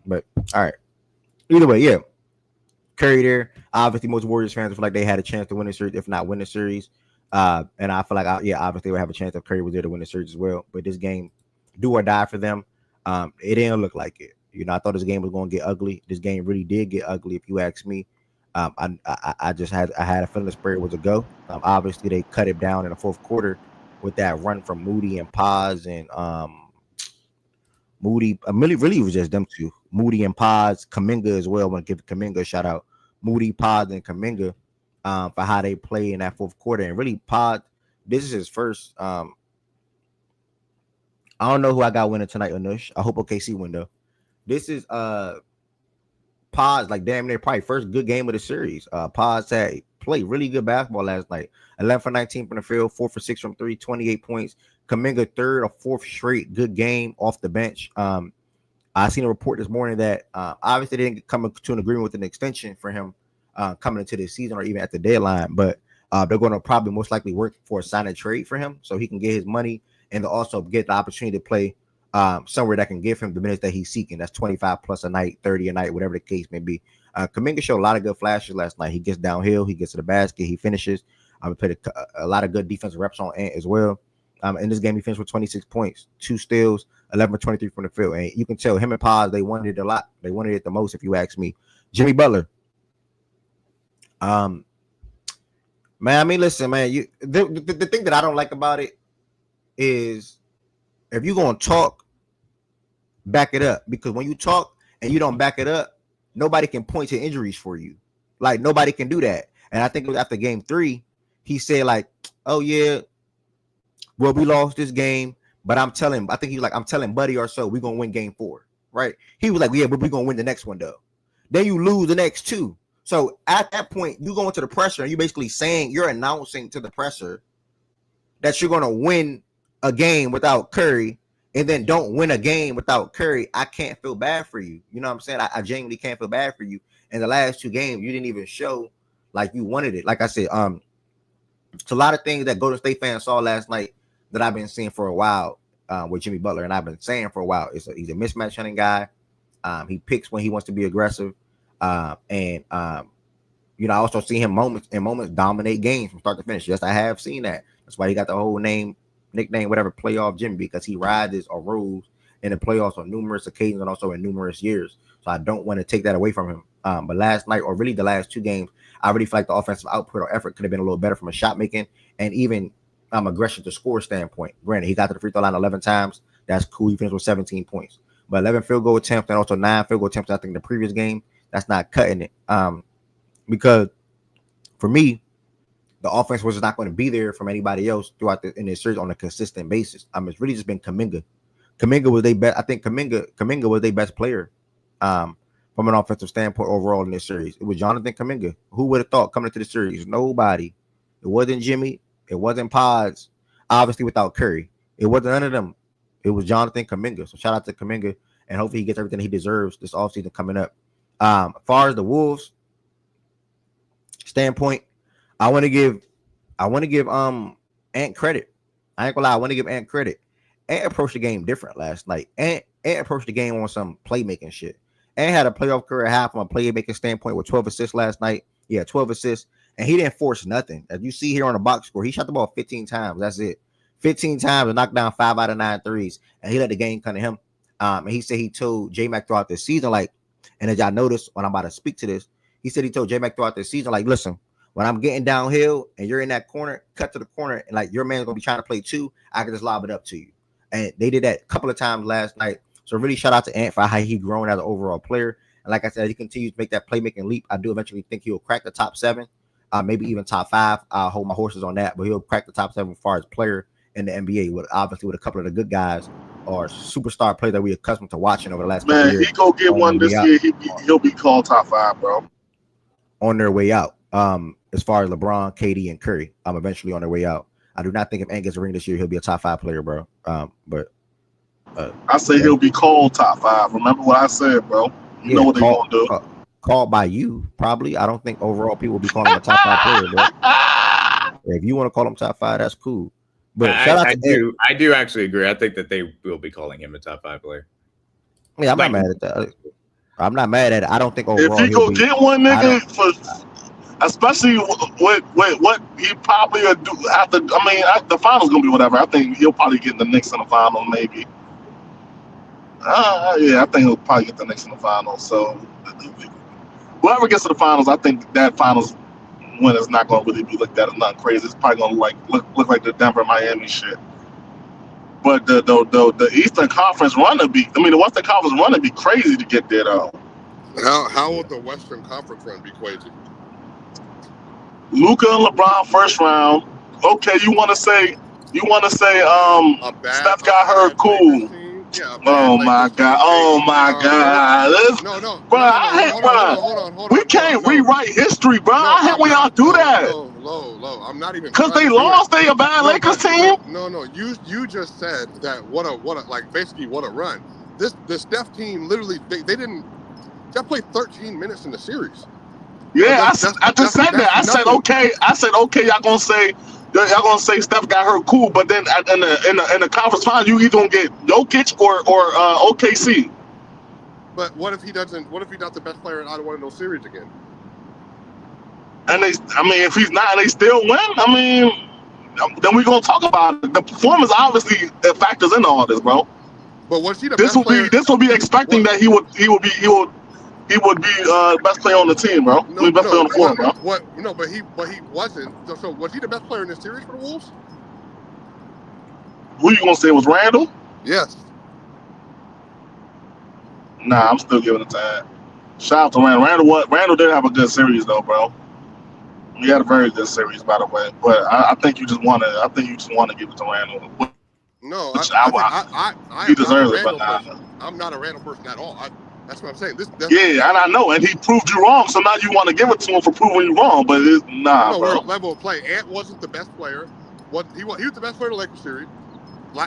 But all right. Either way, yeah. Curry there. Obviously, most Warriors fans feel like they had a chance to win the series, if not win the series. And I feel like, obviously, they would have a chance if Curry was there to win the series as well. But this game, do or die for them. It didn't look like it. You know, I thought this game was going to get ugly. This game really did get ugly, if you ask me. I had a feeling the spread was a go. Obviously, they cut it down in the fourth quarter with that run from Moody and Paz and Moody. Really, it was just them two, Moody and Paz. Kuminga as well. I want to give Kuminga a shout out. Moody, Paz, and Kuminga for how they play in that fourth quarter. And really, Paz, this is his first. I don't know who I got winning tonight, Anush. I hope OKC win though. This is Paz, like damn near probably first good game of the series. Paz had played really good basketball last night. 11 for 19 from the field, 4 for 6 from 3, 28 points. Kuminga third or fourth straight good game off the bench. I seen a report this morning that obviously they didn't come to an agreement with an extension for him coming into this season or even at the deadline, but they're going to probably most likely work for a sign and trade for him so he can get his money and to also get the opportunity to play somewhere that can give him the minutes that he's seeking. That's 25 plus a night, 30 a night, whatever the case may be. Kuminga showed a lot of good flashes last night. He gets downhill, he gets to the basket, he finishes. Played a lot of good defensive reps on Ant as well. In this game, he finished with 26 points, 2 steals, 11 for 23 from the field. And you can tell him and Paz, they wanted it a lot. They wanted it the most, if you ask me. Jimmy Butler. Man, I mean, listen, man, the thing that I don't like about it is if you're going to talk, back it up. Because when you talk and you don't back it up, nobody can point to injuries for you. Like, nobody can do that. And I think it was after game 3, he said, like, oh, yeah, well, we lost this game, but I think he was like, I'm telling Buddy or so, we're going to win game 4, right? He was like, yeah, but we're going to win the next one, though. Then you lose the next 2. So at that point, you go into the pressure and you're basically saying, you're announcing to the presser that you're going to win a game without Curry and then don't win a game without Curry. I can't feel bad for you. You know what I'm saying? I genuinely can't feel bad for you. In the last 2 games, you didn't even show like you wanted it. Like I said, it's a lot of things that Golden State fans saw last night that I've been seeing for a while with Jimmy Butler, and I've been saying for a while. He's a mismatch hunting guy. He picks when he wants to be aggressive, and you know, I also see him moments dominate games from start to finish. Yes, I have seen that. That's why he got the whole nickname, whatever, Playoff Jimmy, because he rides or rolls in the playoffs on numerous occasions and also in numerous years. So I don't want to take that away from him. But last night, or really the last 2 games, I really feel like the offensive output or effort could have been a little better from a shot making and even aggression to score standpoint. Granted, he got to the free throw line 11 times. That's cool. He finished with 17 points. But 11 field goal attempts and also 9 field goal attempts, I think, in the previous game, that's not cutting it. Because for me, the offense was not going to be there from anybody else throughout in this series on a consistent basis. It's really just been Kuminga. Kuminga was their best. I think Kuminga was their best player from an offensive standpoint overall in this series. It was Jonathan Kuminga. Who would have thought coming into the series? Nobody. It wasn't Jimmy. It wasn't Pods. Obviously, without Curry, it wasn't none of them. It was Jonathan Kuminga. So shout out to Kuminga, and hopefully he gets everything he deserves this offseason coming up. As far as the Wolves standpoint, I want to give Ant credit. I ain't gonna lie, I want to give Ant credit. Ant approached the game different last night. Ant approached the game on some playmaking shit. Ant had a playoff career high from a playmaking standpoint with 12 assists last night. Yeah, 12 assists, and he didn't force nothing. As you see here on the box score, he shot the ball 15 times. That's it. 15 times and knocked down 5 out of 9 threes, and he let the game come to him. And he said he told J-Mac throughout the season, like, and as y'all notice when I'm about to speak to this, he said he told J-Mac throughout the season, like, listen, when I'm getting downhill and you're in that corner, cut to the corner, and like your man's gonna be trying to play 2, I can just lob it up to you. And they did that a couple of times last night. So really shout out to Ant for how he grown as an overall player. And like I said, he continues to make that playmaking leap. I do eventually think he'll crack the top 7, maybe even top 5. I'll hold my horses on that, but he'll crack the top 7 as far as player in the NBA. With obviously with a couple of the good guys or superstar players that we accustomed to watching over the last couple of years. He go get one this year. He'll be called top 5, bro. On their way out. As far as LeBron, KD, and Curry, eventually on their way out. I do not think if Ant gets a ring this year, he'll be a top 5 player, bro. But I say he'll be called top 5. Remember what I said, bro. You know what they're gonna do. Called by you, probably. I don't think overall people will be calling him a top 5 player, bro. If you want to call him top 5, that's cool. But I do actually agree. I think that they will be calling him a top 5 player. Yeah, I'm not mad at that. I'm not mad at it. I don't think overall. If he go get one, nigga, especially with what he probably do after. I mean, the finals gonna be whatever. I think he'll probably get the Knicks in the final, maybe. Yeah, I think he'll probably get the Knicks in the finals. So whoever gets to the finals, I think that finals win is not gonna really be looked at as nothing crazy. It's probably gonna look like the Denver Miami shit. But the Eastern Conference run to be, the Western Conference run to be crazy to get there though. How will the Western Conference run be crazy? Luka and LeBron first round. Okay, you want to say Steph got hurt, cool. Yeah, oh my god! Bro, I hate, bro. We can't rewrite history, bro. I hate when y'all do that. Low. I'm not even because they lost. They a bad Lakers team. No. You just said that what a run. The Steph team literally they played 13 minutes in the series. Yeah, I just said that. I said okay. Y'all gonna say Steph got hurt, cool. But then in the conference final, you either gonna get Jokic or OKC. But what if he doesn't? What if he's not the best player in either one of those series again? And if he's not, and they still win. Then we're gonna talk about it. The performance obviously factors into all this, bro. But was he the best player? This will be expecting that he would be best player on the team, bro. Best player on the floor, bro. But he wasn't. So was he the best player in this series for the Wolves? Who you gonna say was Randall? Yes. Nah, I'm still giving it to Ant. Shout out to Randall. Randall did have a good series though, bro. He had a very good series, by the way. But I think you just want to give it to Randall. No, he deserves it, but I'm not a Randall person at all. That's what I'm saying. Yeah, and I know, and he proved you wrong. So now you want to give it to him for proving you wrong, but bro. We're at level of play. Ant wasn't the best player. He was the best player in the Lakers series.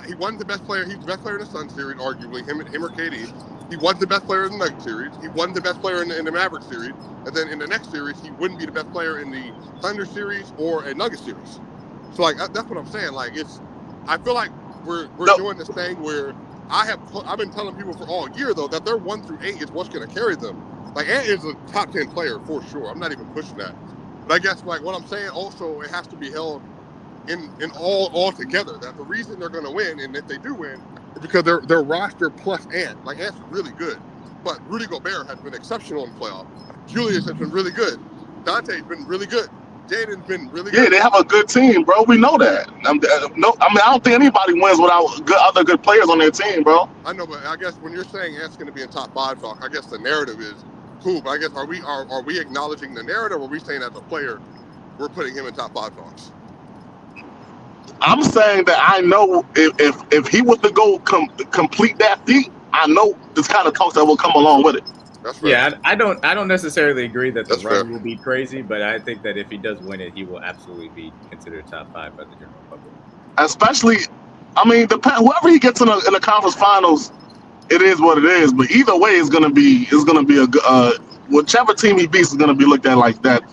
He wasn't the best player. He was the best player in the Suns series, arguably him or KD. He wasn't the best player in the Nuggets series. He wasn't the best player in the Mavericks series. And then in the next series, he wouldn't be the best player in the Thunder series or a Nuggets series. So that's what I'm saying. I feel like we're doing this thing where I've been telling people for all year though that their 1 through 8 is what's going to carry them. Ant is a top 10 player for sure. I'm not even pushing that. But I guess what I'm saying also, it has to be held in all together that the reason they're going to win, and if they do win, is because their roster plus Ant. Ant's really good, but Rudy Gobert has been exceptional in the playoffs. Julius has been really good. Dante's been really good. Jaden's been really good. Yeah, they have a good team, bro. We know that. I don't think anybody wins without other good players on their team, bro. I know, but I guess when you're saying Ant's going to be in top 5, Doc, I guess the narrative is cool. But I guess are we acknowledging the narrative, or are we saying as a player we're putting him in top 5, Docs? I'm saying that I know if he was to go complete that feat, I know this kind of talks that will come along with it. That's fair. Yeah, I don't necessarily agree that the run will be crazy, but I think that if he does win it, he will absolutely be considered top 5 by the general public. Especially, whoever he gets in the conference finals, it is what it is. But either way, it's gonna be a whichever team he beats is gonna be looked at like that.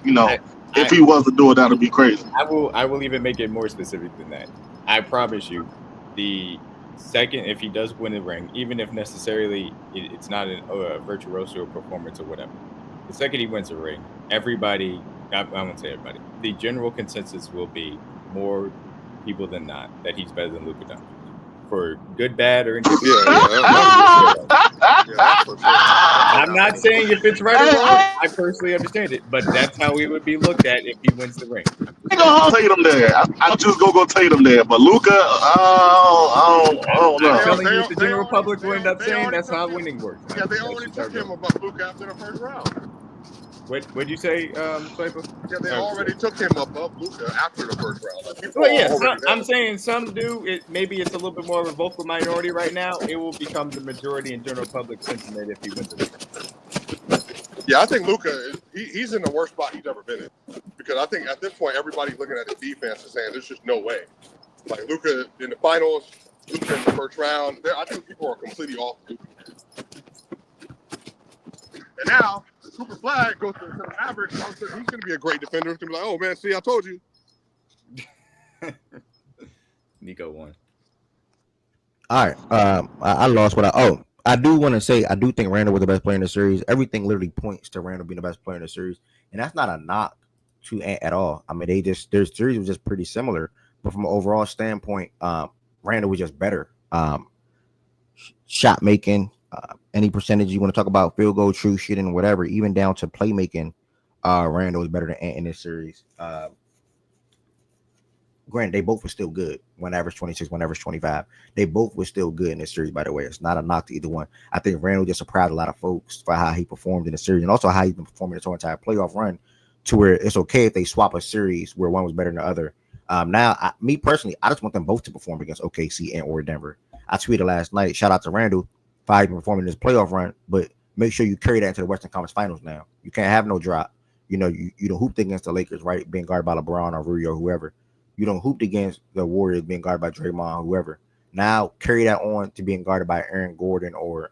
If he was to do it, that'd be crazy. I will even make it more specific than that. I promise you, the second, if he does win the ring, even if necessarily it's not a virtuoso performance or whatever, the second he wins a ring, everybody, I won't say everybody, the general consensus will be more people than not that he's better than Luka Doncic. For good, bad, or indifferent. I'm not saying if it's right or wrong. I personally understand it, but that's how he would be looked at if he wins the ring. go Tatum there. I just go Tatum there. But Luka, I don't I'm know. telling you what the general public will end up saying. That's how winning works, man. Yeah, they That's already just how took it him goes. above Luka after the first round. What'd you say, Swiper? Yeah, they already took him above Luka after the first round. Like, people Well, are yeah, already there. I'm saying some do. Maybe it's a little bit more of a vocal minority right now. It will become the majority in general public sentiment if he wins it again. Yeah, I think Luka, he's in the worst spot he's ever been in. Because I think at this point, everybody's looking at his defense and saying there's just no way. Like Luka in the finals, Luka in the first round. I think people are completely off Luka. And now, Cooper Flag goes to the Mavericks. All of a sudden, he's going to be a great defender. He's going to be like, oh, man, see, I told you. Nico won. All right. I lost what I do want to say. I do think Randall was the best player in the series. Everything literally points to Randall being the best player in the series, and that's not a knock to Ant at all. I mean, their series was just pretty similar, but from an overall standpoint, Randall was just better. Shot making, any percentage you want to talk about, field goal, true shooting, whatever, even down to playmaking, Randall was better than Ant in this series. Granted, they both were still good. One average 26, one average 25. They both were still good in this series, by the way. It's not a knock to either one. I think Randall just surprised a lot of folks for how he performed in the series and also how he's been performing this whole entire playoff run to where it's okay if they swap a series where one was better than the other. Now, me personally, I just want them both to perform against OKC and or Denver. I tweeted last night, shout out to Randall for how he's been performing this playoff run, but make sure you carry that into the Western Conference Finals now. You can't have no drop. You know, you don't hoop against the Lakers, right? Being guarded by LeBron or Rui or whoever. You don't hoop against the Warriors being guarded by Draymond, whoever. Now carry that on to being guarded by Aaron Gordon or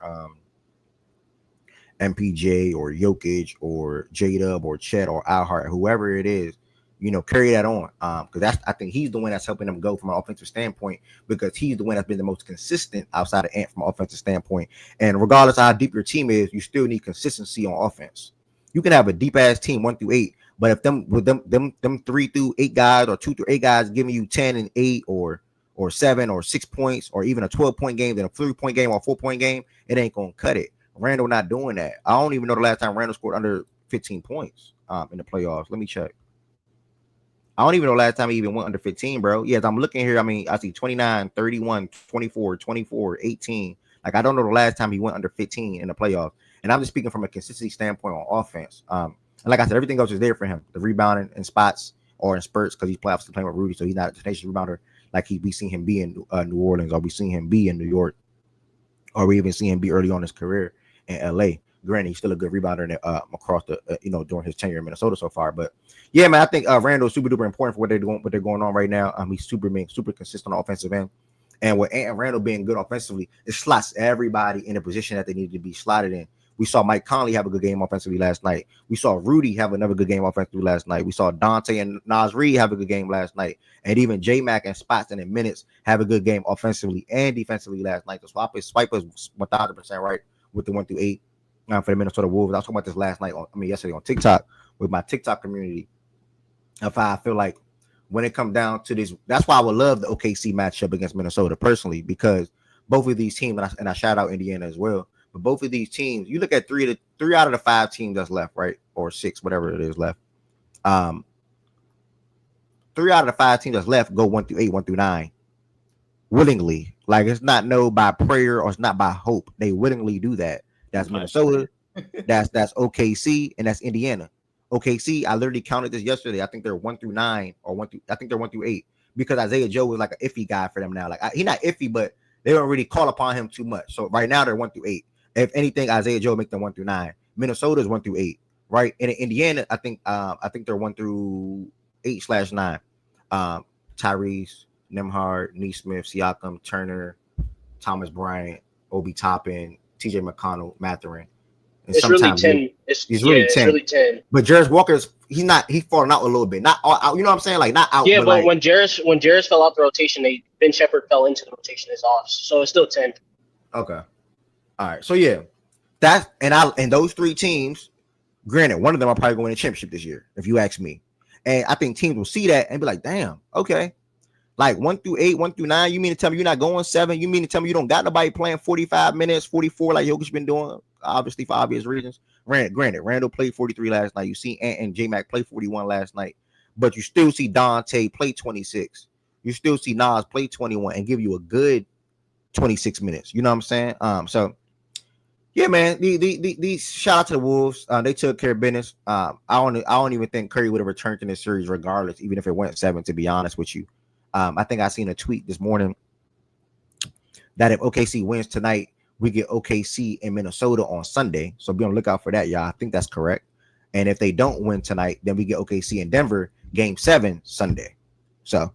MPJ or Jokic or J-Dub or Chet or Al Hart, whoever it is. You know, carry that on because I think he's the one that's helping them go from an offensive standpoint because he's the one that's been the most consistent outside of Ant from an offensive standpoint. And regardless of how deep your team is, you still need consistency on offense. You can have a deep ass team 1 through 8. But if them 3 through 8 guys or 2 through 8 guys giving you 10 and 8 or 7 or 6 points or even a 12-point game, then a 3-point game or a 4-point game, it ain't gonna cut it. Randall not doing that. I don't even know the last time Randall scored under 15 points in the playoffs. Let me check. I don't even know the last time he even went under 15, bro. Yes, I'm looking here. I mean, I see 29, 31, 24, 24, 18. Like, I don't know the last time he went under 15 in the playoffs. And I'm just speaking from a consistency standpoint on offense. And like I said, everything else is there for him. The rebounding in spots or in spurts because he's playoffs playing with Rudy, so he's not a tenacious rebounder like we seen him be in New Orleans or we seen him be in New York or we even see him be early on in his career in LA. Granted, he's still a good rebounder across the during his tenure in Minnesota so far. But yeah, man, I think Randall is super duper important for what they're going on right now. He's super consistent on offensive end. And with Ant and Randall being good offensively, it slots everybody in a position that they need to be slotted in. We saw Mike Conley have a good game offensively last night. We saw Rudy have another good game offensively last night. We saw Dante and Nas Reed have a good game last night. And even J-Mac and Spots and in minutes have a good game offensively and defensively last night. The Swiper's 1,000% right with the 1 through 8 for the Minnesota Wolves. I was talking about this yesterday on TikTok with my TikTok community of how I feel like when it comes down to this, that's why I would love the OKC matchup against Minnesota personally, because both of these teams, and I shout out Indiana as well, but both of these teams, you look at three out of the 5 teams that's left, right? Or 6, whatever it is left. 3 out of the 5 teams that's left go 1 through 8, 1 through 9 willingly. Like, it's not by prayer or it's not by hope. They willingly do that. That's Minnesota, that's OKC, and that's Indiana. OKC, I literally counted this yesterday. I think they're 1 through 9 or I think they're 1 through 8 because Isaiah Joe was like an iffy guy for them now. Like, he's not iffy, but they don't really call upon him too much. So right now they're 1 through 8. If anything, Isaiah Joe make them 1 through 9. Minnesota is 1 through 8, right? And in Indiana, I think they're 1 through 8/9. Tyrese, Nembhard, Neesmith, Siakam, Turner, Thomas Bryant, Obi Toppin, TJ McConnell, Mathurin. And it's really 10. He's really 10. It's really 10. But Jarris Walker's he's falling out a little bit. Not all out, you know what I'm saying? Like, not out. Yeah, but like, when Jarris fell out the rotation, Ben Shepherd fell into the rotation as off. So it's still 10. Okay. All right. So yeah. That's and those 3 teams, granted, one of them are probably going to championship this year, if you ask me. And I think teams will see that and be like, damn, okay. Like 1 through 8, 1 through 9. You mean to tell me you're not going 7? You mean to tell me you don't got nobody playing 45 minutes, 44 like Jokic been doing, obviously for obvious reasons. Granted, Randall played 43 last night. You see Ant and J-Mac play 41 last night. but you still see Dante play 26. You still see Nas play 21 and give you a good 26 minutes. You know what I'm saying? So yeah, man. These shout out to the Wolves. They took care of business. I don't even think Curry would have returned in this series regardless, even if it went 7. To be honest with you, I think I seen a tweet this morning that if OKC wins tonight, we get OKC in Minnesota on Sunday. So be on the lookout for that, y'all. I think that's correct. And if they don't win tonight, then we get OKC in Denver, Game 7 Sunday. So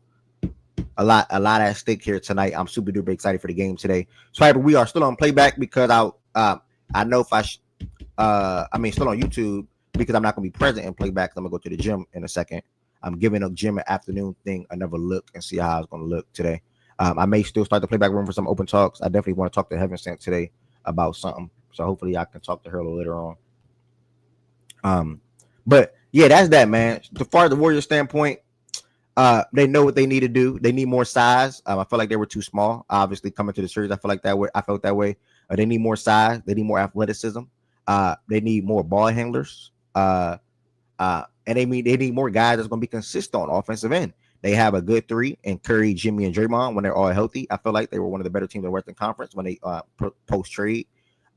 a lot at stake here tonight. I'm super duper excited for the game today. So we are still on playback because I know if still on YouTube because I'm not gonna be present in playback. I'm gonna go to the gym in a second. I'm giving a gym an afternoon thing another look and see how it's gonna look today. I may still start the playback room for some open talks. I definitely want to talk to Heaven Sent today about something. So hopefully I can talk to her a little later on. But yeah, that's that, man. As far as the Warriors standpoint, they know what they need to do. They need more size. I feel like they were too small. Obviously, coming to the series, I felt that way. They need more size. They need more athleticism. They need more ball handlers. And they need more guys that's going to be consistent on offensive end. They have a good 3 in Curry, Jimmy, and Draymond when they're all healthy. I feel like they were one of the better teams in the Western Conference when they post trade.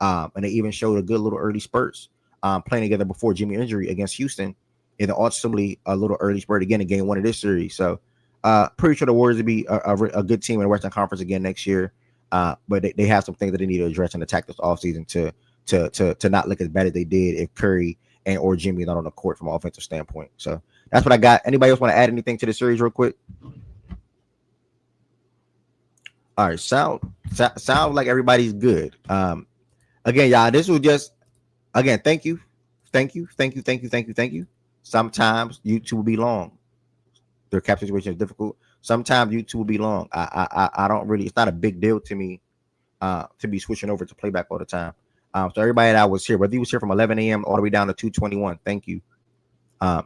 And they even showed a good little early spurts playing together before Jimmy injury against Houston. And then ultimately a little early spurt again in game 1 of this series. So pretty sure the Warriors will be a good team in the Western Conference again next year. But they have some things that they need to address and attack this offseason to not look as bad as they did if Curry and or Jimmy not on the court from an offensive standpoint. So that's what I got. Anybody else want to add anything to the series real quick? All right, sound like everybody's good. Again, y'all, this was just thank you. Sometimes YouTube will be long. Their cap situation is difficult. Sometimes YouTube will be long. I don't really. It's not a big deal to me to be switching over to playback all the time. So everybody that was here, whether you was here from 11 a.m. all the way down to 2:21, thank you.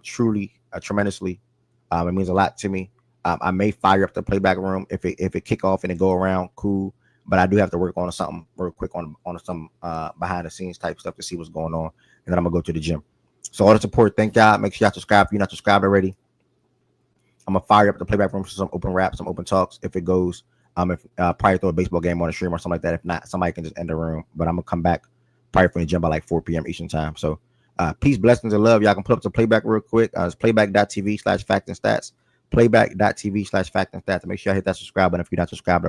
Truly, tremendously. It means a lot to me. I may fire up the playback room if it kick off and it go around, cool. But I do have to work on something real quick on some behind the scenes type stuff to see what's going on, and then I'm gonna go to the gym. So all the support, thank y'all. Make sure y'all subscribe if you're not subscribed already. I'm gonna fire up the playback room for some open raps, some open talks if it goes. If probably throw a baseball game on the stream or something like that. If not, somebody can just end the room. But I'm gonna come back probably from the gym by like 4 p.m. Eastern time. So peace, blessings, and love. Y'all can put up the playback real quick. It's playback.tv/fact and stats. Playback.tv/fact and stats. Make sure y'all hit that subscribe button if you're not subscribed.